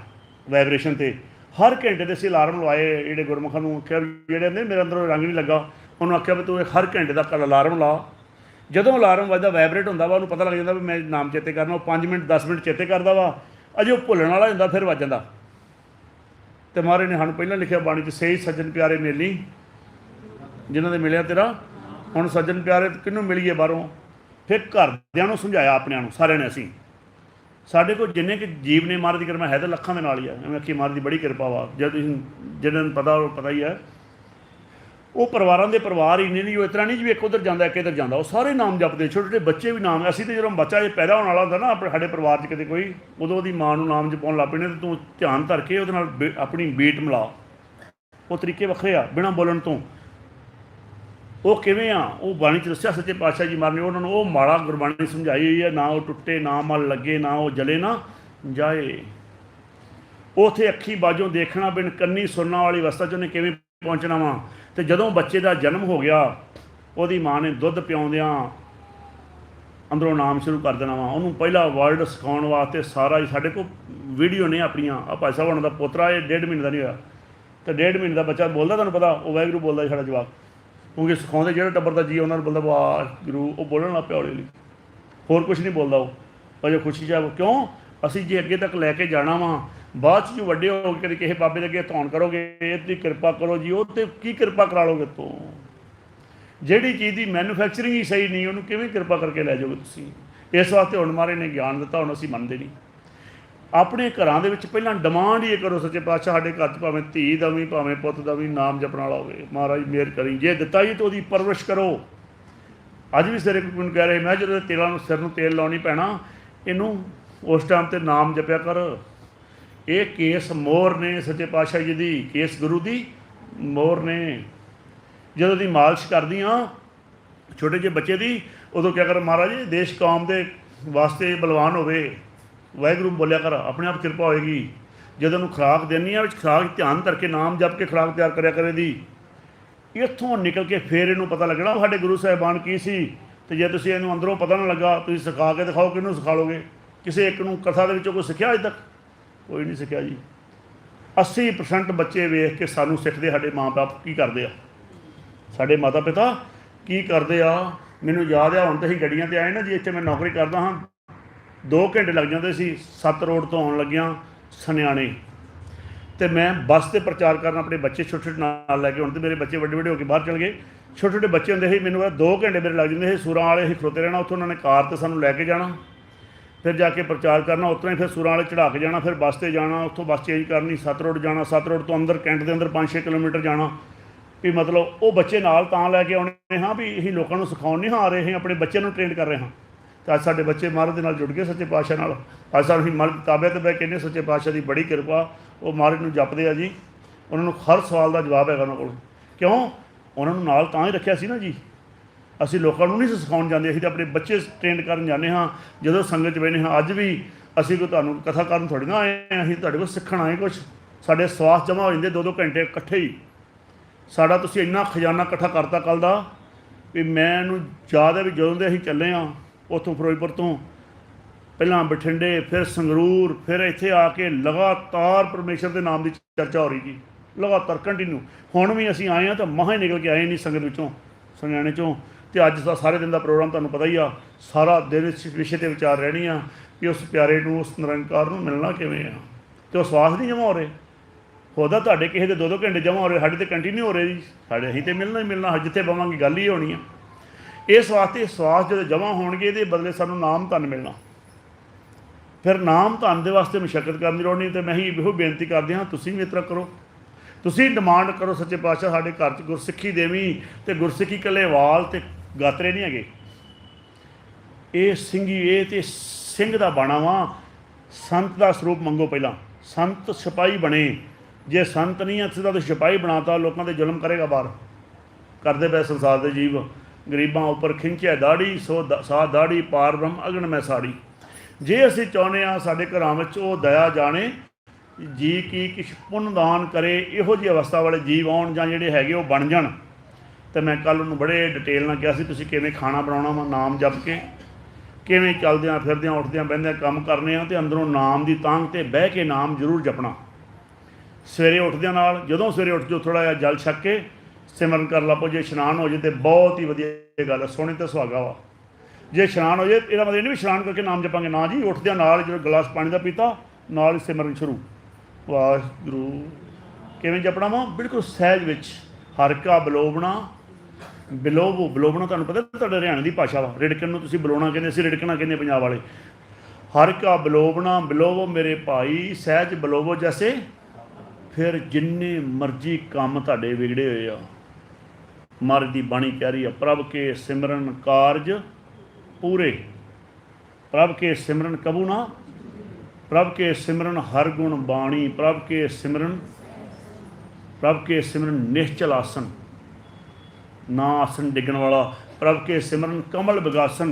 वाइब्रेशन ते। हर घंटे ते असीं अलार्म लवाए, जिहड़े गुरमुखां नूं आख्या, जिहड़े ने मेरे अंदरों रंग नहीं लगा, उन्होंने आख्या भी तूं हर घंटे तक अलार्म ला। जदों अलार्म वजदा वाइब्रेट हुंदा वा, उन्होंने पता लग जाता भी मैं नाम चेते करना। 5 मिनट 10 मिनट चेते करदा वा, अजे वो भुल्लण वाला हुंदा फिर वज जांदा। ते महाराज ने सानूं पहिलां लिखिआ बाणी च, सही सज्जन प्यारे मेली जिन्हां दे मिलिआ तेरा। हुण सज्जन प्यारे किहनूं मिलीए बाहरों? फिर घरदिआं नूं समझाया, अपनिआं नूं सारिਆਂ ने। असीं साढ़े को जिन्ने कि जीव ने महाराज की कृपा है तो लखां दे नाल ही है। मैं आखी महाराज की बड़ी कृपा वा। जब जिन्हें पता ही है, वो परिवारों के परिवार ही नहीं, वो इतना नहीं जी एक उधर जाता एक इधर जाता, वो सारे नाम जपते। छोटे छोटे बच्चे भी नाम। असीं तो जो बच्चा जो पैदा होने वाला होंदा ना अपने साडे परिवार च किते कोई, उदों ओहदी मां नूं नाम जपाउण लग पैंदे, तूं ध्यान धर के उहदे नाल अपनी बीट मिला। वो तरीके वखरे आ बिना बोलण तो। वो किवें आ, वो बाणी च दस्सिआ सच्चे पातशाह जी महाराज ने उन्होंने वो माड़ा गुरबाणी समझाई हुई है, ना वो टुटे ना मल लगे, ना वो जले ना जाए। उत्थे अखी बाजों देखना, बिन कन्नी सुनने वाली अवस्था च उन्हें किवें पहुँचना वा। तो जदों बच्चे का जन्म हो गया, वो माँ ने दुध पिआउंदिआं अंदरों नाम शुरू कर देना वा। उन्होंने पहला वर्ड सिखाउण वास्ते सारा ही साडे कोल वीडियो ने अपनियां। आ भाई साहब उन्होंने पोतरा ये 1.5 महीने का नहीं होया, तो 1.5 महीने का बच्चा बोलता, तुहानूं पता वो वाहिगुरू बोलता साडा जवाब, क्योंकि सिखाउंदे जिहड़े टब्बर का जी उन्होंने बोलता वाहिगुरू, वो बोलण लग पिआ हौली हौली, होर कुछ नहीं बोलता। वो अजे खुशी चाहे क्यों असीं जे अगे तक लैके जाना वा, बाद जो वड्डे हो के कभी किसी बाबे अगे धौन करोगे, इतनी कृपा करो जी, वो तो की कृपा करा लोगे? तो जिहड़ी चीज़ की मैन्युफैक्चरिंग ही सही नहीं, उन्होंने किवें कृपा करके लै जाओगे तुसीं? इस वास्ते हुण महाराज ने ज्ञान दिता, हुण असीं मनदे नहीं। अपने घरां दे विच पहिलां डिमांड ही करो, सच्चे पातशाह साडे घर च भावें धी दा भी भावें पुੱਤ दा भी नाम जपण वाला होवे, महाराज मेहर करी। जे दिता जी तो ਉਹਦੀ परवरिश करो। अज भी सिरे मैनूं कह रहे, मैं जो तेलां नूं सिर नूं तेल लाउणी पैना, इनू उस टाइम ते नाम जपिया कर। ये केस मोहर ने सच्चे पातशाह जी दी, केस गुरु दी मोहर ने। जदों दी मालिश करदी हाँ छोटे ਜਿਹੇ बच्चे दी, उदों क्या कर, महाराज देश कौम के वास्ते बलवान होवे, वाहिगुरू बोलिया कर, अपने आप कृपा होएगी। जदों उन्होंने खुराक देनी है, खुराक ध्यान करके नाम जप के खुराक तैयार करिया करे दी। इत्थों निकल के फिर इन्हूं पता लगना साडे गुरु साहिबान की सी। तो जे तुसीं इहनूं अंदरों पता ना लगा, तुसीं सिखा के दिखाओ, किहनूं सिखा लोगे? किसी एक नूं कथा दे विचों कोई सिੱਖਿਆ अज तक? कोई नहीं सिੱਖਿਆ जी। 80% बच्चे वेख के सानूं सिੱਖਦੇ साडे माँ बाप की करते आ, साडे माता पिता की करते आ। मैनूं याद आ, हुण तो असीं गड्डियां ते आए ना जी, इत्थे मैं नौकरी करदा हाँ, 2 घंटे लग जाते सी 7 रोड तो आउण लग्गिआं सनियाणे। तो मैं बस से प्रचार करना, अपने बच्चे छोटे छोटे नाल लैके, हुण तो मेरे बच्चे वड्डे वड्डे होकर बाहर चल गए। छोटे छोटे बच्चे होंदे सी, मैनूं 2 घंटे मेरे लग जाते सी, सूरां वाले ही खड़ोते रहना, उत्थों उन्होंने कार तो सानूं लैके जाना, फिर जाके प्रचार करना, उतना ही फिर सुरां वाले चढ़ा के जाना, फिर बस से जाना, उत्थों बस चेंज करनी, सत्त रोड जाना, सत्त रोड तो अंदर कैंट के अंदर 5-6 किलोमीटर जाना। भी मतलब वो बच्चे नाल तां लैके आने हाँ भी असीं लोकां नूं सिखाउण नहीं आ रहे, असीं अपने बच्चे नूं ट्रेन कर रहे हाँ। तो अज साडे बच्चे महाराज दे नाल जुड़ गए सच्चे पातशाह नाल। अज सानूं असीं महाराज ताबे ते बह कहने सच्चे पातशाह की बड़ी किरपा, वो महाराज नूं जपदे आ जी, उन्होंने हर सवाल का जवाब है उन्होंने को। क्यों उन्होंने नाल तां ही रखिया सी ना जी। असीं लोकां नूं नहीं सिखाउण जांदे, असीं तां अपने बच्चे ट्रेन करन जांदे हाँ। जदों संगत च बहिने हाँ, अज भी असीं कोई तुहानूं कथा करन थोड़ी ना आए हैं, असीं तुहाडे कोल सिੱਖਣ आए कुछ। साडे सवास जमा हो जांदे 2-2 घंटे इकट्ठे ही। साडा तुसीं इन्ना खजाना इकट्ठा करता कल दा भी मैनूं याद है भी जदों दे असीं ਚੱਲੇ हाँ उत्थों फिरोजपुर तो ਪਹਿਲਾਂ बठिंडे, फिर संगरूर, फिर ਇੱਥੇ आ के लगातार परमेश्वर के नाम की चर्चा हो रही जी, लगातार कंटिन्यू। हुण भी असीं आए हाँ तो महा ही निकल के आए नहीं संगत विचों, संगयाने चों। तो अज का सारे दिन का प्रोग्राम तुहानूं पता ही आ, सारा दिन इस विषय पर विचार रहनी आ कि उस प्यारे नूं, उस निरंकार नूं मिलना किवें आ। तो वो सवास नहीं जमा हो रहे, खुदा तुहाडे किसी दे 2-2 घंटे जमा हो रहे, साडे तो कंटिन्यू हो रहे जी। साडे असीं तो मिलना ही मिलना, जिथे बवांगे गल ही होनी आ। इस वास्ते सवास जो जमा होणगे, इहदे बदले सानूं नाम धन मिलना। फिर नाम धन दे वास्ते मुशक्कत करन दी लोड़ नहीं। तो मैं ही ਇਹੋ बेनती करदे हाँ, तुसीं भी इस तरह करो, तुसीं डिमांड करो सच्चे पातशाह साडे घर च गुरसिੱਖੀ देवी। तो गुरसिੱਖੀ कल्ले वाल ते गात्रे नहीं हैगे, ये ਸਿੰਘੀ, ये तो ਸਿੰਘ ਦਾ ਬਾਣਾ ਵਾ। संत का ਸਰੂਪ ਮੰਗੋ ਪਹਿਲਾਂ, संत सिपाही बने। जे संत नहीं है तो सिपाही बनाता, लोगों के जुल्म करेगा बाहर। करते पे संसार के जीव, गरीबां उपर खिंचिया दाड़ी, सो सा दाड़ी पार ब्रह्म अगन मैं साड़ी। जे असीं चाहुंदे हां साडे घरां विच वो दया जाने जी की किछ पुण्य दान करे, इहो जी अवस्था वाले जीव आउण जां जिहड़े हैगे वो बन जाण। तो मैं कल उन्होंने बड़े डिटेल नाल कहा सी तुसीं किवें खाना बनाउणा वा, नाम जप के किवें चलदियां फिरदियां उठदियां बहिंदियां काम करने आ, ते अंदरों नाम की तांघ ते बह के नाम जरूर जपना। सवेरे उठदियां नाल जदों सवेरे उठ जाओ थोड़ा जिहा जल छक के सिमरन कर ला पो। जे इशनान हो जाए तो बहुत ही वधिया गल है, सोहनी तो सुहागा वा। जे इशनान हो जाए इसदा मतलब नहीं भी इशनान करके नाम जपांगे ना जी, उठदियां नाल जो गिलास पानी का पीता नाल ही सिमरन शुरू। वाहिगुरू किवें जपना वा, बिल्कुल सहज विच। हर का बलोबना, बिलोवो बिलोबना तुहानूं पता तुहाडे हरियाणे की भाषा वा, रिड़कण नूं तुसीं बलोना कहंदे, असीं रिड़कना कहंदे पंजाब वाले। हर का बलोबना बिलोवो मेरे भाई, सहज बलोवो जैसे। फिर जिन्ने मर्जी काम तुहाडे विगड़े होए आ, महाराज की बाणी कह रही है, प्रभ के सिमरन कारज पूरे। प्रभ के सिमरन कबू ना, प्रभ के सिमरन हर गुण बाणी। प्रभ के सिमरन, प्रभ के सिमरन निश्चल आसन, ना आसन डिगण वाला। प्रभ के सिमरन कमल विगासन।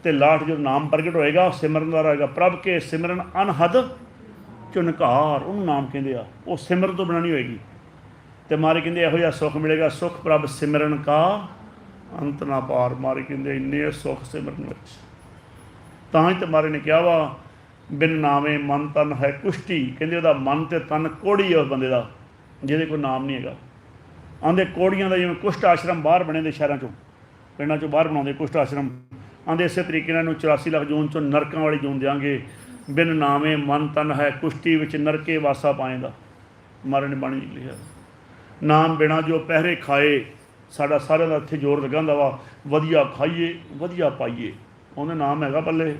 तो लाट जो नाम प्रगट होएगा सिमरन द्वारा होएगा। प्रभ के सिमरन अनहद चुनकार, उन्होंने नाम कहते हैं, वो सिमरन तो बिना नहीं होएगी। तो मारे कहते यहो जिहा सुख मिलेगा, सुख प्रभ सिमरन का अंत ना पार। मारे कहते इन्ने सुख सिमरन विच। तां ही तो मारे ने कहा वा, बिन नामे मन तन है कुष्टी। कहते वह मन तो तन कोड़ी है उस बंदे का जिहदे कोई नाम नहीं हैगा। आंदे कोड़ियां का जिवें कुष्ट आश्रम बाहर बने दे शहरों चों, पिंडां चों बाहर बनाउंदे कुष्ट आश्रम। आंदे इस तरीके नाल 84 लाख जून चों नरकां वाली जून देंगे। बिन नामे मन तन है कुष्टी विच नरके वासा पाएंदा। मारे ने बाणी लिखिया, नाम बिना जो पहरे खाए। साडा सारिਆਂ ਦਾ ਇੱਥੇ ਜ਼ੋਰ ਲੱਗਾ ਹੁੰਦਾ ਵਾ, ਵਧੀਆ ਖਾਈਏ ਵਧੀਆ ਪਾਈਏ। ਉਹਦੇ ਨਾਮ ਹੈਗਾ ਪੱਲੇ,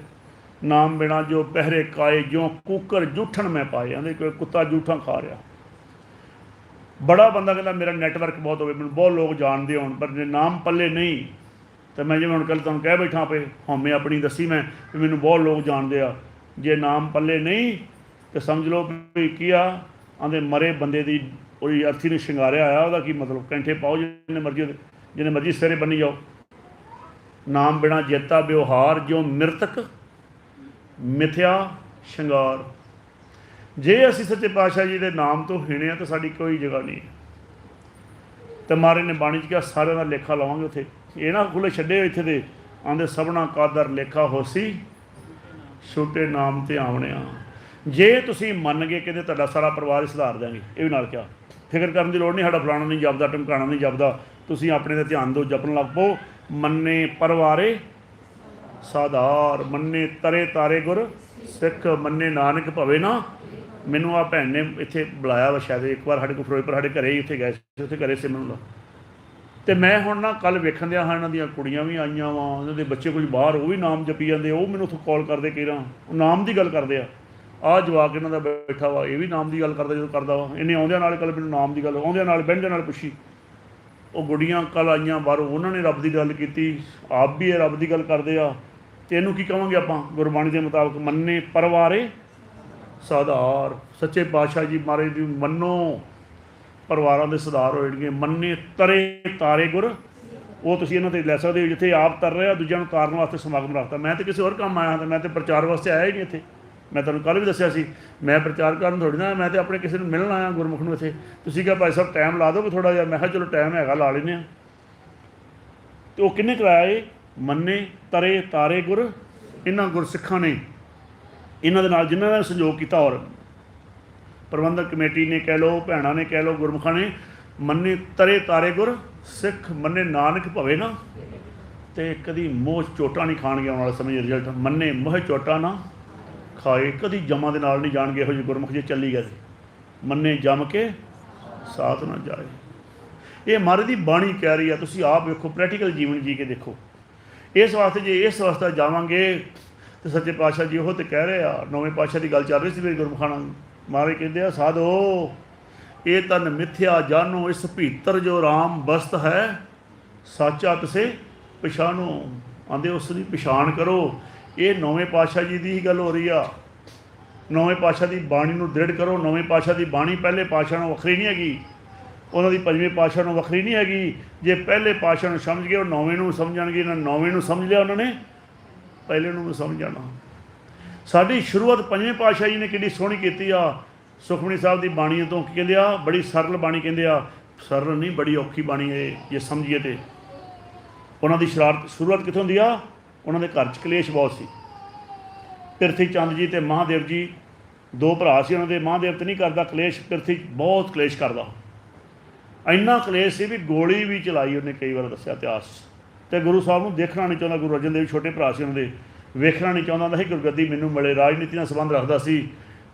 नाम बिना जो पहरे खाए जो कुकर जूठन में पाए। आंदे कोई कुत्ता जूठा खा रहा। बड़ा बंदा कहता मेरा नैटवर्क बहुत हो, मैं बहुत लोग जानते हो, पर जे नाम पल्ले नहीं तो मैं जिवें हुण कल तुहानूं कह बैठा पे हौमे अपनी दसी मैं भी मैनूं बहुत लोग जानते आ। जे नाम पल्ले नहीं तो समझ लो भी की आ। आंदे मरे बंदे की कोई अर्थी ने शिंगारिया आया, वह की मतलब कैंठे पाओ जिन्हें मर्जी सिरे बनी जाओ। नाम बिना जेता व्यवहार जो मृतक मिथ्या शिंगार। जे असी सच्चे पातशाह जी के नाम तो हिणे तो साड़ी कोई जगह नहीं। तो महाराज ने बाणी च कहा सारे का लेखा लवांगे उत्थे, ये ना खुले छड्डे इत्थे दे। आंदे सबना कादर लेखा होसी छोटे नाम ते आवणे आ। जे तुसीं मन गए कहते तुहाडा सारा परिवार ही सुधार देंगे। ये भी नाल क्या फिक्र करने की लोड़ नहीं, साडा फलाना नहीं जपदा ढमकाना नहीं जपदा। तुसीं अपने ते ध्यान दो, जपन लग पो। मन्ने परवारे साधार, मन्ने तरे तारे गुर सिख, मन्ने नानक भवे ना। मैनू आ भैन ने इत्थे बुलाया वा, शायद एक बार साढ़े को फिरोजपुर साढ़े घरे ही उत्थे गए, उत्थे घरे सिमरन दा ਤੇ ਮੈਂ ਹੁਣ ਨਾ ਕੱਲ ਵੇਖਣ ਦਿਆ ਹਾਂ, ਇਹਨਾਂ ਦੀਆਂ ਕੁੜੀਆਂ ਵੀ ਆਈਆਂ ਵਾ, ਉਹਨਾਂ ਦੇ ਬੱਚੇ ਕੁਝ ਬਾਹਰ, ਉਹ ਵੀ ਨਾਮ ਜਪੀ ਜਾਂਦੇ, ਉਹ ਮੈਨੂੰ ਉੱਥੋਂ ਕਾਲ ਕਰਦੇ ਕੇਰਾਂ, ਉਹ ਨਾਮ ਦੀ ਗੱਲ ਕਰਦੇ ਆ। ਆਹ ਜਵਾਕ ਇਹਨਾਂ ਦਾ ਬੈਠਾ ਵਾ, ਇਹ ਵੀ ਨਾਮ ਦੀ ਗੱਲ ਕਰਦਾ, ਜਦੋਂ ਕਰਦਾ ਵਾ ਇਹਨੇ ਆਉਂਦਿਆਂ ਨਾਲ ਕੱਲ ਮੈਨੂੰ ਨਾਮ ਦੀ ਗੱਲ, ਆਉਂਦਿਆਂ ਨਾਲ ਬਹਿੰਦਿਆਂ ਨਾਲ ਪੁੱਛੀ। ਉਹ ਗੁੱਡੀਆਂ ਕੱਲ ਆਈਆਂ ਬਾਹਰੋਂ, ਉਹਨਾਂ ਨੇ ਰੱਬ ਦੀ ਗੱਲ ਕੀਤੀ, ਆਪ ਵੀ ਇਹ ਰੱਬ ਦੀ ਗੱਲ ਕਰਦੇ ਆ। ਅਤੇ ਇਹਨੂੰ ਕੀ ਕਹਾਂਗੇ ਆਪਾਂ ਗੁਰਬਾਣੀ ਦੇ ਮੁਤਾਬਕ? ਮੰਨੇ ਪਰਵਾਰੇ ਸਾਧਾਰ। ਸੱਚੇ ਪਾਤਸ਼ਾਹ ਜੀ ਮਹਾਰਾਜ ਦੀ ਮੰਨੋ, ਪਰਿਵਾਰਾਂ ਦੇ ਸੁਧਾਰ ਹੋ ਜਾਣਗੇ। ਮੰਨੇ ਤਰੇ ਤਾਰੇ ਗੁਰ, ਉਹ ਤੁਸੀਂ ਇਹਨਾਂ 'ਤੇ ਲੈ ਸਕਦੇ ਹੋ। ਜਿੱਥੇ ਆਪ ਤਰ ਰਿਹਾ, ਦੂਜਿਆਂ ਨੂੰ ਤਾਰਨ ਵਾਸਤੇ ਸਮਾਗਮ ਰੱਖਤਾ। ਮੈਂ ਤਾਂ ਕਿਸੇ ਹੋਰ ਕੰਮ ਆਇਆ, ਤਾਂ ਮੈਂ ਤਾਂ ਪ੍ਰਚਾਰ ਵਾਸਤੇ ਆਇਆ ਹੀ ਨਹੀਂ ਇੱਥੇ। ਮੈਂ ਤੁਹਾਨੂੰ ਕੱਲ੍ਹ ਵੀ ਦੱਸਿਆ ਸੀ, ਮੈਂ ਪ੍ਰਚਾਰ ਕਰਨ ਥੋੜ੍ਹੀ ਨਾ, ਮੈਂ ਤਾਂ ਆਪਣੇ ਕਿਸੇ ਨੂੰ ਮਿਲਣ ਆਇਆ ਗੁਰਮੁਖ ਨੂੰ ਇੱਥੇ। ਤੁਸੀਂ ਕਿਹਾ ਭਾਈ ਸਾਹਿਬ ਟਾਈਮ ਲਾ ਦਿਓ ਥੋੜ੍ਹਾ ਜਿਹਾ, ਮੈਂ ਕਿਹਾ ਚਲੋ ਟਾਈਮ ਹੈਗਾ ਲਾ ਲੈਂਦੇ ਹਾਂ। ਅਤੇ ਉਹ ਕਿਹਨੇ ਕਰਾਇਆ ਇਹ? ਮੰਨੇ ਤਰੇ ਤਾਰੇ ਗੁਰ, ਇਹਨਾਂ ਗੁਰਸਿੱਖਾਂ ਨੇ, ਇਹਨਾਂ ਦੇ ਨਾਲ ਜਿਨ੍ਹਾਂ ਨੇ ਸਹਿਯੋਗ ਕੀਤਾ, ਔਰ ਪ੍ਰਬੰਧਕ ਕਮੇਟੀ ਨੇ ਕਹਿ ਲਓ, ਭੈਣਾਂ ਨੇ ਕਹਿ ਲਓ, ਗੁਰਮੁਖਾਂ ਨੇ। ਮੰਨੇ ਤਰੇ ਤਾਰੇ ਗੁਰ ਸਿੱਖ, ਮੰਨੇ ਨਾਨਕ ਭਵੇ ਨਾ, ਅਤੇ ਕਦੀ ਮੋਹ ਚੋਟਾਂ ਨਹੀਂ ਖਾਣਗੇ ਆਉਣ ਵਾਲੇ ਸਮੇਂ ਰਿਜ਼ਲਟ। ਮੰਨੇ ਮੋਹ ਚੋਟਾਂ ਨਾ ਖਾਏ, ਕਦੀ ਜਮਾਂ ਦੇ ਨਾਲ ਨਹੀਂ ਜਾਣਗੇ ਇਹੋ ਜਿਹੇ ਗੁਰਮੁਖ ਜੇ ਚੱਲੀ ਗਏ। ਮੰਨੇ ਜੰਮ ਕੇ ਸਾਥ ਨਾ ਜਾਏ, ਇਹ ਮਹਾਰਾਜ ਦੀ ਬਾਣੀ ਕਹਿ ਰਹੀ ਆ। ਤੁਸੀਂ ਆਪ ਵੇਖੋ, ਪ੍ਰੈਕਟੀਕਲ ਜੀਵਨ ਜੀ ਕੇ ਦੇਖੋ। ਇਸ ਵਾਸਤੇ ਜੇ ਇਸ ਅਵਸਥਾ ਜਾਵਾਂਗੇ ਤਾਂ ਸੱਚੇ ਪਾਤਸ਼ਾਹ ਜੀ ਉਹ ਤਾਂ ਕਹਿ ਰਹੇ ਆ, ਨੌਵੇਂ ਪਾਤਸ਼ਾਹ ਦੀ ਗੱਲ ਚੱਲ ਰਹੀ ਸੀ ਮੇਰੀ ਗੁਰਮੁਖਾਂ ਨਾਲ। ਮਹਾਰਾਜ ਕਹਿੰਦੇ ਆ, ਸਾਧੋ ਇਹ ਤਨ ਮਿਥਿਆ ਜਾਨੋ, ਇਸ ਭੀਤਰ ਜੋ ਰਾਮ ਬਸਤ ਹੈ, ਸਾਚਾ ਤਿਸੇ ਪਛਾਣੋ। ਆਂਦੇ ਉਸ ਦੀ ਪਛਾਣ ਕਰੋ। ਇਹ ਨੌਵੇਂ ਪਾਤਸ਼ਾਹ ਜੀ ਦੀ ਹੀ ਗੱਲ ਹੋ ਰਹੀ ਆ। ਨੌਵੇਂ ਪਾਤਸ਼ਾਹ ਦੀ ਬਾਣੀ ਨੂੰ ਦ੍ਰਿੜ ਕਰੋ। ਨੌਵੇਂ ਪਾਤਸ਼ਾਹ ਦੀ ਬਾਣੀ ਪਹਿਲੇ ਪਾਤਸ਼ਾਹ ਨੂੰ ਵੱਖਰੀ ਨਹੀਂ ਹੈਗੀ, ਉਹਨਾਂ ਦੀ ਪੰਜਵੇਂ ਪਾਤਸ਼ਾਹ ਨੂੰ ਵੱਖਰੀ ਨਹੀਂ ਹੈਗੀ। ਜੇ ਪਹਿਲੇ ਪਾਤਸ਼ਾਹ ਨੂੰ ਸਮਝ ਗਏ, ਉਹ ਨੌਵੇਂ ਨੂੰ ਸਮਝਣਗੇ। ਇਹਨਾਂ ਨੌਵੇਂ ਨੂੰ ਸਮਝ ਲਿਆ, ਉਹਨਾਂ ਨੇ ਪਹਿਲੇ ਨੂੰ ਵੀ ਸਮਝ ਜਾਣਾ। ਸਾਡੀ ਸ਼ੁਰੂਆਤ ਪੰਜਵੇਂ ਪਾਤਸ਼ਾਹ ਜੀ ਨੇ ਕਿੰਨੀ ਸੋਹਣੀ ਕੀਤੀ ਆ। ਸੁਖਮਨੀ ਸਾਹਿਬ ਦੀ ਬਾਣੀ ਤੋਂ ਕੀ ਕਹਿੰਦੇ ਆ? ਬੜੀ ਸਰਲ ਬਾਣੀ ਕਹਿੰਦੇ ਆ। ਸਰਲ ਨਹੀਂ, ਬੜੀ ਔਖੀ ਬਾਣੀ ਹੈ ਜੇ ਸਮਝੀਏ। ਤੇ ਉਹਨਾਂ ਦੀ ਸ਼ੁਰੂਆਤ ਕਿੱਥੋਂ ਹੁੰਦੀ ਆ? ਉਹਨਾਂ ਦੇ ਘਰ 'ਚ ਕਲੇਸ਼ ਬਹੁਤ ਸੀ। ਪਿਰਥੀ ਚੰਦ ਜੀ ਅਤੇ ਮਹਾਂਦੇਵ ਜੀ, ਦੋ ਭਰਾ ਸੀ ਉਹਨਾਂ ਦੇ। ਮਹਾਂਦੇਵ ਤਾਂ ਨਹੀਂ ਕਰਦਾ ਕਲੇਸ਼, ਪਿਰਥੀ ਬਹੁਤ ਕਲੇਸ਼ ਕਰਦਾ। ਇੰਨਾ ਕਲੇਸ਼ ਸੀ ਵੀ ਗੋਲੀ ਵੀ ਚਲਾਈ ਉਹਨੇ, ਕਈ ਵਾਰ ਦੱਸਿਆ ਇਤਿਹਾਸ। ਅਤੇ ਗੁਰੂ ਸਾਹਿਬ ਨੂੰ ਦੇਖਣਾ ਨਹੀਂ ਚਾਹੁੰਦਾ। ਗੁਰੂ ਅਰਜਨ ਦੇਵ ਛੋਟੇ ਭਰਾ ਸੀ ਉਹਨਾਂ ਦੇ, ਵੇਖਣਾ ਨਹੀਂ ਚਾਹੁੰਦਾ ਹੁੰਦਾ ਸੀ ਗੁਰਗੱਦੀ ਮੈਨੂੰ ਮਿਲੇ। ਰਾਜਨੀਤੀ ਨਾਲ ਸੰਬੰਧ ਰੱਖਦਾ ਸੀ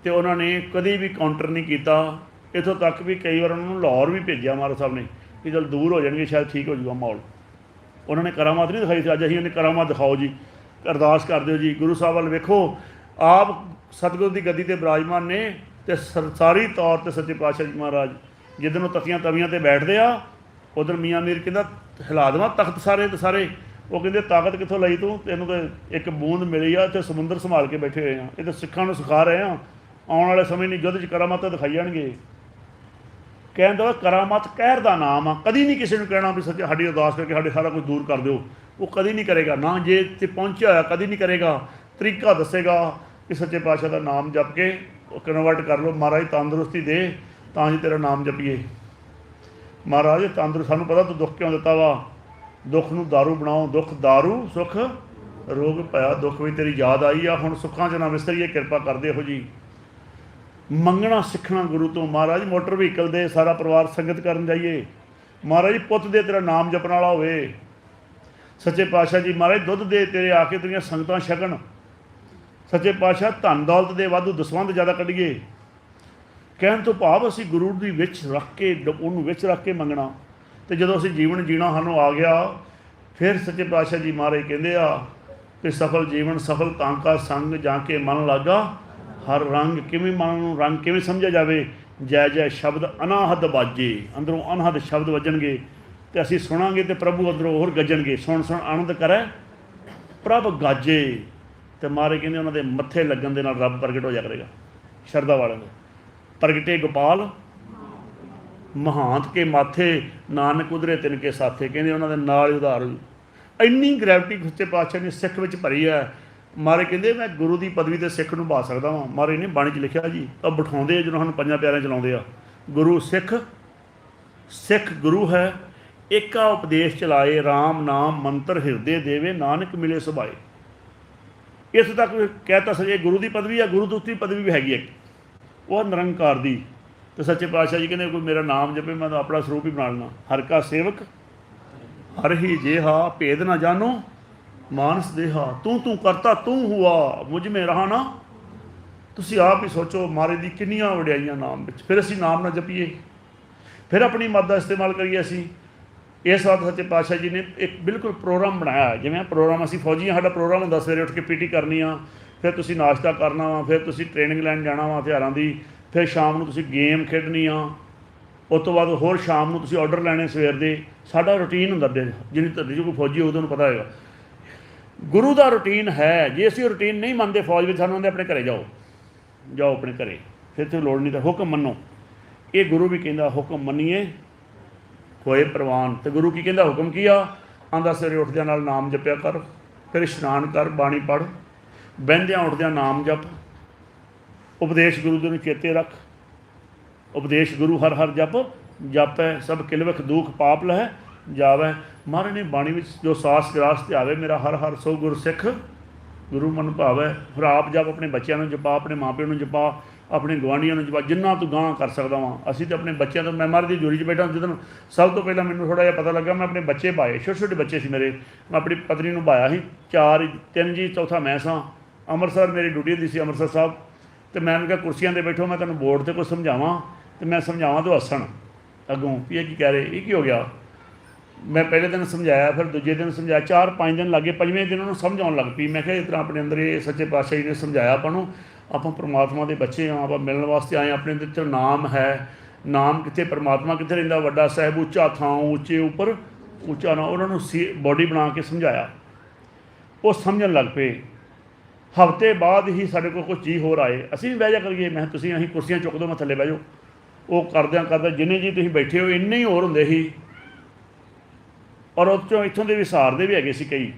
ਅਤੇ ਉਹਨਾਂ ਨੇ ਕਦੀ ਵੀ ਕਾਊਂਟਰ ਨਹੀਂ ਕੀਤਾ। ਇੱਥੋਂ ਤੱਕ ਵੀ ਕਈ ਵਾਰ ਉਹਨਾਂ ਨੂੰ ਲਾਹੌਰ ਵੀ ਭੇਜਿਆ ਮਹਾਰਾਜ ਸਾਹਿਬ ਨੇ ਕਿ ਚੱਲ ਦੂਰ ਹੋ ਜਾਣਗੇ, ਸ਼ਾਇਦ ਠੀਕ ਹੋ ਜੂਗਾ ਮਾਹੌਲ। ਉਹਨਾਂ ਨੇ ਕਰਾਮਾਤ ਨਹੀਂ ਦਿਖਾਈ ਸੀ। ਅੱਜ ਅਸੀਂ ਉਹਨੇ ਕਰਾਮਾਤ ਦਿਖਾਓ ਜੀ, ਅਰਦਾਸ ਕਰ ਦਿਓ ਜੀ। ਗੁਰੂ ਸਾਹਿਬ ਵੱਲ ਵੇਖੋ, ਆਪ ਸਤਿਗੁਰੂ ਦੀ ਗੱਦੀ 'ਤੇ ਬਿਰਾਜਮਾਨ ਨੇ, ਅਤੇ ਸਰਸਾਰੀ ਤੌਰ 'ਤੇ ਸੱਚੇ ਪਾਤਸ਼ਾਹ ਜੀ ਮਹਾਰਾਜ ਜਿੱਦਣ ਉਹ ਤਖਤੀਆਂ ਤਵੀਆਂ 'ਤੇ ਬੈਠਦੇ ਆ, ਉਧਰ ਮੀਆਂ ਮੀਰ ਕਹਿੰਦਾ ਹਿਲਾ ਦੇਵਾਂ ਤਖਤ ਸਾਰੇ ਦੇ ਸਾਰੇ। ਉਹ ਕਹਿੰਦੇ ਤਾਕਤ ਕਿੱਥੋਂ ਲਈ ਤੂੰ? ਤੈਨੂੰ ਤਾਂ ਇੱਕ ਬੂੰਦ ਮਿਲੀ ਆ, ਇੱਥੇ ਸਮੁੰਦਰ ਸੰਭਾਲ ਕੇ ਬੈਠੇ ਹੋਏ ਆ। ਇਹ ਤਾਂ ਸਿੱਖਾਂ ਨੂੰ ਸਿਖਾ ਰਹੇ ਆ। ਆਉਣ ਵਾਲੇ ਸਮੇਂ ਨਹੀਂ ਯੁੱਧ 'ਚ ਕਰਾਮਾਤਾਂ ਦਿਖਾਈ ਜਾਣਗੇ। ਕਹਿੰਦਾ ਕਰਾਮਾਤ ਕਹਿਰ ਦਾ ਨਾਮ ਆ। ਕਦੀ ਨਹੀਂ ਕਿਸੇ ਨੂੰ ਕਹਿਣਾ ਵੀ ਸੱਚੇ ਸਾਡੀ ਅਰਦਾਸ ਕਰਕੇ ਸਾਡੇ ਸਾਰਾ ਕੁਝ ਦੂਰ ਕਰ ਦਿਓ। ਉਹ ਕਦੀ ਨਹੀਂ ਕਰੇਗਾ, ਨਾ ਜੇ ਇੱਥੇ ਪਹੁੰਚਿਆ ਹੋਇਆ ਕਦੀ ਨਹੀਂ ਕਰੇਗਾ। ਤਰੀਕਾ ਦੱਸੇਗਾ ਕਿ ਸੱਚੇ ਪਾਤਸ਼ਾਹ ਦਾ ਨਾਮ ਜਪ ਕੇ ਉਹ ਕਨਵਰਟ ਕਰ ਲਓ। ਮਹਾਰਾਜ ਤੰਦਰੁਸਤੀ ਦੇ ਤਾਂ ਜੀ ਤੇਰਾ ਨਾਮ ਜਪੀਏ। ਮਹਾਰਾਜ ਤੰਦਰੁਸਤ, ਸਾਨੂੰ ਪਤਾ ਤੂੰ ਦੁੱਖ ਕਿਉਂ ਦਿੱਤਾ ਵਾ। ਦੁੱਖ ਨੂੰ ਦਾਰੂ ਬਣਾਓ, ਦੁੱਖ ਦਾਰੂ ਸੁੱਖ ਰੋਗ ਭਇਆ। ਦੁੱਖ ਵੀ ਤੇਰੀ ਯਾਦ ਆਈ ਆ, ਹੁਣ ਸੁੱਖਾਂ 'ਚ ਨਾ ਵਿਸਰੀਏ, ਕਿਰਪਾ ਕਰਦੇ ਇਹੋ ਜੀ। ਮੰਗਣਾ ਸਿੱਖਣਾ ਗੁਰੂ ਤੋਂ। ਮਹਾਰਾਜ ਮੋਟਰ ਵਹੀਕਲ ਦੇ ਸਾਰਾ ਪਰਿਵਾਰ ਸੰਗਤ ਕਰਨ ਜਾਈਏ। ਮਹਾਰਾਜ ਪੁੱਤ ਦੇ ਤੇਰਾ ਨਾਮ ਜਪਣ ਵਾਲਾ ਹੋਵੇ। ਸੱਚੇ ਪਾਤਸ਼ਾਹ ਜੀ ਮਹਾਰਾਜ ਦੁੱਧ ਦੇ ਤੇਰੇ ਆ ਕੇ ਤੇਰੀਆਂ ਸੰਗਤਾਂ ਛਕਣ। ਸੱਚੇ ਪਾਤਸ਼ਾਹ ਧਨ ਦੌਲਤ ਦੇ ਵਾਧੂ ਦਸਵੰਧ ਜ਼ਿਆਦਾ ਕੱਢੀਏ। ਕਹਿਣ ਤੋਂ ਭਾਵ ਅਸੀਂ ਗੁਰੂ ਦੀ ਵਿੱਚ ਰੱਖ ਕੇ, ਉਹਨੂੰ ਵਿੱਚ ਰੱਖ ਕੇ ਮੰਗਣਾ। ਅਤੇ ਜਦੋਂ ਅਸੀਂ ਜੀਵਨ ਜੀਣਾ ਸਾਨੂੰ ਆ ਗਿਆ, ਫਿਰ ਸੱਚੇ ਪਾਤਸ਼ਾਹ ਜੀ ਮਹਾਰਾਜ ਕਹਿੰਦੇ ਆ ਕਿ ਸਫਲ ਜੀਵਨ ਸਫਲ ਤਾਂ ਕਾ ਸੰਗ ਜਾ ਕੇ ਮਨ ਲਾਗਾ ਹਰ ਰੰਗ। ਕਿਵੇਂ ਮਨ ਨੂੰ ਰੰਗ ਕਿਵੇਂ ਸਮਝਿਆ ਜਾਵੇ? ਜੈ ਜੈ ਸ਼ਬਦ ਅਨਾਹਦ ਬਾਜੇ। ਅੰਦਰੋਂ ਅਨਾਹਦ ਸ਼ਬਦ ਵੱਜਣਗੇ ਅਤੇ ਅਸੀਂ ਸੁਣਾਂਗੇ ਅਤੇ ਪ੍ਰਭੂ ਅੰਦਰੋਂ ਹੋਰ ਗੱਜਣਗੇ। ਸੁਣ ਸੁਣ ਆਨੰਦ ਕਰੈ ਪ੍ਰਭ ਗਾਜੇ। ਅਤੇ ਮਹਾਰਾਜ ਕਹਿੰਦੇ ਉਹਨਾਂ ਦੇ ਮੱਥੇ ਲੱਗਣ ਦੇ ਨਾਲ ਰੱਬ ਪ੍ਰਗਟ ਹੋ ਜਾ ਕਰੇਗਾ। ਸ਼ਰਧਾ ਵਾਲਿਆਂ ਦੇ ਪ੍ਰਗਟੇ ਗੋਪਾਲ ਮਹਾਂਤ ਕੇ ਮਾਥੇ, ਨਾਨਕ ਉਧਰੇ ਤਿਨ ਕੇ ਸਾਥੇ। ਕਹਿੰਦੇ ਉਹਨਾਂ ਦੇ ਨਾਲ ਹੀ ਉਧਾਰ ਹੋਈ। ਇੰਨੀ ਗ੍ਰੈਵਿਟੀ ਸੱਚੇ ਪਾਤਸ਼ਾਹ ਨੇ ਸਿੱਖ ਵਿੱਚ ਭਰੀ ਹੈ। ਮਹਾਰਾਜ ਕਹਿੰਦੇ ਮੈਂ ਗੁਰੂ ਦੀ ਪਦਵੀ 'ਤੇ ਸਿੱਖ ਨੂੰ ਬਾ ਸਕਦਾ ਵਾਂ। ਮਹਾਰਾਜ ਨੇ ਬਾਣੀ 'ਚ ਲਿਖਿਆ ਜੀ, ਤਾਂ ਬਿਠਾਉਂਦੇ ਆ ਜਦੋਂ ਸਾਨੂੰ ਪੰਜਾਂ ਪਿਆਰਿਆਂ ਚਲਾਉਂਦੇ ਆ। ਗੁਰੂ ਸਿੱਖ, ਸਿੱਖ ਗੁਰੂ ਹੈ, ਏਕਾ ਉਪਦੇਸ਼ ਚਲਾਏ, ਰਾਮ ਨਾਮ ਮੰਤਰ ਹਿਰਦੇ ਦੇਵੇ, ਨਾਨਕ ਮਿਲੇ ਸੁਭਾਏ। ਇਸ ਤੱਕ ਕਹਿਤਾ ਸਜੇ ਗੁਰੂ ਦੀ ਪਦਵੀ ਆ। ਗੁਰੂ ਦੂਤੀ ਪਦਵੀ ਵੀ ਹੈਗੀ ਇੱਕ, ਉਹ ਨਿਰੰਕਾਰ ਦੀ। ਅਤੇ ਸੱਚੇ ਪਾਤਸ਼ਾਹ ਜੀ ਕਹਿੰਦੇ ਕੋਈ ਮੇਰਾ ਨਾਮ ਜਪੇ ਮੈਂ ਤਾਂ ਆਪਣਾ ਸਰੂਪ ਹੀ ਬਣਾ ਲੈਣਾ। ਹਰ ਕਾ ਸੇਵਕ ਹਰ ਹੀ ਜੇਹਾ, ਭੇਦ ਨਾ ਜਾਨੋ ਮਾਨਸ ਦੇਹਾ। ਤੂੰ ਕਰਤਾ ਤੂੰ ਹੁਆ, ਮੁਝ ਮੇ ਰਹਾ ਨਾ। ਤੁਸੀਂ ਆਪ ਹੀ ਸੋਚੋ ਮਹਾਰਾਜ ਦੀ ਕਿੰਨੀਆਂ ਵਡਿਆਈਆਂ ਨਾਮ ਵਿੱਚ। ਫਿਰ ਅਸੀਂ ਨਾਮ ਨਾ ਜਪੀਏ, ਫਿਰ ਆਪਣੀ ਮੱਤ ਦਾ ਇਸਤੇਮਾਲ ਕਰੀਏ ਅਸੀਂ। इस बात सच्चे पातशाह जी ने एक बिल्कुल प्रोग्राम बनाया, जिवें प्रोग्राम असीं फौजी हाँ, साडा प्रोग्राम हुंदा सवेरे उठ के पीटी करनी आ, फिर तुसीं नाश्ता करना वा, फिर तुसीं ट्रेनिंग लैन जाना वा हथियारां दी, फिर शाम नूं तुसीं गेम खेडनी आ, उस तो बाद होर शाम नूं तुसीं ऑर्डर लैणे सवेर दे। साडा रूटीन हुंदा जिन्नी धरती 'च कोई फौजी होਊ तुहानूं पता होएगा। गुरु का रूटीन है, जे असीं रूटीन नहीं मनते फौज में, सानूं आंदे अपने घरे जाओ, जाओ अपने घरे, फिर तो लोड़ नहीं, तो हुक्म मन्नो। ये गुरु भी कहता हुक्म मन्नीए होए प्रवान। तो गुरु की कहता हुक्म की आंदा सवेरे उठद्या नाल नाम जपया कर, फिर इशनान कर, बाणी पढ़, बहद्या उठद्या नाम जप, उपदेश गुरु दे चेते रख, उपदेश गुरु हर हर जप जापै, सब किलवख दुख पाप लहै जावै। महाराज ने बाणी में जो सास ग्रास ध्यावे, मेरा हर हर सो गुर सिख गुरु मन भावै। फिर आप जप, अपने बच्चों को जपा, अपने माँ प्यो जपा, अपने गुआढ़ियों को जपा, जिन्ना तू गांह कर सकता वा। असीं तो अपने बच्चों तो, मैं महाराज की जोरी 'च बैठा जिस सब तो पहला मैनूं थोड़ा जिहा पता लगा, मैं अपने बच्चे पाए, छोटे छोटे बच्चे सी मेरे, मैं अपनी पत्नी नूं पाया ਸੀ 4 3 जी, चौथा मैं सां। ਅੰਮ੍ਰਿਤਸਰ मेरी ड्यूटी ਹੁੰਦੀ ਸੀ ਅੰਮ੍ਰਿਤਸਰ ਸਾਹਿਬ, तो मैं क्या कुर्सियां ते बैठो, मैं तुहानूं बोर्ड ते कुछ समझावां, तो मैं समझावां तो हसन अगों भी ये की कह रहे, ये की हो गया। मैं पहले दिन समझाया, फिर दूजे दिन समझाया, 4-5 दिन लगे, 5वें दिन उन्होंने समझ आउण लग पई। मैं इस तरह अपने अंदर ये सच्चे पातशाह जी ने समझाया आपां नूं, आपां परमात्मा के बच्चे हाँ, आपां मिलण वास्ते आए, अपने अंदर च नाम है, नाम कित्थे, परमात्मा कित्थे रहिंदा, वड्डा साहिब उच्चा थां, उच्चे उपर उच्चा ना, उन्होंने बॉडी बना के समझाया, वो समझण लग पे। हफ्ते बाद ही साढ़े को कुछ जी होर आए, असीं भी बह जा करिए, मैं तुसीं असीं कुर्सियां चुक दो, मैं थल्ले बह जाओ। वो करद्या करद्या जिन्ने जी तुसीं बैठे हो इन्ने ही होर हुंदे ही, और उस चों इत्थों दे भी सहारदे भी हैगे सी कई।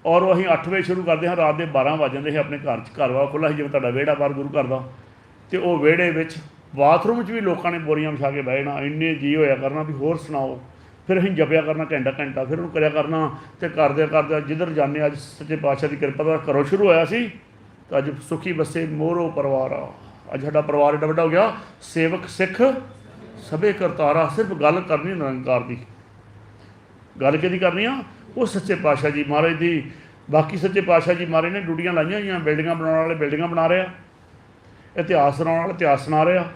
और वो असीं 8 वजे शुरू करते हैं, रात के 12 वज जाते हैं। अपने घर वा खुला जिवें तुहाडा विहड़ा बाहर गुरु घर दा, ते वो विहड़े विच बाथरूम च भी लोगों ने बोरियां विछा के बह जाना, इन्ने जी होया करना भी होर सुनाओ। फिर असीं जपया करना घंटा घंटा, फिर उन्होंने करया करना, तो करदे करदे जिधर जाने, अज सच्चे पातशाह की कृपा दा घरों शुरू होया सी, तो अज सुखी बसे मोरो परिवार आ। अज साडा परिवार एडा वड्डा हो गया, सेवक सिख सबे करतारा। सिर्फ गल करनी निरंकार की, गल कि करनी आ वो सच्चे पातशाह जी महाराज की। बाकी सच्चे पातशाह जी महाराज ने ड्यूटियां लाइया हुई, बिल्डिंगां बनाने वाले बिल्डिंगां बना रहे, इतिहास सुनाने वाले इतिहास सुना रहे,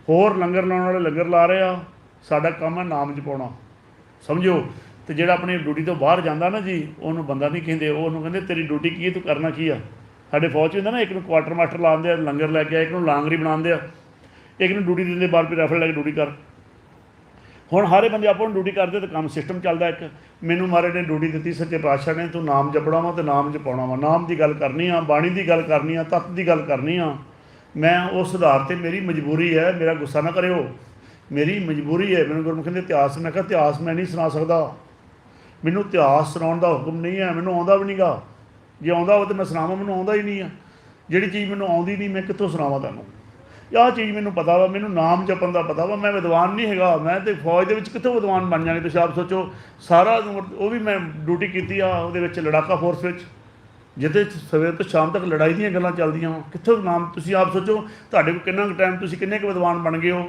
होर लंगर लाने वाले लंगर ला रहे। साडा काम है नाम जपाउणा, समझो। तो जिहड़ा अपनी ड्यूटी तो बाहर जाता ना जी, उन्होंने बंदा नहीं कहिंदे, उन्होंने कहंदे तेरी ड्यूटी की है, तू करना की आ। साडे फौज च हुंदा ना, एक नूं क्वार्टर मास्टर ला दिंदे, लंगर लैके आए, एक नूं लांगरी बना दिंदे, एक नूं ड्यूटी दिंदे, बार भी राइफल लैके ड्यूटी कर। हुण हरे बंदे आपो ड्यूटी करते, तो काम सिस्टम चलता। एक मैनूं महाराज ने ड्यूटी दी सच्चे पातशाह ने, तू नाम जपना वा, तो नाम जपाउणा वा, नाम की गल करनी आ, बाणी की गल करनी आ, तत्त की गल करनी आ। मैं उस आधार पर, मेरी मजबूरी है, मेरा गुस्सा ना करियो, मेरी मजबूरी है। मैंने गुरमुख कहते इतिहास, मैं कहा इतिहास मैं नहीं सुना सकता, मैनू इतिहास सुनाउण दा हुक्म नहीं है, मैनू आउंदा भी नहीं गा। जे आउंदा हो तो मैं सुनावां, मैनू आउंदा ही नहीं है। जिहड़ी चीज़ मैनू आउंदी नहीं, मैं कित्थों सुनावां तुहानूं। आह चीज़ मैनू पता वा, मैनू नाम जपण दा पता वा, मैं विद्वान नहीं हैगा। मैं तो फौज दे विच कित्थों विद्वान बन जांगे। तुसीं आप सोचो, सारा वो भी मैं ड्यूटी कीती आ, उहदे विच लड़ाका फोर्स विच, जिहदे सवेर तो शाम तक लड़ाई दीयां गल्लां चलदियां। कित्थों नाम, तुसीं आप सोचो तुहाडे कोल किन्ना टाइम, तुसीं किन्ने क विद्वान बन गए हो।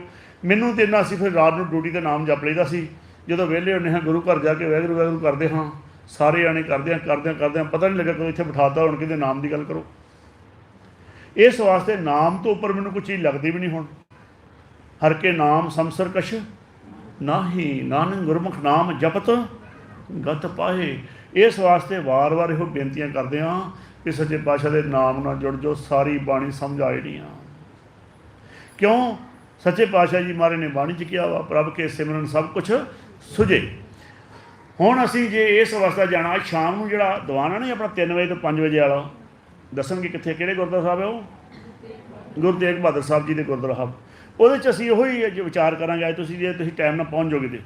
मैनू तो इन्ना, असीं फिर रात नूं ड्यूटी का नाम जप लईदा सी। जो वेले होने हाँ, गुरु घर जाके वैगुरू वैगुरू करते हाँ, सारे जाने करदे पता नहीं लगा कोई इत्थे बिठाता, हुण किहदे नाम की गल करो। इस वास्ते नाम तो उपर मैनू कोई चीज़ लगती भी नहीं। हुण हर के नाम समसर कछ नाही, नानक गुरमुख नाम जपत गत पाए। इस वास्ते वार वार इहो बेनतियां करदे हाँ कि सच्चे पातशाह के नाम नाल जुड़ जाओ, सारी बाणी समझ आ जाणी आ। क्यों? सच्चे पातशाह जी महाराज ने बाणी च किया वा, प्रभ के सिमरन सब कुछ सुझे। हुण असीं जे इस अवस्था जाना, शाम नूं जिहड़ा दीवान है ना अपना 3 वजे तो 5 वजे वाला, दसणगे कित्थे, किहड़े गुरुद्वारा साहिब है वो, गुरु तेग बहादुर साहब जी के गुरुद्वारा साहिब। ਉਹਦੇ 'ਚ ਅਸੀਂ ਉਹੋ ਹੀ ਵਿਚਾਰ ਕਰਾਂਗੇ ਅੱਜ ਤੁਸੀਂ, ਜੇ ਤੁਸੀਂ ਟਾਈਮ ਨਾਲ ਪਹੁੰਚ ਜਾਓਗੇ ਤੇ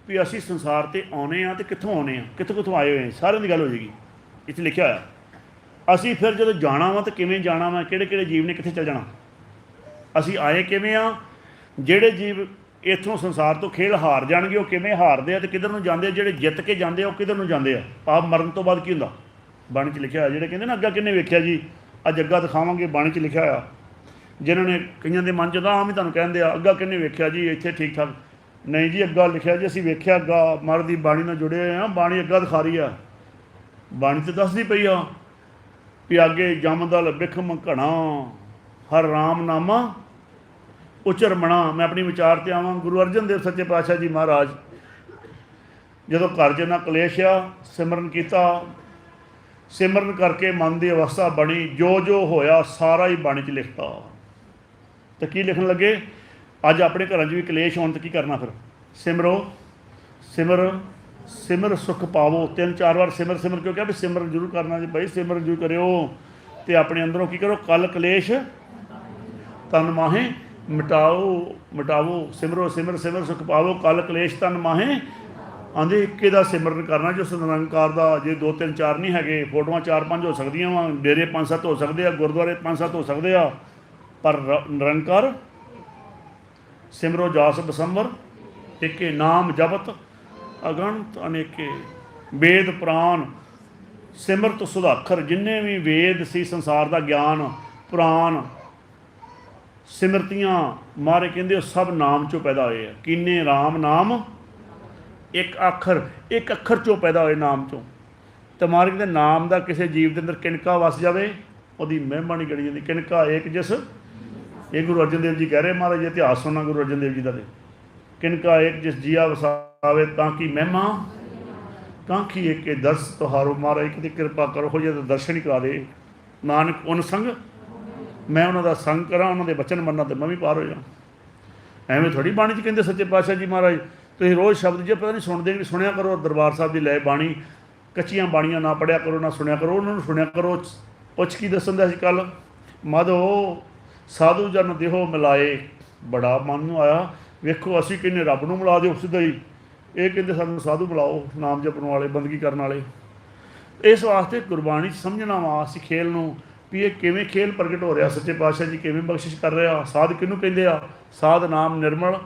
ਵੀ ਅਸੀਂ ਸੰਸਾਰ 'ਤੇ ਆਉਣੇ ਆ, ਅਤੇ ਕਿੱਥੋਂ ਆਉਣੇ ਆ, ਕਿੱਥੋਂ ਆਏ ਹੋਏ, ਸਾਰਿਆਂ ਦੀ ਗੱਲ ਹੋ ਜਾਏਗੀ। ਇੱਥੇ ਲਿਖਿਆ ਹੋਇਆ ਅਸੀਂ ਫਿਰ ਜਦੋਂ ਜਾਣਾ ਵਾ ਤਾਂ ਕਿਵੇਂ ਜਾਣਾ ਵਾ, ਕਿਹੜੇ ਕਿਹੜੇ ਜੀਵ ਨੇ ਕਿੱਥੇ ਚੱਲ ਜਾਣਾ, ਅਸੀਂ ਆਏ ਕਿਵੇਂ ਆ। ਜਿਹੜੇ ਜੀਵ ਇੱਥੋਂ ਸੰਸਾਰ ਤੋਂ ਖੇਲ ਹਾਰ ਜਾਣਗੇ ਉਹ ਕਿਵੇਂ ਹਾਰਦੇ ਆ, ਅਤੇ ਕਿੱਧਰ ਨੂੰ ਜਾਂਦੇ ਆ। ਜਿਹੜੇ ਜਿੱਤ ਕੇ ਜਾਂਦੇ ਆ ਉਹ ਕਿੱਧਰ ਨੂੰ ਜਾਂਦੇ ਆ। ਪਾਪ ਮਰਨ ਤੋਂ ਬਾਅਦ ਕੀ ਹੁੰਦਾ, ਬਾਣੀ 'ਚ ਲਿਖਿਆ ਹੋਇਆ। ਜਿਹੜੇ ਕਹਿੰਦੇ ਨਾ ਅੱਗਾ ਕਿਹਨੇ ਵੇਖਿਆ ਜੀ, ਅੱਜ ਅੱਗਾ ਦਿਖਾਵਾਂਗੇ, ਬਾਣੀ 'ਚ ਲਿਖਿਆ ਹੋਇਆ। ਜਿਨ੍ਹਾਂ ਨੇ ਕਈਆਂ ਦੇ ਮਨ 'ਚ ਤਾਂ ਆਮ ਹੀ ਤੁਹਾਨੂੰ ਕਹਿੰਦੇ ਆ ਅੱਗਾ ਕਿਹਨੇ ਵੇਖਿਆ ਜੀ, ਇੱਥੇ ਠੀਕ ਠਾਕ ਨਹੀਂ ਜੀ। ਅੱਗਾ ਲਿਖਿਆ ਜੀ, ਅਸੀਂ ਵੇਖਿਆ ਅੱਗਾ, ਮਰ ਦੀ ਬਾਣੀ ਨਾਲ ਜੁੜੇ ਹੋਏ ਆ, ਬਾਣੀ ਅੱਗਾ ਦਿਖਾ ਰਹੀ ਆ। ਬਾਣੀ 'ਚ ਦੱਸਦੀ ਪਈ ਆ ਵੀ ਅੱਗੇ ਜੰਮਦਲ ਬਿਖਮ ਘਣਾ, ਹਰ ਰਾਮ ਨਾਮਾ ਉਚਰ ਮਣਾ। ਮੈਂ ਆਪਣੀ ਵਿਚਾਰ ਤੇ ਆਵਾਂ। ਗੁਰੂ ਅਰਜਨ ਦੇਵ ਸੱਚੇ ਪਾਤਸ਼ਾਹ ਜੀ ਮਹਾਰਾਜ ਜਦੋਂ ਘਰ 'ਚ ਇਹਨਾਂ ਕਲੇਸ਼ ਆ, ਸਿਮਰਨ ਕੀਤਾ, ਸਿਮਰਨ ਕਰਕੇ ਮਨ ਦੀ ਅਵਸਥਾ ਬਣੀ, ਜੋ ਜੋ ਹੋਇਆ ਸਾਰਾ ਹੀ ਬਾਣੀ 'ਚ ਲਿਖਤਾ। ਤੇ ਕੀ ਲਿਖਣ ਲੱਗੇ? ਅੱਜ ਆਪਣੇ ਘਰਾਂ 'ਚ ਵੀ ਕਲੇਸ਼ ਹੋਣ ਤੇ ਕੀ ਕਰਨਾ ਫਿਰ? ਸਿਮਰੋ, ਸਿਮਰ ਸਿਮਰ ਸੁਖ ਪਾਵੋ। 3-4 ਵਾਰ ਸਿਮਰ ਸਿਮਰ ਕਿਉਂ ਕਿਹਾ? ਵੀ ਸਿਮਰਨ ਜ਼ਰੂਰ ਕਰਨਾ ਜੀ ਭਾਈ, ਸਿਮਰਨ ਜ਼ਰੂਰ ਕਰਿਓ। ਤੇ ਆਪਣੇ ਅੰਦਰੋਂ ਕੀ ਕਰੋ? ਕਲ ਕਲੇਸ਼ ਤਨ ਮਾਹੇ ਮਿਟਾਓ, ਮਿਟਾਵੋ। ਸਿਮਰੋ ਸਿਮਰ ਸਿਮਰ ਸੁਖ ਪਾਵੋ, ਕਲ ਕਲੇਸ਼ ਤਨ ਮਾਹੇ। ਆਂਦੇ ਇੱਕੇ ਦਾ ਸਿਮਰਨ ਕਰਨਾ, ਜੋ ਨਿਰੰਕਾਰ ਦਾ। ਜੇ 2-3-4 ਨਹੀਂ ਹੈਗੇ, ਫੋਟੋਆਂ 4-5 ਹੋ ਸਕਦੀਆਂ ਵਾ, ਡੇਰੇ 5-7 ਹੋ ਸਕਦੇ ਆ, ਗੁਰਦੁਆਰੇ 5-7 ਹੋ ਸਕਦੇ ਆ, ਪਰ ਨਿਰੰਕਾਰ ਸਿਮਰੋ ਜਾਸ ਬਸੰਬਰ ਇੱਕੇ। ਨਾਮ ਜਪਤ ਅਗਣਤ ਅਨੇਕੇ, ਵੇਦ ਪੁਰਾਣ ਸਿਮਰਤ ਸੁਧਾਖਰ। ਜਿੰਨੇ ਵੀ ਵੇਦ ਸੀ, ਸੰਸਾਰ ਦਾ ਗਿਆਨ, ਪੁਰਾਣ, ਸਿਮਰਤੀਆਂ, ਮਾਰੇ ਕਹਿੰਦੇ ਉਹ ਸਭ ਨਾਮ ਚੋਂ ਪੈਦਾ ਹੋਏ ਆ। ਕੀਨੇ ਰਾਮ ਨਾਮ ਇੱਕ ਅੱਖਰ ਚੋਂ ਪੈਦਾ ਹੋਏ, ਨਾਮ ਚੋਂ। ਤੇ ਮਾਰੇ ਕਹਿੰਦੇ ਨਾਮ ਦਾ ਕਿਸੇ ਜੀਵ ਦੇ ਅੰਦਰ ਕਿਣਕਾ ਵਸ ਜਾਵੇ, ਉਹਦੀ ਮਹਿਮਾ ਨਹੀਂ ਗਣੀ ਜਾਂਦੀ। ਕਿਣਕਾ ਏਕ ਜਿਸ, ਇਹ ਗੁਰੂ ਅਰਜਨ ਦੇਵ ਜੀ ਕਹਿ ਰਹੇ ਮਹਾਰਾਜ। ਇਤਿਹਾਸ ਸੁਣਨਾ ਗੁਰੂ ਅਰਜਨ ਦੇਵ ਜੀ ਦਾ। ਕਿਣਕਾ ਏਕ ਜਿਸ ਜੀਆ ਵਸਾਵੇ, ਤਾਂ ਕਿ ਮਹਿਮਾ ਕਾਂਖੀ ਏਕੇ ਦਰਸ ਤੁਹਾਰੋ। ਮਹਾਰਾਜ ਕਿਤੇ ਕਿਰਪਾ ਕਰੋ, ਹੋ ਜੇ ਤਾਂ ਦਰਸ਼ਨ ਹੀ ਕਰਾ ਦੇ। ਨਾਨਕ ਉਨ ਸੰਗ, ਮੈਂ ਉਹਨਾਂ ਦਾ ਸੰਗ ਕਰਾਂ, ਉਹਨਾਂ ਦੇ ਬਚਨ ਮੰਨਾਂ ਤੇ ਮੈਂ ਵੀ ਪਾਰ ਹੋ ਜਾ। ਐਵੇਂ ਥੋੜ੍ਹੀ ਬਾਣੀ 'ਚ ਕਹਿੰਦੇ ਸੱਚੇ ਪਾਤਸ਼ਾਹ ਜੀ ਮਹਾਰਾਜ। ਤੁਸੀਂ ਰੋਜ਼ ਸ਼ਬਦ ਜੇ ਪਤਾ ਨਹੀਂ ਸੁਣਦੇ, ਵੀ ਸੁਣਿਆ ਕਰੋ। ਦਰਬਾਰ ਸਾਹਿਬ ਦੀ ਲੈ ਬਾਣੀ, ਕੱਚੀਆਂ ਬਾਣੀਆਂ ਨਾ ਪੜ੍ਹਿਆ ਕਰੋ, ਨਾ ਸੁਣਿਆ ਕਰੋ, ਉਹਨਾਂ ਨੂੰ ਸੁਣਿਆ ਕਰੋ। ਪੁੱਛ ਕੀ ਦੱਸਣ ਦਾ ਸੀ ਕੱਲ੍ਹ? ਮਦੋ ਸਾਧੂ ਜਨ ਦੇਹੋ ਮਿਲਾਏ, ਬੜਾ ਮਨ ਨੂੰ ਆਇਆ। ਵੇਖੋ ਅਸੀਂ ਕਹਿੰਦੇ ਰੱਬ ਨੂੰ ਮਿਲਾ ਦਿਓ ਸਿੱਧਾ ਹੀ, ਇਹ ਕਹਿੰਦੇ ਸਾਨੂੰ ਸਾਧੂ ਬੁਲਾਓ, ਨਾਮ ਜਪਣ ਵਾਲੇ, ਬੰਦਗੀ ਕਰਨ ਵਾਲੇ। ਇਸ ਵਾਸਤੇ ਗੁਰਬਾਣੀ 'ਚ ਸਮਝਣਾ ਵਾ ਅਸੀਂ ਖੇਲ ਨੂੰ, ਵੀ ਇਹ ਕਿਵੇਂ ਖੇਲ ਪ੍ਰਗਟ ਹੋ ਰਿਹਾ। ਸੱਚੇ ਪਾਤਸ਼ਾਹ ਜੀ ਕਿਵੇਂ ਬਖਸ਼ਿਸ਼ ਕਰ ਰਿਹਾ। ਸਾਧ ਕਿਹਨੂੰ ਕਹਿੰਦੇ ਆ? ਸਾਧ ਨਾਮ ਨਿਰਮਲ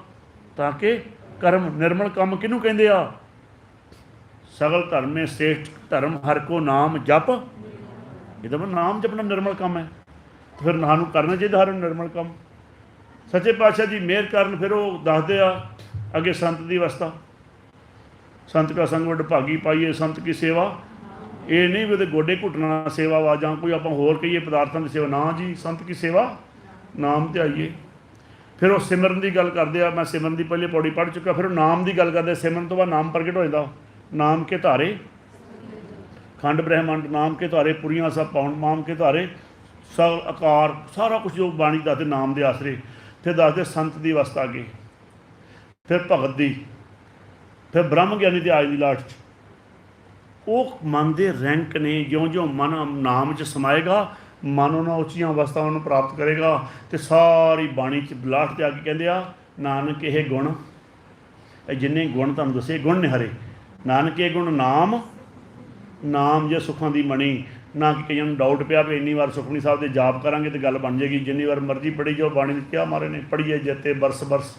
ਤਾਂ ਕਿ ਕਰਮ ਨਿਰਮਲ। ਕੰਮ ਕਿਹਨੂੰ ਕਹਿੰਦੇ ਆ? ਸਗਲ ਧਰਮੇ ਸ੍ਰੇਸ਼ਟ ਧਰਮ ਹਰ ਕੋ ਨਾਮ ਜਪ। ਇਹਦਾ ਮਤਲਬ ਨਾਮ ਜਪਣਾ ਨਿਰਮਲ ਕੰਮ ਹੈ। ਤੇ ਫਿਰ ਸਾਨੂੰ ਕਰਨਾ ਚਾਹੀਦਾ ਹਰ ਨਿਰਮਲ ਕੰਮ। ਸੱਚੇ ਪਾਤਸ਼ਾਹ ਜੀ ਮਿਹਰ ਕਰਨ। ਫਿਰ ਉਹ ਦੱਸਦੇ ਆ ਅੱਗੇ ਸੰਤ ਦੀ ਅਵਸਥਾ। ਸੰਤ ਕਾ ਸੰਗ ਵਡ ਭਾਗੀ ਪਾਈਏ, ਸੰਤ ਕੀ ਸੇਵਾ। ਇਹ ਨਹੀਂ ਵੀ ਉਹਦੇ ਗੋਡੇ ਘੁੱਟਣਾ ਸੇਵਾ ਵਾ, ਜਾਂ ਕੋਈ ਆਪਾਂ ਹੋਰ ਕਹੀਏ ਪਦਾਰਥਾਂ ਦੀ ਸੇਵਾ। ਨਾ ਜੀ, ਸੰਤ ਕੀ ਸੇਵਾ, ਨਾਮ ਤੇ ਆਈਏ। ਫਿਰ ਉਹ ਸਿਮਰਨ ਦੀ ਗੱਲ ਕਰਦੇ ਆ। ਮੈਂ ਸਿਮਰਨ ਦੀ ਪਹਿਲੀ ਪੌੜੀ ਪੜ੍ਹ ਚੁੱਕਾ। ਫਿਰ ਉਹ ਨਾਮ ਦੀ ਗੱਲ ਕਰਦੇ। ਸਿਮਰਨ ਤੋਂ ਬਾਅਦ ਨਾਮ ਪ੍ਰਗਟ ਹੋ ਜਾਂਦਾ। ਨਾਮ ਕੇ ਧਾਰੇ ਖੰਡ ਬ੍ਰਹਿਮੰਡ, ਨਾਮ ਕੇ ਧਾਰੇ ਪੁਰੀਆਂ ਸਭ ਪਾਉਣ, ਨਾਮ ਕੇ ਧਾਰੇ ਸਭ ਆਕਾਰ, ਸਾਰਾ ਕੁਝ ਜੋ ਬਾਣੀ ਦੱਸਦੇ ਨਾਮ ਦੇ ਆਸਰੇ। ਫਿਰ ਦੱਸਦੇ ਸੰਤ ਦੀ ਅਵਸਥਾ ਅੱਗੇ, ਫਿਰ ਭਗਤ ਦੀ, ਫਿਰ ਬ੍ਰਹਮ ਗਿਆਨੀ ਦੀ ਆਜ ਦੀ ਲਾਟ 'ਚ। ਉਹ ਮਨ ਦੇ ਰੈਂਕ ਨੇ। ਜਿਉਂ-ਜਿਉਂ ਮਨ ਨਾਮ 'ਚ ਸਮਾਏਗਾ, ਮਨ ਉਹਨਾਂ ਉੱਚੀਆਂ ਅਵਸਥਾਵਾਂ ਨੂੰ ਪ੍ਰਾਪਤ ਕਰੇਗਾ। ਅਤੇ ਸਾਰੀ ਬਾਣੀ 'ਚ ਲਾਟ 'ਤੇ ਆ ਕੇ ਕਹਿੰਦੇ ਆ, ਨਾਨਕ ਇਹ ਗੁਣ, ਇਹ ਜਿੰਨੇ ਗੁਣ ਤੁਹਾਨੂੰ ਦੱਸੇ ਗੁਣ ਨੇ ਹਰੇ। ਨਾਨਕ ਇਹ ਗੁਣ ਨਾਮ, ਨਾਮ ਜੇ ਸੁੱਖਾਂ ਦੀ ਮਣੀ। ਨਾ ਕਿ ਕਈਆਂ ਨੂੰ ਡਾਊਟ ਪਿਆ ਵੀ ਇੰਨੀ ਵਾਰ ਸੁਖਮਨੀ ਸਾਹਿਬ ਦੇ ਜਾਪ ਕਰਾਂਗੇ ਤਾਂ ਗੱਲ ਬਣ ਜਾਏਗੀ। ਜਿੰਨੀ ਵਾਰ ਮਰਜ਼ੀ ਪੜ੍ਹੀ ਜਾਓ, ਬਾਣੀ ਵਿੱਚ ਕਿਹਾ ਮਾਰੇ ਨੇ, ਪੜ੍ਹੀਏ ਜੇਤੇ ਬਰਸ ਬਰਸ,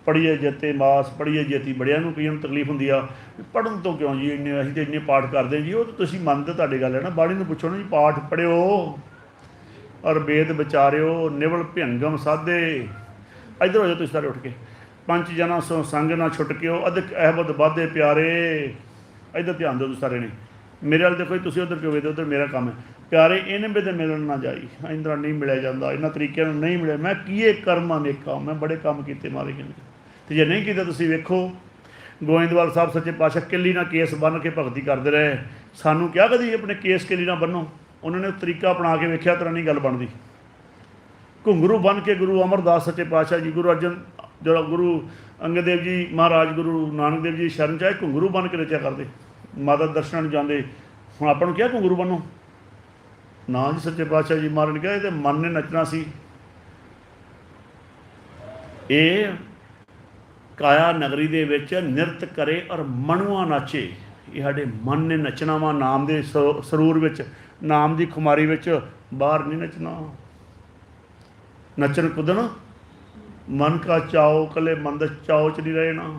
ਪੜ੍ਹੀਏ ਜੇਤੇ ਮਾਸ, ਪੜ੍ਹੀਏ ਜੇਤੀ। ਬੜਿਆਂ ਨੂੰ ਕਈਆਂ ਨੂੰ ਤਕਲੀਫ ਹੁੰਦੀ ਆ ਪੜ੍ਹਨ ਤੋਂ, ਕਿਉਂ ਜੀ ਇੰਨੇ, ਅਸੀਂ ਤਾਂ ਇੰਨੇ ਪਾਠ ਕਰਦੇ ਜੀ। ਉਹ ਤਾਂ ਤੁਸੀਂ ਮੰਨਦੇ, ਤੁਹਾਡੀ ਗੱਲ ਹੈ ਨਾ। ਬਾਣੀ ਨੂੰ ਪੁੱਛੋ ਨਾ ਜੀ, ਪਾਠ ਪੜ੍ਹਿਓ ਔਰ ਵੇਦ ਵਿਚਾਰਿਓ, ਨਿਵਲ ਭਿਅੰਗਮ ਸਾਧੇ। ਇੱਧਰ ਹੋ ਜਾਓ ਤੁਸੀਂ ਸਾਰੇ ਉੱਠ ਕੇ। ਪੰਜ ਜਨਾਂ ਸੋ ਸੰਗ ਨਾ ਛੁਟਕਿਓ, ਅਧਿਕ ਅਹਿਬਦ ਵਾਧੇ ਪਿਆਰੇ। ਇੱਧਰ ਧਿਆਨ ਦਿਓ ਤੁਸੀਂ ਸਾਰੇ ਨੇ। ਮੇਰੇ ਵੱਲ ਦੇਖੋ, ਤੁਸੀਂ ਉੱਧਰ ਕਿਉਂ ਵੇਖਦੇ? ਉੱਧਰ ਮੇਰਾ ਕੰਮ ਹੈ। ਪਿਆਰੇ ਇਹਨੇ ਵੀ ਤਾਂ ਮਿਲਣ ਨਾ ਜਾਈ, ਇੰਦਰਾ ਨਹੀਂ ਮਿਲਿਆ ਜਾਂਦਾ, ਇਹਨਾਂ ਤਰੀਕਿਆਂ ਨੂੰ ਨਹੀਂ ਮਿਲਿਆ। ਮੈਂ ਕੀਏ ਕਰਮ ਅਨੇਕਾਂ, ਮੈਂ ਬੜੇ ਕੰਮ ਕੀਤੇ ਮਾਰੇ ਕਹਿੰਦੇ। ਅਤੇ ਜੇ ਨਹੀਂ ਕੀਤਾ ਤੁਸੀਂ ਵੇਖੋ, ਗੋਇੰਦਵਾਲ ਸਾਹਿਬ ਸੱਚੇ ਪਾਤਸ਼ਾਹ ਕਿੱਲੀ ਨਾਲ ਕੇਸ ਬੰਨ੍ਹ ਕੇ ਭਗਤੀ ਕਰਦੇ ਰਹੇ। ਸਾਨੂੰ ਕਿਹਾ ਕਦੀ ਆਪਣੇ ਕੇਸ ਕਿੱਲੀ ਨਾਲ ਬੰਨੋ? ਉਹਨਾਂ ਨੇ ਤਰੀਕਾ ਅਪਣਾ ਕੇ ਵੇਖਿਆ, ਤਰ੍ਹਾਂ ਨਹੀਂ ਗੱਲ ਬਣਦੀ। ਘੁੰਗਰੂ ਬੰਨ੍ਹ ਕੇ ਗੁਰੂ ਅਮਰਦਾਸ ਸੱਚੇ ਪਾਤਸ਼ਾਹ ਜੀ, ਗੁਰੂ ਅਰਜਨ, ਜਿਹੜਾ ਗੁਰੂ ਅੰਗਦ ਦੇਵ ਜੀ ਮਹਾਰਾਜ, ਗੁਰੂ ਨਾਨਕ ਦੇਵ ਜੀ ਸ਼ਰਨ 'ਚ ਆਏ, ਘੁੰਗਰੂ ਬੰਨ੍ਹ ਕੇ ਰਚਿਆ ਕਰਦੇ। ਮਾਤਾ ਦਰਸ਼ਨਾਂ ਨੂੰ ਜਾਂਦੇ। ਹੁਣ ਆਪਾਂ ਨੂੰ ਕਿਹਾ ਘੁੰਗਰੂ ਬੰਨੋ? ਨਾ ਜੀ, ਸੱਚੇ ਪਾਤਸ਼ਾਹ ਜੀ ਮਹਾਰਾਜ ਨੇ ਕਿਹਾ ਇਹ ਤਾਂ ਮਨ ਨੇ ਨੱਚਣਾ ਸੀ। ਇਹ ਕਾਇਆ ਨਗਰੀ ਦੇ ਵਿੱਚ ਨਿਰਤ ਕਰੇ ਔਰ ਮਨੁਆ ਨਾਚੇ। ਇਹ ਸਾਡੇ ਮਨ ਨੇ ਨੱਚਣਾ ਵਾ, ਨਾਮ ਦੇ ਸਰੂਰ ਵਿੱਚ, ਨਾਮ ਦੀ ਖੁਮਾਰੀ ਵਿੱਚ, ਬਾਹਰ ਨਹੀਂ ਨੱਚਣਾ। ਨੱਚਣ ਕੁੱਦਣ ਮਨ ਕਾ ਚਾਓ, ਇਕੱਲੇ ਮਨ ਦਾ ਚਾਓ 'ਚ ਨਹੀਂ ਰਹਿਣਾ।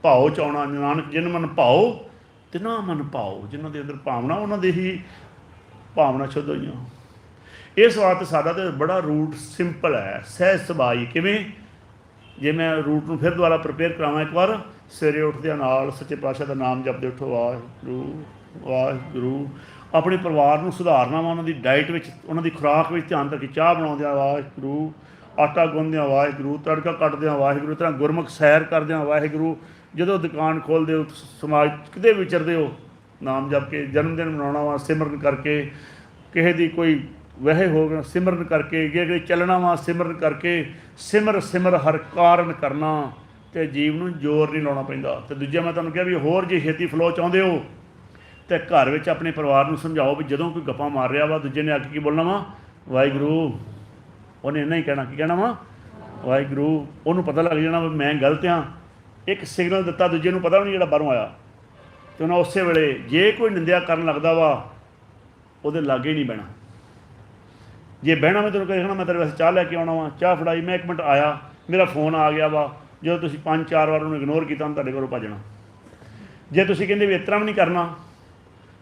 ਭਾਓ 'ਚ ਆਉਣਾ। ਨਾਨਕ ਜਿਨ ਮਨ ਭਾਓ ਤਿਨਾ ਮਨ ਭਾਓ। ਜਿਨ੍ਹਾਂ ਦੇ ਅੰਦਰ ਭਾਵਨਾ, ਉਹਨਾਂ ਦੇ ਹੀ ਭਾਵਨਾ ਸ਼ੁੱਧ ਹੋਈਆਂ। ਇਸ ਵਾਸਤੇ ਸਾਡਾ ਤਾਂ ਬੜਾ ਰੂਟ ਸਿੰਪਲ ਹੈ, ਸਹਿਜ ਸੁਭਾਅ। ਕਿਵੇਂ? ਜੇ ਮੈਂ ਰੂਟ ਨੂੰ ਫਿਰ ਦੁਬਾਰਾ ਪ੍ਰਪੇਅਰ ਕਰਾਵਾਂ ਇੱਕ ਵਾਰ, ਸਵੇਰੇ ਉੱਠਦਿਆਂ ਨਾਲ ਸੱਚੇ ਪਾਤਸ਼ਾਹ ਦਾ ਨਾਮ ਜਪਦੇ ਉੱਠੋ, ਵਾਹਿਗੁਰੂ ਵਾਹਿਗੁਰੂ। ਆਪਣੇ ਪਰਿਵਾਰ ਨੂੰ ਸੁਧਾਰਨਾ ਵਾ, ਉਹਨਾਂ ਦੀ ਡਾਈਟ ਵਿੱਚ, ਉਹਨਾਂ ਦੀ ਖੁਰਾਕ ਵਿੱਚ ਧਿਆਨ ਰੱਖੀ। ਚਾਹ ਬਣਾਉਂਦਿਆਂ ਵਾਹਿਗੁਰੂ, ਆਟਾ ਗੁੰਨਦਿਆਂ ਵਾਹਿਗੁਰੂ, ਤੜਕਾ ਕੱਟਦਿਆਂ ਵਾਹਿਗੁਰੂ, ਤਰ੍ਹਾਂ ਗੁਰਮੁਖ ਸੈਰ ਕਰਦਿਆਂ ਵਾਹਿਗੁਰੂ, ਜਦੋਂ ਦੁਕਾਨ ਖੋਲ੍ਹਦੇ ਹੋ, ਸਮਾਜ ਕਿਤੇ ਵਿਚਰਦੇ ਹੋ, ਨਾਮ ਜਪ ਕੇ, ਜਨਮ ਦਿਨ ਮਨਾਉਣਾ ਵਾ ਸਿਮਰਨ ਕਰਕੇ, ਕਿਸੇ ਦੀ ਕੋਈ ਵਹਿ ਹੋ ਗਿਆ ਸਿਮਰਨ ਕਰਕੇ, ਜੇ ਚੱਲਣਾ ਵਾ ਸਿਮਰਨ ਕਰਕੇ, ਸਿਮਰ ਸਿਮਰ ਹਰ ਕਾਰਨ ਕਰਨਾ, ਅਤੇ ਜੀਵ ਨੂੰ ਜ਼ੋਰ ਨਹੀਂ ਲਾਉਣਾ ਪੈਂਦਾ। ਅਤੇ ਦੂਜਾ ਮੈਂ ਤੁਹਾਨੂੰ ਕਿਹਾ ਵੀ ਹੋਰ ਜੇ ਛੇਤੀ ਫਲੋ ਚਾਹੁੰਦੇ ਹੋ ਤਾਂ ਘਰ ਵਿੱਚ ਆਪਣੇ ਪਰਿਵਾਰ ਨੂੰ ਸਮਝਾਓ ਵੀ ਜਦੋਂ ਕੋਈ ਗੱਪਾਂ ਮਾਰ ਰਿਹਾ ਵਾ, ਦੂਜੇ ਨੇ ਆ ਕੇ ਕੀ ਬੋਲਣਾ ਵਾ? ਵਾਹਿਗੁਰੂ। ਉਹਨੇ ਇੰਨਾ ਹੀ ਕਹਿਣਾ, ਕੀ ਕਹਿਣਾ ਵਾ? ਵਾਹਿਗੁਰੂ। ਉਹਨੂੰ ਪਤਾ ਲੱਗ ਜਾਣਾ ਵੀ ਮੈਂ ਗਲਤ ਹਾਂ। ਇੱਕ ਸਿਗਨਲ ਦਿੱਤਾ, ਦੂਜੇ ਨੂੰ ਪਤਾ ਵੀ ਨਹੀਂ ਜਿਹੜਾ ਬਾਹਰੋਂ ਆਇਆ, ਅਤੇ ਉਹਨਾਂ ਉਸੇ ਵੇਲੇ ਜੇ ਕੋਈ ਨਿੰਦਿਆ ਕਰਨ ਲੱਗਦਾ ਵਾ ਉਹਦੇ ਲਾਗੇ ਹੀ ਨਹੀਂ ਬਹਿਣਾ। ਜੇ ਬਹਿਣਾ ਮੈਂ ਤੈਨੂੰ ਕਹਿਣਾ ਮੈਂ ਤੇਰੇ ਵਾਸਤੇ ਚਾਹ ਲੈ ਕੇ ਆਉਣਾ ਵਾ, ਚਾਹ ਫੜਾਈ, ਮੈਂ 1 ਮਿੰਟ ਆਇਆ, ਮੇਰਾ ਫੋਨ ਆ ਗਿਆ ਵਾ, ਜਦੋਂ ਤੁਸੀਂ 5-4 ਵਾਰ ਉਹਨੂੰ ਇਗਨੋਰ ਕੀਤਾ, ਤੁਹਾਡੇ ਕੋਲੋਂ ਭੱਜਣਾ। ਜੇ ਤੁਸੀਂ ਕਹਿੰਦੇ ਵੀ ਇਸ ਤਰ੍ਹਾਂ ਵੀ ਨਹੀਂ ਕਰਨਾ,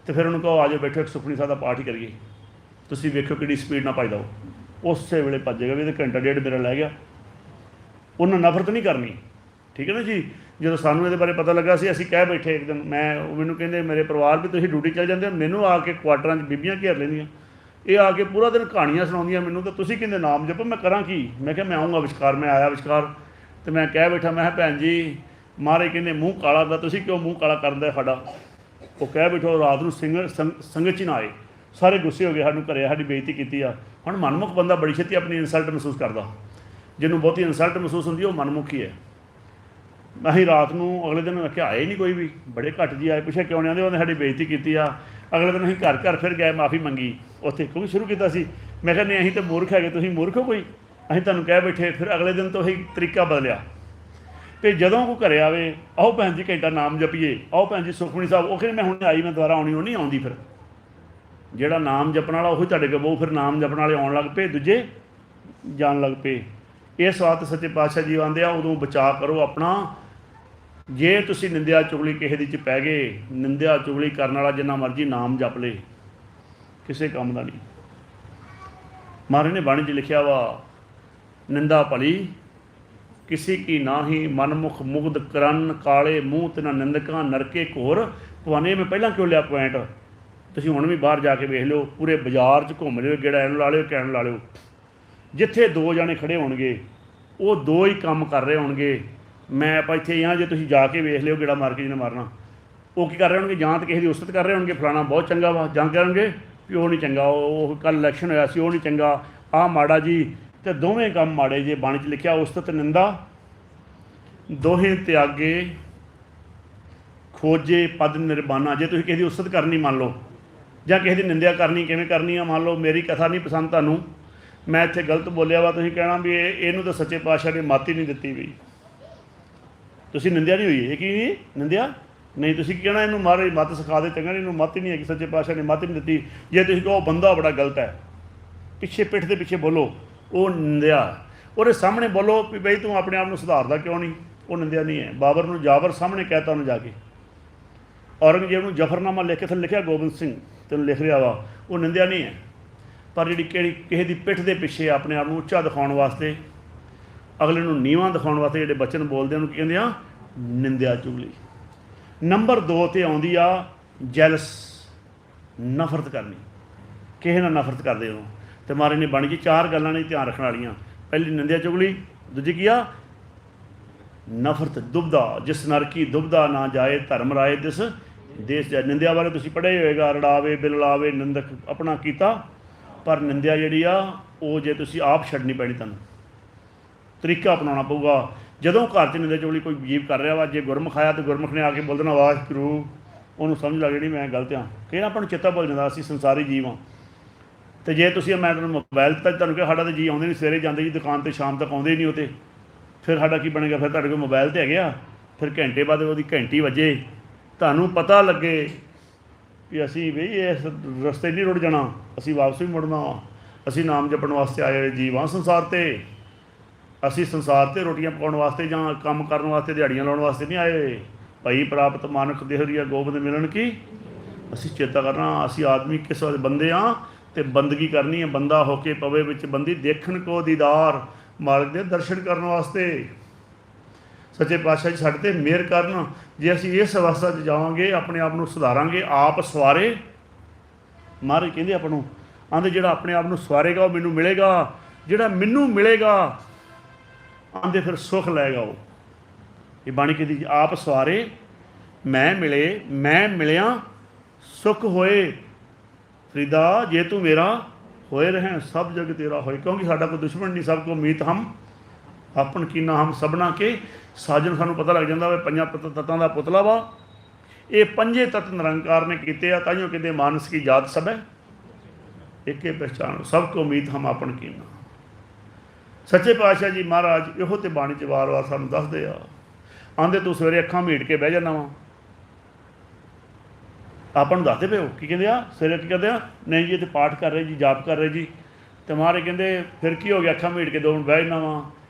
ਤਾਂ ਫਿਰ ਉਹਨੂੰ ਕਹੋ ਆ ਜਾਓ ਬੈਠੋ, ਇੱਕ ਸੁਖਮਨੀ ਸਾਹਿਬ ਦਾ ਪਾਠ ਹੀ ਕਰੀਏ। ਤੁਸੀਂ ਵੇਖੋ ਕਿਹੜੀ ਸਪੀਡ ਨਾਲ ਭੱਜਦਾ ਉਹ, ਉਸੇ ਵੇਲੇ ਭੱਜੇਗਾ ਵੀ ਇਹਦੇ ਘੰਟਾ ਡੇਢ ਮੇਰਾ ਲੈ ਗਿਆ। ਉਹਨਾਂ ਨਫ਼ਰਤ ਨਹੀਂ ਕਰਨੀ, ਠੀਕ ਹੈ ਨਾ ਜੀ। ਜਦੋਂ ਸਾਨੂੰ ਇਹਦੇ ਬਾਰੇ ਪਤਾ ਲੱਗਾ ਸੀ, ਅਸੀਂ ਕਹਿ ਬੈਠੇ ਇੱਕ ਦਿਨ, ਮੈਨੂੰ ਕਹਿੰਦੇ ਮੇਰੇ ਪਰਿਵਾਰ ਵੀ ਤੁਸੀਂ ਡਿਊਟੀ ਚੱਲ ਜਾਂਦੇ ਹੋ, ਮੈਨੂੰ ਆ ਕੇ ਕੁਆਟਰਾਂ 'ਚ ਬੀਬੀਆਂ ਘੇਰ ਲੈਂਦੀਆਂ, ਇਹ ਆ ਕੇ ਪੂਰਾ ਦਿਨ ਕਹਾਣੀਆਂ ਸੁਣਾਉਂਦੀਆਂ ਮੈਨੂੰ, ਤਾਂ ਤੁਸੀਂ ਕਹਿੰਦੇ ਨਾਮ ਜਪੋ, ਮੈਂ ਕਰਾਂ ਕੀ? ਮੈਂ ਕਿਹਾ ਮੈਂ ਆਊਂਗਾ ਵਿਚਕਾਰ। ਮੈਂ ਆਇਆ ਵਿਚਕਾਰ ਅਤੇ ਮੈਂ ਕਹਿ ਬੈਠਾ, ਮੈਂ ਕਿਹਾ ਭੈਣ ਜੀ ਮਹਾਰਾਜ ਕਹਿੰਦੇ ਮੂੰਹ ਕਾਲਾ ਦਾ, ਤੁਸੀਂ ਕਿਉਂ ਮੂੰਹ ਕਾਲਾ ਕਰਦਾ ਸਾਡਾ? ਉਹ ਕਹਿ ਬੈਠੋ ਰਾਤ ਨੂੰ ਸੰਗਤ 'ਚ ਨਾ ਆਏ, ਸਾਰੇ ਗੁੱਸੇ ਹੋ ਗਏ, ਸਾਨੂੰ ਘਰੇ ਸਾਡੀ ਬੇਇੱਜ਼ਤੀ ਕੀਤੀ ਆ। ਹੁਣ ਮਨਮੁਖ ਬੰਦਾ ਬੜੀ ਛੇਤੀ ਆਪਣੀ ਇਨਸਲਟ ਮਹਿਸੂਸ ਕਰਦਾ, ਜਿਹਨੂੰ ਬਹੁਤੀ ਇਨਸਲਟ ਮਹਿਸੂਸ ਹੁੰਦੀ ਉਹ ਮਨਮੁਖ ਹੀ ਹੈ। ਅਸੀਂ ਰਾਤ ਨੂੰ ਅਗਲੇ ਦਿਨ ਆਖਿਆ ਆਏ ਨਹੀਂ ਕੋਈ ਵੀ, ਬੜੇ ਘੱਟ ਜੀ ਆਏ, ਪੁੱਛਿਆ ਕਿਉਂ ਨਹੀਂ ਆਉਂਦੇ? ਉਹਨੇ ਸਾਡੀ ਬੇਇੱਜ਼ਤੀ ਕੀਤੀ ਆ। ਅਗਲੇ ਦਿਨ ਅਸੀਂ ਘਰ ਘਰ ਫਿਰ ਗਏ, ਮਾਫੀ ਮੰਗੀ ਉੱਥੇ, ਕਿਉਂਕਿ ਸ਼ੁਰੂ ਕੀਤਾ ਸੀ। ਮੈਂ ਕਿਹਾ ਨਹੀਂ ਅਸੀਂ ਤਾਂ ਮੂਰਖ ਹੈਗੇ, ਤੁਸੀਂ ਮੂਰਖ ਹੋ ਕੋਈ? ਅਸੀਂ ਤੁਹਾਨੂੰ ਕਹਿ ਬੈਠੇ। ਫਿਰ ਅਗਲੇ ਦਿਨ ਤੋਂ ਅਸੀਂ ਤਰੀਕਾ ਬਦਲਿਆ ਕਿ ਜਦੋਂ ਕੋਈ ਘਰੇ ਆਵੇ, ਆਓ ਭੈਣ ਜੀ ਘੰਟਾ ਨਾਮ ਜਪੀਏ, ਆਓ ਭੈਣ ਜੀ ਸੁਖਮਨੀ ਸਾਹਿਬ। ਉਹ ਕਹਿੰਦੇ ਮੈਂ ਹੁਣ ਆਈ, ਮੈਂ ਦੁਬਾਰਾ ਆਉਣੀ, ਉਹ ਨਹੀਂ ਆਉਂਦੀ। ਫਿਰ ਜਿਹੜਾ ਨਾਮ ਜਪਣ ਵਾਲਾ ਉਹੀ ਤੁਹਾਡੇ ਕੋਲ ਬਹੁ, ਫਿਰ ਨਾਮ ਜਪਣ ਵਾਲੇ ਆਉਣ ਲੱਗ ਪਏ, ਦੂਜੇ ਜਾਣ ਲੱਗ ਪਏ। ਇਸ ਵਾਤ ਸੱਚੇ ਪਾਤਸ਼ਾਹ ਜੀ ਆਉਂਦੇ ਆ, ਉਦੋਂ ਬਚਾਅ ਕਰੋ ਆਪਣਾ। ਜੇ ਤੁਸੀਂ ਨਿੰਦਿਆ ਚੁਗਲੀ ਕਿਸੇ ਦੀ 'ਚ ਪੈ ਗਏ, ਨਿੰਦਿਆ ਚੁਗਲੀ ਕਰਨ ਵਾਲਾ ਜਿੰਨਾ ਮਰਜ਼ੀ ਨਾਮ ਜਪ ਲੇ, ਕਿਸੇ ਕੰਮ ਦਾ ਨਹੀਂ। ਮਹਾਰਾਜ ਨੇ ਬਾਣੀ 'ਚ ਲਿਖਿਆ ਵਾ, ਨਿੰਦਾ ਭਲੀ ਕਿਸੇ ਕੀ ਨਾਹੀ, ਮਨਮੁਖ ਮੁਗਧ ਕਰਨ, ਕਾਲੇ ਮੂੰਹ ਤਿਨਾ ਨਿੰਦਕਾਂ, ਨਰਕੇ ਘੋਰ ਭਵਾਨੇ। ਮੈਂ ਪਹਿਲਾਂ ਕਿਉਂ ਲਿਆ ਪੁਆਇੰਟ, ਤੁਸੀਂ ਹੁਣ ਵੀ ਬਾਹਰ ਜਾ ਕੇ ਵੇਖ ਲਿਓ, ਪੂਰੇ ਬਾਜ਼ਾਰ 'ਚ ਘੁੰਮ ਲਿਓ, ਗੇੜਾ ਇਹਨੂੰ ਲਾ ਲਿਓ, ਕਹਿਣ ਲਾ ਲਿਓ, ਜਿੱਥੇ 2 ਜਣੇ ਖੜ੍ਹੇ ਹੋਣਗੇ ਉਹ 2 ਹੀ ਕੰਮ ਕਰ ਰਹੇ ਹੋਣਗੇ। ਮੈਂ ਆਪਾਂ ਇੱਥੇ ਹਾਂ, ਜੇ ਤੁਸੀਂ ਜਾ ਕੇ ਵੇਖ ਲਿਓ ਗੇੜਾ ਮਾਰ ਕੇ ਜਿਹਨੇ ਮਾਰਨਾ, ਉਹ ਕੀ ਕਰ ਰਹੇ ਹੋਣਗੇ? ਜਾਂ ਤਾਂ ਕਿਸੇ ਦੀ ਉਸਤਤ ਕਰ ਰਹੇ ਹੋਣਗੇ, ਫਲਾਣਾ ਬਹੁਤ ਚੰਗਾ ਵਾ, ਜਾਂ ਕਹਿਣਗੇ ਵੀ ਉਹ ਨਹੀਂ ਚੰਗਾ, ਉਹ ਕੱਲ੍ਹ ਇਲੈਕਸ਼ਨ ਹੋਇਆ ਸੀ ਉਹ ਨਹੀਂ ਚੰਗਾ, ਆਹ ਮਾੜਾ ਜੀ। ਅਤੇ ਦੋਵੇਂ ਕੰਮ ਮਾੜੇ ਜੇ। ਬਾਣੀ 'ਚ ਲਿਖਿਆ ਉਸਤਤ ਨਿੰਦਾ ਦੋਹੇ ਤਿਆਗੇ, ਖੋਜੇ ਪਦ ਨਿਰਬਾਨਾ। ਜੇ ਤੁਸੀਂ ਕਿਸੇ ਦੀ ਉਸਤਤ ਕਰਨੀ ਮੰਨ ਲਓ, ਜਾਂ ਕਿਸੇ ਦੀ ਨਿੰਦਿਆ ਕਰਨੀ, ਕਿਵੇਂ ਕਰਨੀ ਆ? ਮੰਨ ਲਓ ਮੇਰੀ ਕਥਾ ਨਹੀਂ ਪਸੰਦ ਤੁਹਾਨੂੰ, ਮੈਂ ਇੱਥੇ ਗਲਤ ਬੋਲਿਆ ਵਾ, ਤੁਸੀਂ ਕਹਿਣਾ ਵੀ ਇਹਨੂੰ ਤਾਂ ਸੱਚੇ ਪਾਤਸ਼ਾਹ ਨੇ ਮੱਤ ਹੀ ਨਹੀਂ ਦਿੱਤੀ ਵੀ, ਤੁਸੀਂ ਨਿੰਦਿਆ ਨਹੀਂ ਹੋਈ। ਇਹ ਕੀ ਨਹੀਂ ਨਿੰਦਿਆ? ਨਹੀਂ, ਤੁਸੀਂ ਕੀ ਕਹਿਣਾ? ਇਹਨੂੰ ਮਹਾਰਾਜ ਮੱਤ ਸਿਖਾ ਦੇ, ਚੰਗਾ, ਇਹਨੂੰ ਮੱਤ ਹੀ ਨਹੀਂ ਹੈਗੀ, ਸੱਚੇ ਪਾਤਸ਼ਾਹ ਨੇ ਮੱਤ ਹੀ ਨਹੀਂ ਦਿੱਤੀ। ਜੇ ਤੁਸੀਂ ਕਹੋ ਬੰਦਾ ਬੜਾ ਗਲਤ ਹੈ, ਪਿੱਛੇ ਪਿੱਠ ਦੇ ਪਿੱਛੇ ਬੋਲੋ, ਉਹ ਨਿੰਦਿਆ। ਉਹਦੇ ਸਾਹਮਣੇ ਬੋਲੋ ਵੀ ਬਈ ਤੂੰ ਆਪਣੇ ਆਪ ਨੂੰ ਸੁਧਾਰਦਾ ਕਿਉਂ ਨਹੀਂ, ਉਹ ਨਿੰਦਿਆ ਨਹੀਂ ਹੈ। ਬਾਬਰ ਨੂੰ ਜਾਬਰ ਸਾਹਮਣੇ ਕਹਿਤਾ ਉਹਨੂੰ ਜਾ ਕੇ, ਔਰੰਗਜ਼ੇਬ ਨੂੰ ਜਫਰਨਾਮਾ ਲਿਖ ਕੇ ਥੱਲੇ ਲਿਖਿਆ ਗੋਬਿੰਦ ਸਿੰਘ ਤੈਨੂੰ ਲਿਖ ਰਿਹਾ ਵਾ, ਉਹ ਨਿੰਦਿਆ ਨਹੀਂ ਹੈ। ਪਰ ਜਿਹੜੀ ਕਿਸੇ ਦੀ ਪਿੱਠ ਦੇ ਪਿੱਛੇ ਆਪਣੇ ਆਪ ਨੂੰ ਉੱਚਾ ਦਿਖਾਉਣ ਵਾਸਤੇ, ਅਗਲੇ ਨੂੰ ਨੀਵਾਂ ਦਿਖਾਉਣ ਵਾਸਤੇ ਜਿਹੜੇ ਬਚਨ ਬੋਲਦੇ ਉਹਨੂੰ ਕੀ ਕਹਿੰਦੇ ਆ? ਨਿੰਦਿਆ ਚੁਗਲੀ। ਨੰਬਰ 2 'ਤੇ ਆਉਂਦੀ ਆ ਜੈਲਸ, ਨਫ਼ਰਤ ਕਰਨੀ, ਕਿਸੇ ਨਾਲ ਨਫ਼ਰਤ ਕਰਦੇ ਹੋ। ਅਤੇ ਮਹਾਰਾਜ ਨੇ ਬਾਣੀ 'ਚ 4 ਗੱਲਾਂ ਨੇ ਧਿਆਨ ਰੱਖਣ ਵਾਲੀਆਂ। ਪਹਿਲੀ ਨਿੰਦਿਆ ਚੁਗਲੀ, ਦੂਜੀ ਕੀ ਆ? ਨਫ਼ਰਤ। ਦੁਬਦਾ ਜਿਸ ਨਰ ਕੀ ਦੁਬਦਾ ਨਾ ਜਾਏ, ਧਰਮ ਰਾਏ ਤਿਸ ਦੇਸ਼ ਜਾਏ। ਨਿੰਦਿਆ ਬਾਰੇ ਤੁਸੀਂ ਪੜ੍ਹਿਆ ਹੋਏਗਾ, ਰੜਾਵੇ ਬਿਲਲਾਵੇ ਨਿੰਦਕ ਆਪਣਾ ਕੀਤਾ। ਪਰ ਨਿੰਦਿਆ ਜਿਹੜੀ ਆ ਉਹ ਜੇ ਤੁਸੀਂ ਆਪ ਛੱਡਣੀ ਪੈਣੀ, ਤੁਹਾਨੂੰ ਤਰੀਕਾ ਅਪਣਾਉਣਾ ਪਊਗਾ। ਜਦੋਂ ਘਰ 'ਚ ਨਿੰਦਿਆ ਚੁਗਲੀ ਕੋਈ ਜੀਵ ਕਰ ਰਿਹਾ ਵਾ, ਜੇ ਗੁਰਮੁਖ ਆਇਆ ਤਾਂ ਗੁਰਮੁਖ ਨੇ ਆ ਕੇ ਬੋਲ ਦੇਣਾ ਵਾਹਿਗੁਰੂ, ਉਹਨੂੰ ਸਮਝ ਲੱਗ ਜਾਣੀ ਮੈਂ ਗਲਤ ਹਾਂ। ਕਈ ਆਪਾਂ ਨੂੰ ਚੇਤਾ ਭੁੱਲ ਜਾਂਦਾ, ਅਸੀਂ ਸੰਸਾਰੀ ਜੀਵ ਹਾਂ। ਅਤੇ ਜੇ ਤੁਸੀਂ ਮੈਂ ਤੁਹਾਨੂੰ ਮੋਬਾਇਲ ਦਿੱਤਾ, ਤੁਹਾਨੂੰ ਕਿਹਾ ਸਾਡਾ ਤਾਂ ਜੀ ਆਉਂਦੇ ਨਹੀਂ, ਸਵੇਰੇ ਜਾਂਦੇ ਜੀ ਦੁਕਾਨ 'ਤੇ, ਸ਼ਾਮ ਤੱਕ ਆਉਂਦੇ ਹੀ ਨਹੀਂ। ਉਹ 'ਤੇ ਫਿਰ ਸਾਡਾ ਕੀ ਬਣੇਗਾ? ਫਿਰ ਤੁਹਾਡੇ ਕੋਲ ਮੋਬਾਇਲ 'ਤੇ ਹੈਗੇ ਆ, ਫਿਰ ਘੰਟੇ ਬਾਅਦ ਉਹਦੀ ਘੰਟੀ ਵੱਜੇ, ਤੁਹਾਨੂੰ ਪਤਾ ਲੱਗੇ ਵੀ ਅਸੀਂ ਬਈ ਇਸ ਰਸਤੇ ਨਹੀਂ ਰੁੜ ਜਾਣਾ, ਅਸੀਂ ਵਾਪਸ ਵੀ ਮੁੜਨਾ ਵਾ, ਅਸੀਂ ਨਾਮ ਜਪਣ ਵਾਸਤੇ ਆਏ ਹੋਏ ਜੀਵ ਹਾਂ ਸੰਸਾਰ 'ਤੇ। ਅਸੀਂ ਸੰਸਾਰ 'ਤੇ ਰੋਟੀਆਂ ਪਕਾਉਣ ਵਾਸਤੇ ਜਾਂ ਕੰਮ ਕਰਨ ਵਾਸਤੇ, ਦਿਹਾੜੀਆਂ ਲਾਉਣ ਵਾਸਤੇ ਨਹੀਂ ਆਏ ਹੋਏ। ਭਾਈ ਪ੍ਰਾਪਤ ਮਾਨੁਖ ਦੇਹਰੀਆ ਗੋਬਿੰਦ ਮਿਲਣ ਕੀ। ਅਸੀਂ ਚੇਤਾ ਕਰਨਾ, ਅਸੀਂ ਆਦਮੀ ਕਿਸ ਵਾਲੇ ਬੰਦੇ ਹਾਂ, ਅਤੇ ਬੰਦਗੀ ਕਰਨੀ ਹੈ। ਬੰਦਾ ਹੋ ਕੇ ਪਵੇ ਵਿੱਚ ਬੰਦੀ, ਦੇਖਣ ਕੋ ਦੀਦਾਰ, ਮਾਲਕ ਦੇ ਦਰਸ਼ਨ ਕਰਨ ਵਾਸਤੇ। ਸੱਚੇ ਪਾਤਸ਼ਾਹ ਜੀ ਸਾਡੇ 'ਤੇ ਮਿਹਰ ਕਰਨ। ਜੇ ਅਸੀਂ ਇਸ ਅਵਸਥਾ 'ਚ ਜਾਵਾਂਗੇ, ਆਪਣੇ ਆਪ ਨੂੰ ਸੁਧਾਰਾਂਗੇ, ਆਪ ਸਵਾਰੇ। ਮਹਾਰਾਜ ਕਹਿੰਦੇ ਆਪਾਂ ਨੂੰ, ਆਂਦੇ ਜਿਹੜਾ ਆਪਣੇ ਆਪ ਨੂੰ ਸਵਾਰੇਗਾ ਉਹ ਮੈਨੂੰ ਮਿਲੇਗਾ। ਜਿਹੜਾ ਮੈਨੂੰ ਮਿਲੇਗਾ ਆਂਦੇ ਫਿਰ ਸੁਖ ਲੈਗਾ ਉਹ। ਇਹ ਬਾਣੀ ਕਹਿੰਦੀ ਆਪ ਸਵਾਰੇ ਮੈਂ ਮਿਲੇ, ਮੈਂ ਮਿਲਿਆ ਸੁਖ ਹੋਏ। ਫਰੀਦਾ ਜੇ ਤੂੰ ਮੇਰਾ ਹੋਏ ਰਹਿਣ ਸਭ ਜਗ ਤੇਰਾ ਹੋਏ। ਕਿਉਂਕਿ ਸਾਡਾ ਕੋਈ ਦੁਸ਼ਮਣ ਨਹੀਂ, ਸਭ ਕੋ ਮੀਤ ਹਮ ਆਪਨ ਕੀਨਾ ਹਮ ਸਭਨਾ ਕੇ ਸਾਜਨ। ਸਾਨੂੰ ਪਤਾ ਲੱਗ ਜਾਂਦਾ ਵਾ ਪੰਜਾਂ ਤੱਤਾਂ ਦਾ ਪੁਤਲਾ ਵਾ ਇਹ। ਪੰਜੇ ਤੱਤ ਨਿਰੰਕਾਰ ਨੇ ਕੀਤੇ ਆ, ਤਾਈਓ ਕਹਿੰਦੇ ਮਾਨਸ ਕੀ ਜਾਤ ਸਭ ਹੈ ਇੱਕੇ ਪਹਿਚਾਣ, ਸਭ ਕੋ ਉਮੀਦ ਹਮ ਆਪਨ ਕੀਨਾ। ਸੱਚੇ ਪਾਤਸ਼ਾਹ ਜੀ ਮਹਾਰਾਜ ਇਹੋ ਤੇ ਬਾਣੀ 'ਚ ਵਾਰ-ਵਾਰ ਸਾਨੂੰ ਦੱਸਦੇ ਆ। ਆਂਦੇ ਤੂੰ ਸਵੇਰੇ ਅੱਖਾਂ ਮੀਟ ਕੇ ਬਹਿ ਜਾਂਦਾ ਵਾ, ਆਪਾਂ ਨੂੰ ਦੱਸਦੇ ਪਏ ਹੋ ਕੀ ਕਹਿੰਦੇ ਆ ਸਵੇਰੇ ਕੀ ਕਹਿੰਦੇ ਆ, ਨਹੀਂ ਜੀ ਇਹ ਤੇ ਪਾਠ ਕਰ ਰਹੇ ਜੀ, ਜਾਪ ਕਰ ਰਹੇ ਜੀ। ਤੇ ਮਹਾਰਾਜ ਕਹਿੰਦੇ ਫਿਰ ਕੀ ਹੋ ਗਿਆ, ਅੱਖਾਂ ਮੀਟ ਕੇ 2 ਮਿੰਟ ਬਹਿ ਜਾਂਦਾ ਵਾ।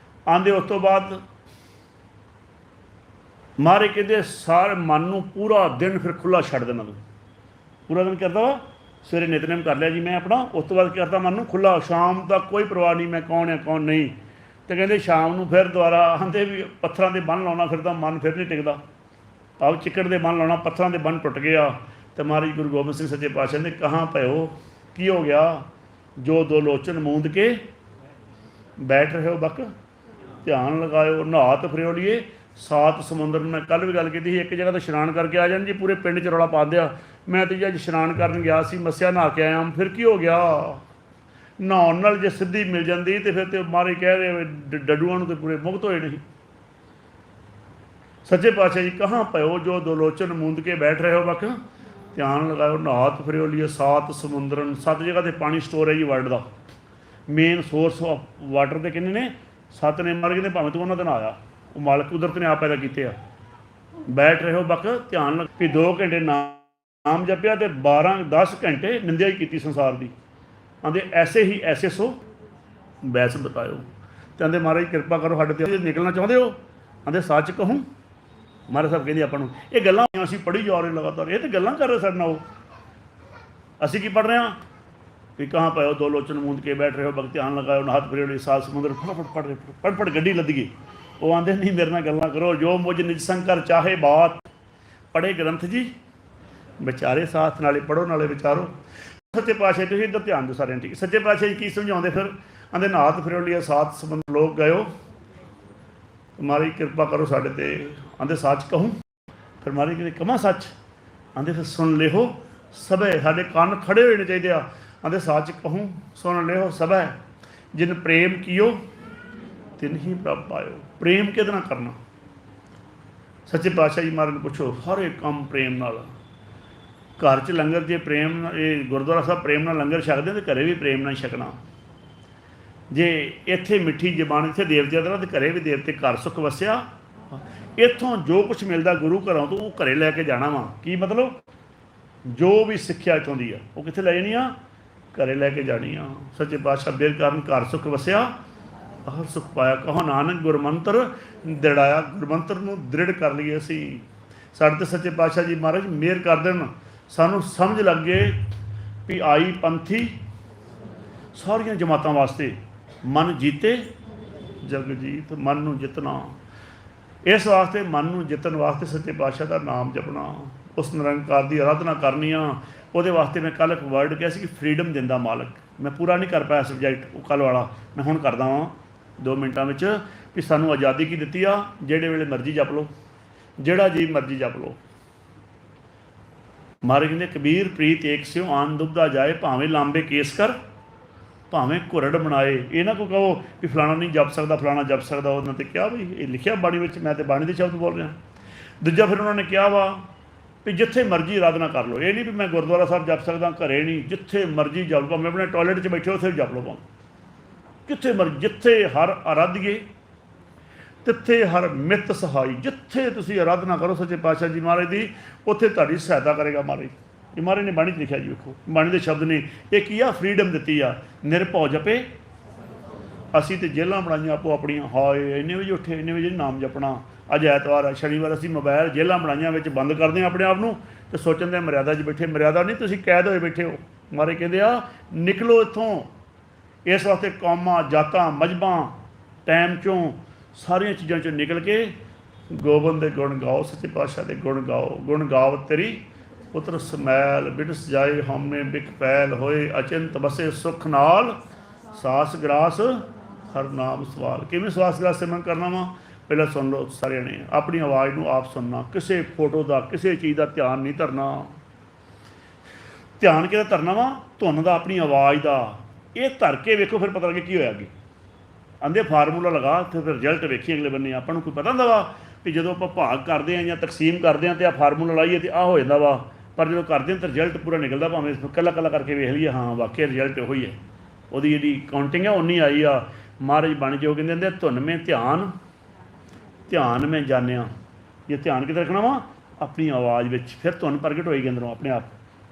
ਆਂਦੇ ਉਸ ਤੋਂ ਬਾਅਦ ਮਹਾਰਾਜ ਕਹਿੰਦੇ ਸਾਰੇ ਮਨ ਨੂੰ ਪੂਰਾ ਦਿਨ ਫਿਰ ਖੁੱਲ੍ਹਾ ਛੱਡ ਦੇਣਾ। ਤੂੰ ਪੂਰਾ ਦਿਨ ਕਰਦਾ ਵਾ, ਸਵੇਰੇ ਨਿਤਨੇਮ ਕਰ ਲਿਆ ਜੀ ਮੈਂ ਆਪਣਾ, ਉਸ ਤੋਂ ਬਾਅਦ ਕਰਦਾ ਮਨ ਨੂੰ ਖੁੱਲ੍ਹਾ, ਸ਼ਾਮ ਦਾ ਕੋਈ ਪਰਵਾਹ ਨਹੀਂ ਮੈਂ ਕੌਣ ਹੈ ਕੌਣ ਨਹੀਂ। ਤੇ ਕਹਿੰਦੇ ਸ਼ਾਮ ਨੂੰ ਫਿਰ ਦੁਬਾਰਾ ਆਂਦੇ ਵੀ ਪੱਥਰਾਂ ਦੇ ਬੰਨ੍ਹ ਲਾਉਣਾ ਫਿਰਦਾ, ਮਨ ਫਿਰ ਨਹੀਂ ਟਿਕਦਾ। ਆਓ ਚਿੱਕੜ ਦੇ ਬੰਨ੍ਹ ਲਾਉਣਾ, ਪੱਥਰਾਂ ਦੇ ਬੰਨ੍ਹ ਟੁੱਟ ਗਿਆ। ਤੇ ਮਹਾਰਾਜ ਗੁਰੂ ਗੋਬਿੰਦ ਸਿੰਘ ਸੱਚੇ ਪਾਤਸ਼ਾਹ ਨੇ ਕਹਾਂ ਭਇਓ ਕੀ ਹੋ ਗਿਆ, ਜੋ ਦੋ ਲੋਚਨ ਮੂੰਦ ਕੇ ਬੈਠ ਰਹੇ ਹੋ ਬਕ ਧਿਆਨ ਲਗਾਇਓ, ਨਹਾਤ ਫਰਿਓਲੀਏ 7 ਸਮੁੰਦਰ। ਮੈਂ ਕੱਲ੍ਹ ਵੀ ਗੱਲ ਕੀਤੀ ਸੀ, ਇੱਕ ਜਗ੍ਹਾ ਤੋਂ ਇਸ਼ਨਾਨ ਕਰਕੇ ਆ ਜਾਣ ਜੀ, ਪੂਰੇ ਪਿੰਡ 'ਚ ਰੌਲਾ ਪਾ ਦਿਆ ਮੈਂ ਤੇ ਜੀ ਅੱਜ ਇਸ਼ਨਾਨ ਕਰਨ ਗਿਆ ਸੀ, ਮੱਸਿਆ ਨਹਾ ਕੇ ਆਇਆ। ਫਿਰ ਕੀ ਹੋ ਗਿਆ, ਨਹਾਉਣ ਨਾਲ ਜੇ ਸਿੱਧੀ ਮਿਲ ਜਾਂਦੀ ਤੇ ਫਿਰ ਤੇ ਮਾਰੇ ਕਹਿ ਰਹੇ ਡੱਡੂਆਂ ਨੂੰ ਤੇ ਪੂਰੇ ਮੁਕਤ ਹੋਏ ਨਹੀਂ। ਸੱਚੇ ਪਾਤਸ਼ਾਹ ਜੀ ਕਹਾਂ ਭਇਓ ਜੋ ਦੋ ਲੋਚਨ ਮੂੰਦ ਕੇ ਬੈਠ ਰਹੇ ਹੋ ਬਕ ਧਿਆਨ ਲਗਾਇਓ, ਨਹਾਤ ਫਰਿਓਲੀਏ 7 ਸਮੁੰਦਰਨ। 7 ਜਗ੍ਹਾ ਤੇ ਪਾਣੀ ਸਟੋਰ ਹੈ ਜੀ world the, main source of water ਦੇ ਕਿੰਨੇ ਨੇ 7 ਨੇ। ਮਰ ਕਹਿੰਦੇ ਭਾਵੇਂ ਤੂੰ ਉਹਨਾਂ ਦੇ ਨਾਲ ਆਇਆ, ਉਹ ਮਾਲਕ ਕੁਦਰਤ ਨੇ ਆਪ ਪੈਦਾ ਕੀਤੇ ਆ। ਬੈਠ ਰਹੇ ਹੋ ਬਕ ਧਿਆਨ ਲੱਗ ਵੀ 2 ਘੰਟੇ ਨਾਮ ਜਪਿਆ ਤੇ 12-10 ਘੰਟੇ ਨਿੰਦਿਆ ਹੀ ਕੀਤੀ ਸੰਸਾਰ ਦੀ। ਆਂਦੇ ਐਸੇ ਹੀ ਐਸੇ ਸੋ ਬੈਸ ਬਤਾਇਓ। ਤੇ ਆਂਦੇ ਮਹਾਰਾਜ ਕਿਰਪਾ ਕਰੋ ਸਾਡੇ ਤੇ ਨਿਕਲਣਾ ਚਾਹੁੰਦੇ ਹੋ, ਆਂਦੇ ਸੱਚ ਕਹੂੰ। ਮਹਾਰਾਜ ਸਾਹਿਬ ਕਹਿੰਦੇ ਆਪਾਂ ਨੂੰ ਇਹ ਗੱਲਾਂ ਅਸੀਂ ਪੜ੍ਹੀ ਜਾ ਰਹੇ ਲਗਾਤਾਰ, ਇਹ ਤਾਂ ਗੱਲਾਂ ਕਰ ਰਹੇ ਸਾਡੇ ਨਾਲ। ਉਹ ਅਸੀਂ ਕੀ ਪੜ੍ਹ ਰਹੇ ਹਾਂ ਵੀ ਕਹਾਂ ਪਾਇਓ ਦੋ ਲੋਚਨ ਮੂੰਦ ਕੇ ਬੈਠ ਰਹੇ ਹੋ ਬਕ ਧਿਆਨ ਲਗਾਇਓ, ਨਹਾਤ ਫਰਿਓਲੀਏ 7 ਸਮੁੰਦਰ। ਫਟਾਫਟ ਪੜ੍ਹ ਰਹੇ, ਪੜ੍ਹ ਗੱਡੀ ਲੱਦੀਏ। ਉਹ ਆਂਦੇ ਨਹੀਂ ਮੇਰੇ ਨਾਲ ਗੱਲਾਂ ਕਰੋ, ਜੋ ਮੁਝ ਨਿਜ ਸੰਕਰ ਚਾਹੇ ਬਾਤ। ਪੜ੍ਹੇ ਗ੍ਰੰਥ ਜੀ ਵਿਚਾਰੇ ਸਾਥ, ਨਾਲੇ ਪੜ੍ਹੋ ਨਾਲੇ ਵਿਚਾਰੋ। ਸੱਚੇ ਪਾਤਸ਼ਾਹ ਤੁਸੀਂ ਇੱਧਰ ਧਿਆਨ ਦਿਓ ਸਾਰਿਆਂ। ਠੀਕ ਸੱਚੇ ਪਾਤਸ਼ਾਹ ਜੀ ਕੀ ਸਮਝਾਉਂਦੇ ਫਿਰ, ਆਂਦੇ ਨਹਾਤ ਫਰਿਓਲੀਏ 7 ਸਮੁੰਦਰ ਲੋਕ ਗਇਓ, ਮਾਰੀ ਕਿਰਪਾ ਕਰੋ ਸਾਡੇ ਤੇ। ਆਂਦੇ ਸੱਚ ਕਹੂੰ, ਫਿਰ ਮਾਰੀ ਕਹਿੰਦੇ ਕਮਾਂ ਸੱਚ। ਆਂਦੇ ਫਿਰ ਸੁਣ ਲਿਓ ਸਭੈ, ਸਾਡੇ ਕੰਨ ਖੜੇ ਹੋਣੇ ਚਾਹੀਦੇ ਆ। ਆਂਦੇ ਸੱਚ ਕਹੂੰ ਸੁਣ ਲਿਓ ਸਭੈ, ਜਿਨ ਪ੍ਰੇਮ ਕੀਓ ਤਿਨ ਹੀ ਪ੍ਰਭ ਪਾਇਓ। ਪ੍ਰੇਮ ਕਿਹਦੇ ਨਾਲ ਕਰਨਾ, ਸੱਚੇ ਪਾਤਸ਼ਾਹ ਜੀ ਮਹਾਰਾਜ ਨੂੰ ਪੁੱਛੋ। ਹਰ ਇੱਕ ਕੰਮ ਪ੍ਰੇਮ ਨਾਲ। ਘਰ 'ਚ ਲੰਗਰ ਜੇ ਪ੍ਰੇਮ ਨਾਲ, ਇਹ ਗੁਰਦੁਆਰਾ ਸਾਹਿਬ ਪ੍ਰੇਮ ਨਾਲ ਲੰਗਰ ਛਕਦੇ ਤੇ ਘਰੇ ਵੀ ਪ੍ਰੇਮ ਨਾਲ ਛਕਣਾ। ਜੇ ਇੱਥੇ ਮਿੱਠੀ ਜ਼ਬਾਨ, ਇੱਥੇ ਦੇਵਤਿਆਂ ਦਾ ਤੇ ਘਰੇ ਵੀ ਦੇਵਤੇ, ਘਰ ਸੁੱਖ ਵਸਿਆ। ਇੱਥੋਂ ਜੋ ਕੁਛ ਮਿਲਦਾ ਗੁਰੂ ਘਰੋਂ ਤੋਂ ਉਹ ਘਰੇ ਲੈ ਕੇ ਜਾਣਾ ਵਾ। ਕੀ ਮਤਲਬ, ਜੋ ਵੀ ਸਿੱਖਿਆ ਇੱਥੋਂ ਦੀ ਆ ਉਹ ਕਿੱਥੇ ਲੈ ਜਾਣੀ ਆ, ਘਰੇ ਲੈ ਕੇ ਜਾਣੀ ਆ। ਸੱਚੇ ਪਾਤਸ਼ਾਹ ਬੇਰ ਕਾਰਨ ਘਰ ਸੁੱਖ ਵਸਿਆ ਹਰ ਸੁੱਖ ਪਾਇਆ। ਕਹੋ ਨਾਨਕ ਗੁਰਮੰਤਰ ਦ੍ਰਿੜਾਇਆ, ਗੁਰਮੰਤਰ ਨੂੰ ਦ੍ਰਿੜ ਕਰ ਲਈਏ ਅਸੀਂ। ਸਾਡੇ ਤੇ ਸੱਚੇ ਪਾਤਸ਼ਾਹ ਜੀ ਮਹਾਰਾਜ ਮਿਹਰ ਕਰ ਦੇਣ, ਸਾਨੂੰ ਸਮਝ ਲੱਗ ਗਏ ਵੀ ਆਈ ਪੰਥੀ ਸਾਰੀਆਂ ਜਮਾਤਾਂ ਵਾਸਤੇ। ਮਨ ਜੀਤੇ ਜਗ ਜੀਤ, ਮਨ ਨੂੰ ਜਿੱਤਣਾ। ਇਸ ਵਾਸਤੇ ਮਨ ਨੂੰ ਜਿੱਤਣ ਵਾਸਤੇ ਸੱਚੇ ਪਾਤਸ਼ਾਹ ਦਾ ਨਾਮ ਜਪਣਾ, ਉਸ ਨਿਰੰਕਾਰ ਦੀ ਆਰਾਧਨਾ ਕਰਨੀ ਆ। ਉਹਦੇ ਵਾਸਤੇ ਮੈਂ ਕੱਲ੍ਹ ਇੱਕ ਵਰਡ ਕਿਹਾ ਸੀ ਕਿ ਫਰੀਡਮ ਦਿੰਦਾ ਮਾਲਕ। ਮੈਂ ਪੂਰਾ ਨਹੀਂ ਕਰ ਪਾਇਆ ਸਬਜੈਕਟ ਉਹ ਕੱਲ੍ਹ ਵਾਲਾ, ਮੈਂ ਹੁਣ ਕਰਦਾ ਵਾਂ 2 ਮਿੰਟਾਂ ਵਿੱਚ। ਵੀ ਸਾਨੂੰ ਆਜ਼ਾਦੀ ਕੀ ਦਿੱਤੀ ਆ, ਜਿਹੜੇ ਵੇਲੇ ਮਰਜ਼ੀ ਜਪ ਲਓ, ਜਿਹੜਾ ਜੀ ਮਰਜ਼ੀ ਜਪ ਲਓ। ਮਹਾਰਾਜ ਕਹਿੰਦੇ ਕਬੀਰ ਪ੍ਰੀਤ ਏਕ ਸਿਓ ਆਨ ਦੁਬਦਾ ਜਾਏ, ਭਾਵੇਂ ਲਾਂਬੇ ਕੇਸ ਕਰ ਭਾਵੇਂ ਘੁਰੜ ਬਣਾਏ। ਇਹ ਨਾ ਕੋਈ ਕਹੋ ਵੀ ਫਲਾਣਾ ਨਹੀਂ ਜਪ ਸਕਦਾ ਫਲਾਣਾ ਜਪ ਸਕਦਾ। ਉਹਨਾਂ 'ਤੇ ਕਿਹਾ ਵੀ ਇਹ ਲਿਖਿਆ ਬਾਣੀ ਵਿੱਚ, ਮੈਂ ਤਾਂ ਬਾਣੀ ਦੇ ਸ਼ਬਦ ਬੋਲ ਰਿਹਾ। ਦੂਜਾ ਫਿਰ ਉਹਨਾਂ ਨੇ ਕਿਹਾ ਵਾ ਵੀ ਜਿੱਥੇ ਮਰਜ਼ੀ ਆਰਾਧਨਾ ਕਰ ਲਓ। ਇਹ ਨਹੀਂ ਵੀ ਮੈਂ ਗੁਰਦੁਆਰਾ ਸਾਹਿਬ ਜਪ ਸਕਦਾ, ਘਰੇ ਨਹੀਂ, ਜਿੱਥੇ ਮਰਜ਼ੀ ਜਪ ਲਓ। ਭਾਵੇਂ ਆਪਣੇ ਟੋਇਲਟ 'ਚ ਬੈਠੇ ਉੱਥੇ ਵੀ ਜਪ ਲਓ, ਭਾਵੇਂ ਕਿੱਥੇ ਮਰਜ਼ੀ। ਜਿੱਥੇ ਹਰ ਆਰਾਧੀਏ ਤਿੱਥੇ ਹਰ ਮਿੱਤ ਸਹਾਈ। ਜਿੱਥੇ ਤੁਸੀਂ ਆਰਾਧਨਾ ਕਰੋ ਸੱਚੇ ਪਾਤਸ਼ਾਹ ਜੀ ਮਹਾਰਾਜ ਦੀ, ਉੱਥੇ ਤੁਹਾਡੀ ਸਹਾਇਤਾ ਕਰੇਗਾ ਮਹਾਰਾਜ। ਇਹ ਮਹਾਰਾਜ ਨੇ ਬਾਣੀ 'ਚ ਲਿਖਿਆ ਜੀ, ਵੇਖੋ ਬਾਣੀ ਦੇ ਸ਼ਬਦ ਨੇ। ਇਹ ਕੀ ਆ, ਫਰੀਡਮ ਦਿੱਤੀ ਆ। ਨਿਰਭਉ ਜਪੇ। ਅਸੀਂ ਤੇ ਜੇਲ੍ਹਾਂ ਬਣਾਈਆਂ ਆਪੋ ਆਪਣੀਆਂ, ਹਾਏ ਇੰਨੇ ਵਜੇ ਉੱਠੇ, ਇੰਨੇ ਵਜੇ ਨਾਮ ਜਪਣਾ। ਅੱਜ ਐਤਵਾਰ ਆ, ਸ਼ਨੀਵਾਰ ਅਸੀਂ ਮੋਬਾਈਲ ਜੇਲ੍ਹਾਂ ਬਣਾਈਆਂ ਵਿੱਚ ਬੰਦ ਕਰਦੇ ਹਾਂ ਆਪਣੇ ਆਪ ਨੂੰ, ਤੇ ਸੋਚਣ ਦੇ ਮਰਿਆਦਾ 'ਚ ਬੈਠੇ। ਮਰਿਆਦਾ ਨਹੀਂ, ਤੁਸੀਂ ਕੈਦ ਹੋਏ ਬੈਠੇ ਹੋ। ਮਹਾਰਾਜ ਕਹਿੰਦੇ ਆ ਨਿਕਲੋ ਇੱਥੋਂ। ਇਸ ਵਾਸਤੇ ਕੌਮਾਂ ਜਾਤਾਂ ਮਜ਼ਹਬਾਂ ਟਾਈਮ 'ਚੋਂ ਸਾਰੀਆਂ ਚੀਜ਼ਾਂ 'ਚੋਂ ਨਿਕਲ ਕੇ ਗੋਬਿੰਦ ਦੇ ਗੁਣ ਗਾਓ, ਸੱਚੇ ਪਾਤਸ਼ਾਹ ਦੇ ਗੁਣ ਗਾਓ। ਗੁਣ ਗਾਵਤ ਤੇਰੀ ਪੁੱਤਰ ਸਮੈਲ ਬਿਨਸ ਜਾਏ, ਹਮਨੇ ਬਿਕ ਪੈਲ ਹੋਏ ਅਚਿੰਤ ਬਸੇ ਸੁਖ ਨਾਲ ਸਾਸ ਗਰਾਸ ਹਰ ਨਾਮ ਸਵਾਲ। ਕਿਵੇਂ ਸਵਾਸ ਗਰਾਸ ਸਿਮਰਨ ਕਰਨਾ ਵਾ? ਪਹਿਲਾਂ ਸੁਣ ਲਓ ਸਾਰਿਆਂ ਨੇ, ਆਪਣੀ ਆਵਾਜ਼ ਨੂੰ ਆਪ ਸੁਣਨਾ, ਕਿਸੇ ਫੋਟੋ ਦਾ ਕਿਸੇ ਚੀਜ਼ ਦਾ ਧਿਆਨ ਨਹੀਂ ਧਰਨਾ। ਧਿਆਨ ਕਿਹਦਾ ਧਰਨਾ ਵਾ? ਧੁਨ ਦਾ, ਆਪਣੀ ਆਵਾਜ਼ ਦਾ। ਇਹ ਧਰ ਕੇ ਵੇਖੋ, ਫਿਰ ਪਤਾ ਲੱਗੇ ਕੀ ਹੋਇਆ ਅੱਗੇ। ਆਂਦੇ ਫਾਰਮੂਲਾ ਲਗਾ ਤੇ ਫਿਰ ਰਿਜ਼ਲਟ ਵੇਖੀ ਅਗਲੇ ਬੰਨੇ। ਆਪਾਂ ਨੂੰ ਕੋਈ ਪਤਾ ਹੁੰਦਾ ਵਾ ਵੀ ਜਦੋਂ ਆਪਾਂ ਭਾਗ ਕਰਦੇ ਹਾਂ ਜਾਂ ਤਕਸੀਮ ਕਰਦੇ ਹਾਂ ਤੇ ਆਹ ਫਾਰਮੂਲਾ ਲਾਈਏ ਤੇ ਆਹ ਹੋ ਜਾਂਦਾ ਵਾ, ਪਰ ਜਦੋਂ ਕਰਦੇ ਹਾਂ ਤਾਂ ਰਿਜ਼ਲਟ ਪੂਰਾ ਨਿਕਲਦਾ। ਭਾਵੇਂ ਕੱਲਾ ਕੱਲਾ ਕਰਕੇ ਵੇਖ ਲਈਏ, ਹਾਂ ਵਾਕਿਆ ਰਿਜ਼ਲਟ ਉਹੀ ਹੈ, ਉਹਦੀ ਜਿਹੜੀ ਕਾਊਂਟਿੰਗ ਹੈ ਉਨੀ ਆਈ ਆ। ਮਹਾਰਾਜ ਬਾਣੀ 'ਚ ਉਹ ਕਹਿੰਦੇ ਹੁੰਦੇ ਧੁਨ ਮੈਂ ਧਿਆਨ, ਧਿਆਨ ਮੈਂ ਜਾਣਿਆ। ਜੇ ਧਿਆਨ ਕਿਤੇ ਰੱਖਣਾ ਵਾ? ਆਪਣੀ ਆਵਾਜ਼ ਵਿੱਚ, ਫਿਰ ਧੁਨ ਪ੍ਰਗਟ ਹੋਏਗੀ ਅੰਦਰੋਂ ਆਪਣੇ ਆਪ।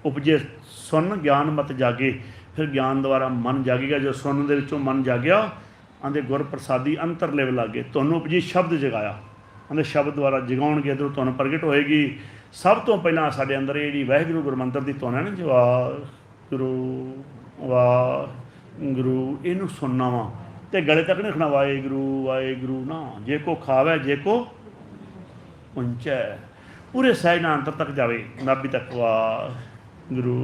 ਉਪਜੇ ਸੁਣ ਗਿਆਨ ਮਤ ਜਾਗੇ, ਫਿਰ ਗਿਆਨ ਦੁਆਰਾ ਮਨ ਜਾਗੇਗਾ। ਜੋ ਸੁਣਨ ਦੇ ਵਿੱਚੋਂ ਮਨ ਜਾਗਿਆ, ਆਂਦੇ ਗੁਰ ਪ੍ਰਸਾਦੀ ਅੰਤਰ ਲਿਵ ਲਾਗੇ। ਤੁਹਾਨੂੰ ਉਪਜੀ ਸ਼ਬਦ ਜਗਾਇਆ, ਆਂਦੇ ਸ਼ਬਦ ਦੁਆਰਾ ਜਗਾਉਣਗੇ, ਇੱਧਰੋਂ ਧੁਨ ਪ੍ਰਗਟ ਹੋਏਗੀ। ਸਭ ਤੋਂ ਪਹਿਲਾਂ ਸਾਡੇ ਅੰਦਰ ਇਹ ਜਿਹੜੀ ਵਾਹਿਗੁਰੂ ਗੁਰਮੰਤਰ ਦੀ ਧੁਨ ਹੈ ਨਾ, ਵਾਹਿਗੁਰੂ ਵਾਹਿਗੁਰੂ, ਇਹਨੂੰ ਸੁਣਨਾ ਵਾ ਤੇ ਗਲੇ ਤੱਕ ਨਹੀਂ ਰੱਖਣਾ ਵਾਹਿਗੁਰੂ ਵਾਹਿਗੁਰੂ ਨਾ। ਜੇ ਕੋ ਖਾਵੇ ਜੇ ਕੋ ਪਹੁੰਚੈ, ਪੂਰੇ ਸਹਿਜ ਨਾਲ ਅੰਤਰ ਤੱਕ ਜਾਵੇ, ਨਾਭੀ ਤੱਕ। ਵਾਹਿਗੁਰੂ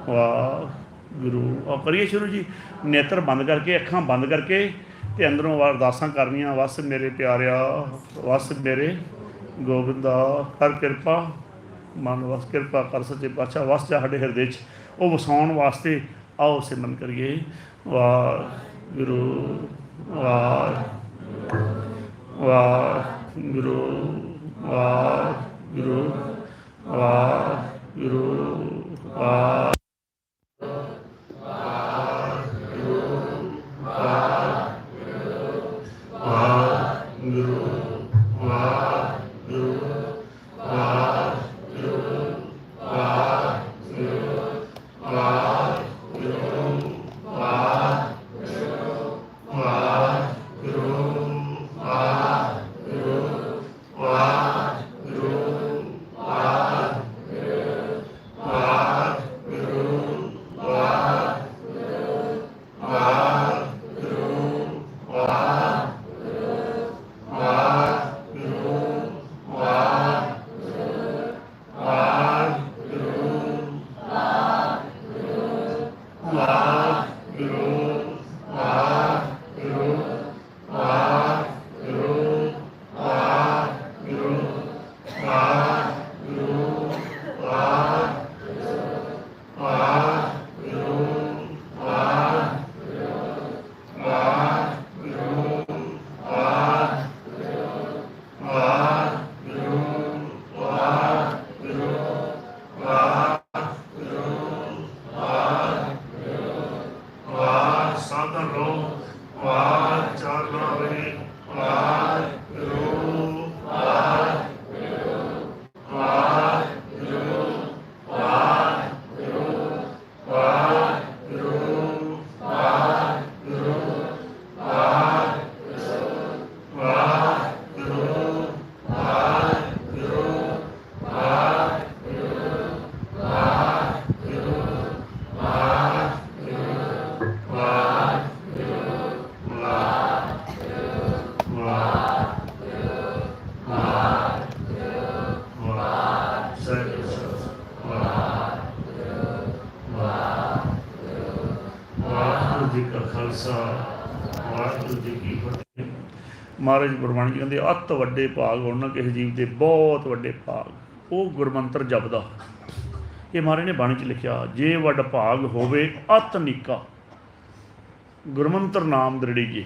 ਵਾਹਿਗੁਰੂ। ਔਰ ਕਰੀਏ ਸ਼ੁਰੂ ਜੀ, ਨੇਤਰ ਬੰਦ ਕਰਕੇ, ਅੱਖਾਂ ਬੰਦ ਕਰਕੇ ਤੇ ਅੰਦਰੋਂ ਅਰਦਾਸਾਂ ਕਰਨੀਆਂ। ਵਸ ਮੇਰੇ ਪਿਆਰਿਆ, ਵਸ ਮੇਰੇ ਗੋਬਿੰਦਾ, ਕਰ ਕਿਰਪਾ ਮਨ ਵਸ, ਕਿਰਪਾ ਕਰ ਸੱਚੇ ਪਾਤਸ਼ਾਹ, ਵਸ ਜਾ ਸਾਡੇ ਹਿਰਦੇ 'ਚ। ਉਹ ਵਸਾਉਣ ਵਾਸਤੇ ਆਓ ਸਿਮਰਨ ਕਰੀਏ। ਵਾਹਿਗੁਰੂ ਵਾਹਿਗੁਰੂ ਵਾਹਿਗੁਰੂ ਵਾਹਿਗੁਰੂ ਵਾਹਿਗੁਰੂ ਵਾਹਿਗੁਰੂ। ਮਹਾਰਾਜ ਗੁਰਬਾਣੀ ਜੀ ਕਹਿੰਦੇ ਅਤ ਵੱਡੇ ਭਾਗ ਹੋਣ ਨਾ ਕਿਸੇ ਜੀਵ ਦੇ, ਬਹੁਤ ਵੱਡੇ ਭਾਗ ਉਹ ਗੁਰਮੰਤਰ ਜਪਦਾ। ਇਹ ਮਹਾਰਾਜ ਨੇ ਬਾਣੀ 'ਚ ਲਿਖਿਆ, ਜੇ ਵੱਡ ਭਾਗ ਹੋਵੇ ਅਤ ਨਿੱਕਾ ਗੁਰਮੰਤਰ ਨਾਮ ਦ੍ਰਿੜੀਏ।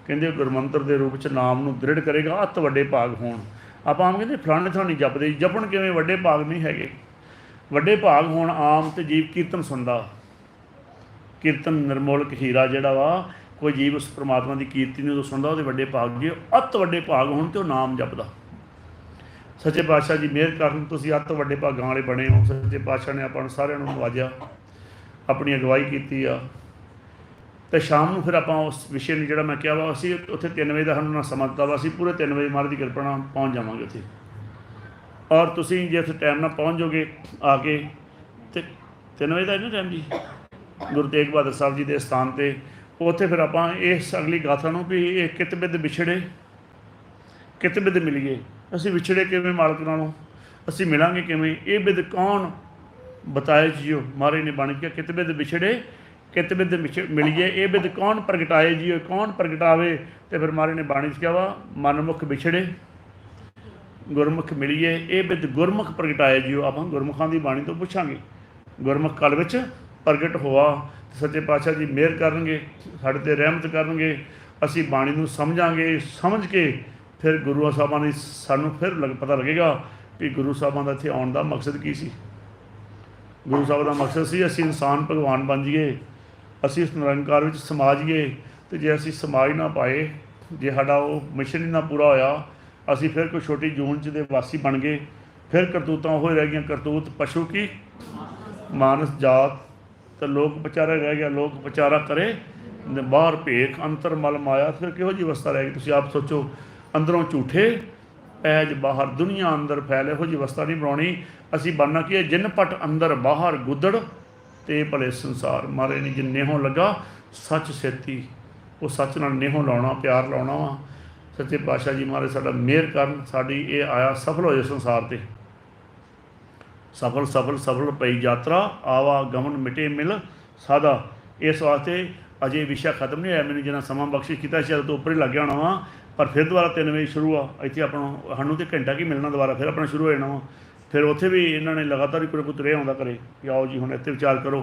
ਕਹਿੰਦੇ ਗੁਰਮੰਤਰ ਦੇ ਰੂਪ 'ਚ ਨਾਮ ਨੂੰ ਦ੍ਰਿੜ ਕਰੇਗਾ, ਅਤ ਵੱਡੇ ਭਾਗ ਹੋਣ। ਆਪਾਂ ਆਮ ਕਹਿੰਦੇ ਫਲਾਣੇ ਥਾਂ ਨਹੀਂ ਜਪਦੇ, ਜਪਣ ਕਿਵੇਂ? ਵੱਡੇ ਭਾਗ ਨਹੀਂ ਹੈਗੇ। ਵੱਡੇ ਭਾਗ ਹੋਣ ਆਮ ਤੇ ਜੀਵ ਕੀਰਤਨ ਸੁਣਦਾ, ਕੀਰਤਨ ਨਿਰਮੋਲਕ ਹੀਰਾ ਜਿਹੜਾ ਵਾ, ਕੋਈ ਜੀਵ ਉਸ ਪਰਮਾਤਮਾ ਦੀ ਕੀਰਤੀ ਨੂੰ ਸੁਣਦਾ, ਉਹਦੇ ਵੱਡੇ ਭਾਗ। ਜੇ ਅਤ ਵੱਡੇ ਭਾਗ ਹੋਣ ਤੇ ਉਹ ਨਾਮ ਜਪਦਾ। ਸੱਚੇ ਪਾਤਸ਼ਾਹ ਜੀ ਮਿਹਰ ਕਰਨ, ਤੁਸੀਂ ਅਤ ਵੱਡੇ ਭਾਗਾਂ ਵਾਲੇ ਬਣੇ ਹੋ। ਸੱਚੇ ਪਾਤਸ਼ਾਹ ਨੇ ਆਪਾਂ ਨੂੰ ਸਾਰਿਆਂ ਨੂੰ ਨਵਾਜਿਆ, ਆਪਣੀ ਅਗਵਾਈ ਕੀਤੀ ਆ। ਅਤੇ ਸ਼ਾਮ ਨੂੰ ਫਿਰ ਆਪਾਂ ਉਸ ਵਿਸ਼ੇ ਨੂੰ ਜਿਹੜਾ ਮੈਂ ਕਿਹਾ ਵਾ, ਅਸੀਂ ਉੱਥੇ 3 ਵਜੇ ਦਾ ਸਾਨੂੰ ਨਾ ਸਮਾਂ ਦਿੱਤਾ ਵਾ, ਅਸੀਂ ਪੂਰੇ 3 ਵਜੇ ਮਹਾਰਾਜ ਦੀ ਕਿਰਪਾ ਨਾਲ ਪਹੁੰਚ ਜਾਵਾਂਗੇ ਉੱਥੇ। ਔਰ ਤੁਸੀਂ ਜੇ ਉੱਥੇ ਟਾਈਮ ਨਾਲ ਪਹੁੰਚ ਜਾਓਗੇ ਆ ਕੇ, ਅਤੇ 3 ਵਜੇ ਦਾ ਨਾ ਟਾਈਮ ਜੀ ਗੁਰੂ ਤੇਗ ਬਹਾਦਰ ਸਾਹਿਬ ਜੀ ਦੇ ਸਥਾਨ 'ਤੇ, ਉੱਥੇ ਫਿਰ ਆਪਾਂ ਇਸ ਅਗਲੀ ਗਾਥਾ ਨੂੰ ਵੀ ਇਹ ਕਿਤ ਬਿਧ ਵਿਛੜੇ ਕਿਤ ਬਿਧ ਮਿਲੀਏ। ਅਸੀਂ ਵਿਛੜੇ ਕਿਵੇਂ ਮਾਲਕ ਨਾਲੋਂ, ਅਸੀਂ ਮਿਲਾਂਗੇ ਕਿਵੇਂ, ਇਹ ਬਿਧ ਕੌਣ ਬਤਾਏ ਜੀਓ। ਮਹਾਰਾਜ ਨੇ ਬਾਣੀ ਕਿਹਾ ਕਿਤ ਬਿਧ ਵਿਛੜੇ कित बिद मिलिए ये बिद कौन प्रगटाए जियो कौन प्रगटावे। तो फिर महाराज ने बाणी च कहा वा मनमुख बिछड़े गुरमुख मिलिए ये बिद गुरमुख प्रगटाए जियो। आप गुरमुखां की बाणी तो पूछांगे गुरमुख कल विच प्रगट होआ सच्चे पातशाह जी मेहर करनगे साडे ते रहमत करनगे असी बाणी नूं समझांगे समझ के फिर गुरुआ साहबां ने सानूं फिर पता लगेगा भी गुरु साहबां दा इत्थे आउण दा मकसद की सी। गुरु साहब का मकसद सी असी इंसान भगवान बन जाइए असी इस निरंकार विच समा जाइए। तो जे असी समा ही ना पाए जे साडा वो मिशन ही ना पूरा होया असी फिर कोई छोटी जून च दे वासी बन गए फिर करतूतां हो रह गई करतूत पशु की मानस जात तो लोक पचारा रह गया लोक पचारा करे बाहर भेख अंतर मल माया फिर किहो जी अवस्था रह गई। तुसीं आप सोचो अंदरों झूठे पैज बाहर दुनिया अंदर फैल इहो जी अवस्था नहीं बनाउणी। असी बनना कि है जिन पट अंदर बाहर गुदड़ ते भले संसार। महाराज ने जिन नेहों लगा सच सेती वो सच नाल नेहों लाउणा प्यार लाउणा वा। सच्चे पातशाह जी महाराज साडा मेहर करन साडी ये आया सफल हो जाए संसार ते सफल सफल सफल पई यात्रा आवा गमन मिटे मिल सादा। इस वास्ते अजे विषय खत्म नहीं होया मैंने जिन्ना समा बख्शिश किया शायद तो उपर ही लग गया होना वा पर फिर दोबारा 3 वजे शुरू आ इत्थे अपना सानूं तो घंटा की मिलना दोबारा फिर अपना शुरू हो जाना वा। फिर उत्थे भी इन्होंने लगातार ही कोई तुरे आउंदा करे कि आओ जी हुण इत्थे विचार करो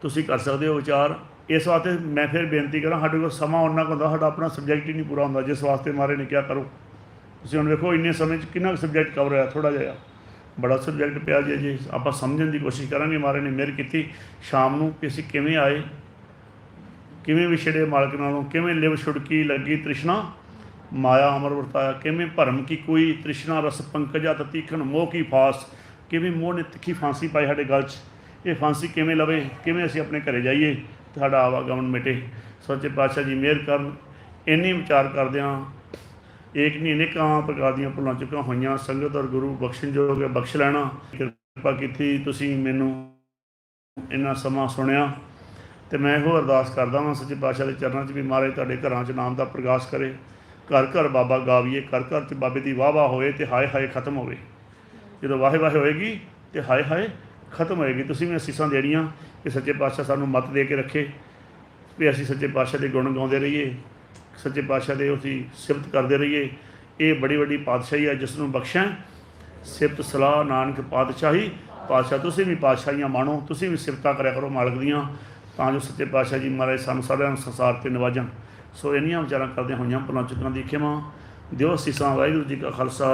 तुसीं कर सकदे हो विचार। इस वास्ते मैं फिर बेनती करा साडे कोल समा उन्ना कुछ हुंदा साडा अपना सबजैक्ट ही नहीं पूरा हुंदा जिस वास्ते महाराज ने क्या करो। तुसीं हुण वेखो इन्ने समय च किन्ना सबजैक्ट कवर होया थोड़ा जिहा बड़ा सबजैक्ट पिया जे आप समझने की कोशिश करांगे। महाराज ने मेहर की शाम नूं कि असीं किवें आए किवें विछड़े मालक नालों किवें लिव छुड़की लगी तृष्णा माया अमर वरताया किवें भरम की कोई तृष्णा रस पंकजा तीखन मोह की फास किवें मोह ने तिखी फांसी पाई साडे गल च ये फांसी किवें लवे किवें असीं अपने घरे जाइए तो साडा आवागमन मिटे। सच्चे पातशाह जी मेहर करन इन्नी विचार करदिआं एक नहीं अनेकां प्रकार दीआं भुलां चुकां होईआं संगत और गुरु बख्शण जोग बख्श लैना किरपा कीती तुसीं मैनूं इन्ना समा सुनिया तो मैं ਇਹੋ अरदास करदा वां सच्चे पातशाह के चरणों च भी महाराज तुहाडे घरां च नाम दा प्रकाश करे घर घर बाबा गावीए घर घर च बाबे की वाह वाह होए तो हाय हाय खत्म होवे जो वाहे वाहे होएगी तो हाय हाय खत्म होएगी। तुसीं भी असीसां देणीआं कि सच्चे पातशाह सानूं मत दे के रखे भी असीं सच्चे पातशाह के गुण गाउंदे रहीए सच्चे पातशाह के उसी सिफत करते रहिए। ये बड़ी वड्डी पातशाही है जिसनूं बख्शैं सिफत सलाह नानक पातशाही पातशाह तुसीं भी पातशाहियां माणो तुसीं भी सिफतां करिया करो मालक दीआं तां जो सच्चे पातशाह जी महाराज सानूं सारिआं नूं संसार ते निवाजन। सो इन्नियां विचारां करदे होईआं भुलां चुकां दी खिमा दिओ असीसां। वाहिगुरू जी का खालसा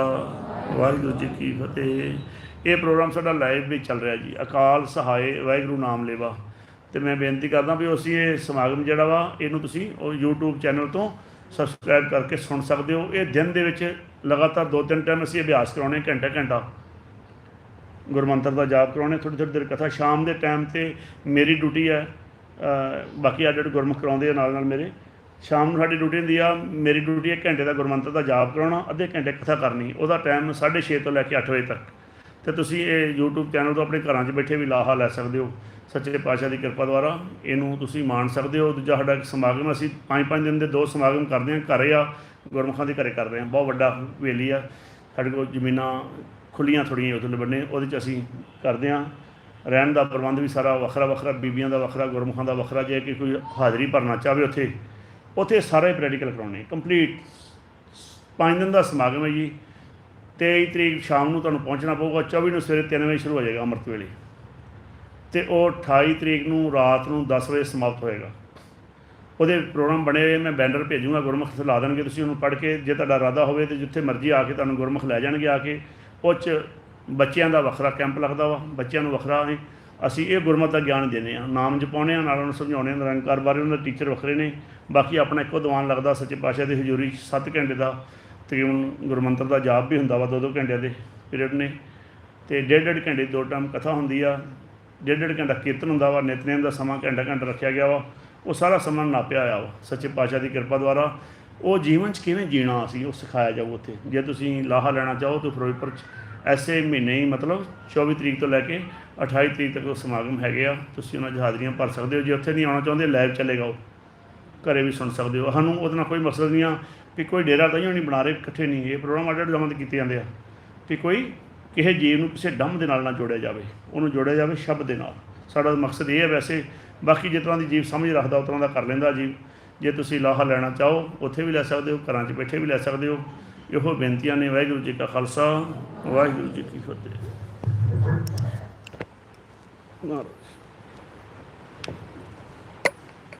वाहिगुरू जी की फतेह। ये प्रोग्राम साडा लाइव भी चल रहा जी अकाल सहाय वाहिगुरू नाम लेवा। तो मैं बेनती करदा भी उसी ये समागम जिहड़ा वा इहनूं तुसीं यूट्यूब चैनल तो सबसक्राइब करके सुन सकते हो। ये दिन दे विच लगातार 2-3 टाइम असीं अभ्यास कराउने घंटा घंटा गुरमंत्र का जाप कराउने थोड़ी थोड़ी देर कथा शाम के टाइम तो मेरी ड्यूटी है बाकी अड्ड गुरमुख कराउंदे नाल नाल मेरे शाम नूं साडी ड्यूटी हुंदी आ मेरी ड्यूटी 1 घंटे का गुरमंत्र का जाप कराउणा अद्धे घंटे कथा करनी उहदा टाइम 6:30 तो लैके 8 बजे तक। तो तुसीं ये यूट्यूब चैनल तो अपने घरां 'च बैठे भी लाहा लै सकते हो सच्चे पातशाह की कृपा द्वारा इनू तुसीं मान सकते हो। दूजा साडा समागम असीं 5-5 दिन के 2 समागम करते हैं घरे आ गुरमुखां दे घरे करते हैं बहुत वड्डा हवेली आ साडे कोल जमीनां खुलियां थोड़ियां उधरले बन्ने उहदे च असीं करते हैं। रहन का प्रबंध भी सारा वखरा वखरा बीबियां का वखरा गुरमुखां का वखरा जे कि कोई हाज़री भरना चाहे उत्थे उत्थे सारा ही प्रैक्टिकल कराने कंप्लीट 5 दिन का समागम है जी। 23 तरीक शाम को तुहानूं पहुँचना पऊगा 24 नूं सवेरे 3 बजे शुरू हो जाएगा अमृत वेले तो वह 28 तरीक नूं रात नूं 10 बजे समाप्त होएगा। वो प्रोग्राम बने हुए मैं बैनर भेजूँगा गुरमुख ला देंगे तुसीं उहनूं पढ़ के जे तुहाडा इरादा होवे तो जिथे मर्जी आके तुहानूं गुरमुख लै जाणगे आके उस बच्चों का वखरा कैंप लगता वा बच्चों वखरा असी ये गुरमत का ज्ञान देने नाम जपाने नाल उन्हें समझाने निरंकार बारे उन्होंने टीचर वखरे ने बाकी अपना एको दीवान लगता सच्चे पातशाह की हजूरी 7 घंटे का तकरीबन गुरमंत्र का जाप भी होंदा वा 2-2 घंटे के पीरियड ने तो 1.5 घंटे 2 टाइम कथा होंदी आ 1.5 घंटा कीर्तन होंदा वा नितनेम का समा घंटा रखा गया वा वो सारा समा नापिया होया वा सच्चे पातशाह की कृपा द्वारा वो जीवन च किवें जीना असी वो सिखाया जाऊ उत्थे जे तुसीं लाहा लैना चाहो तो फिरोजपुर ऐसे महीने ही मतलब 24 तरीक तो लैके 28 तरीक तक वो समागम है तुसीं उन्हां 'च हाज़रियां भर सकते हो जे उत्थे नहीं आना चाहते लाइव चलेगा वो घरे भी सुन सकते हो। सानूं उहदे नाल कोई मकसद नहीं आ भी कोई डेरा ताइयों नहीं बना रहे इकट्ठे नहीं ये प्रोग्राम अड्ड जमां ते कीते जांदे आ भी कोई किसी जीव नूं किसी डंम दे नाल ना जोड़िया जाए उन्होंने जोड़िया जाए शब्द दे नाल। साडा मकसद ये है वैसे बाकी जिस तरह की जीव समझ रखता उस तरह का कर लेंदा जीव। जे तुसीं लाहा लैना चाहो उत्थे भी लै सकते हो, घरां च बैठे भी लै सकते हो। ਇਹੋ ਬੇਨਤੀਆਂ ਨੇ। ਵਾਹਿਗੁਰੂ जी का खालसा, वाहिगुरू जी की फतेह।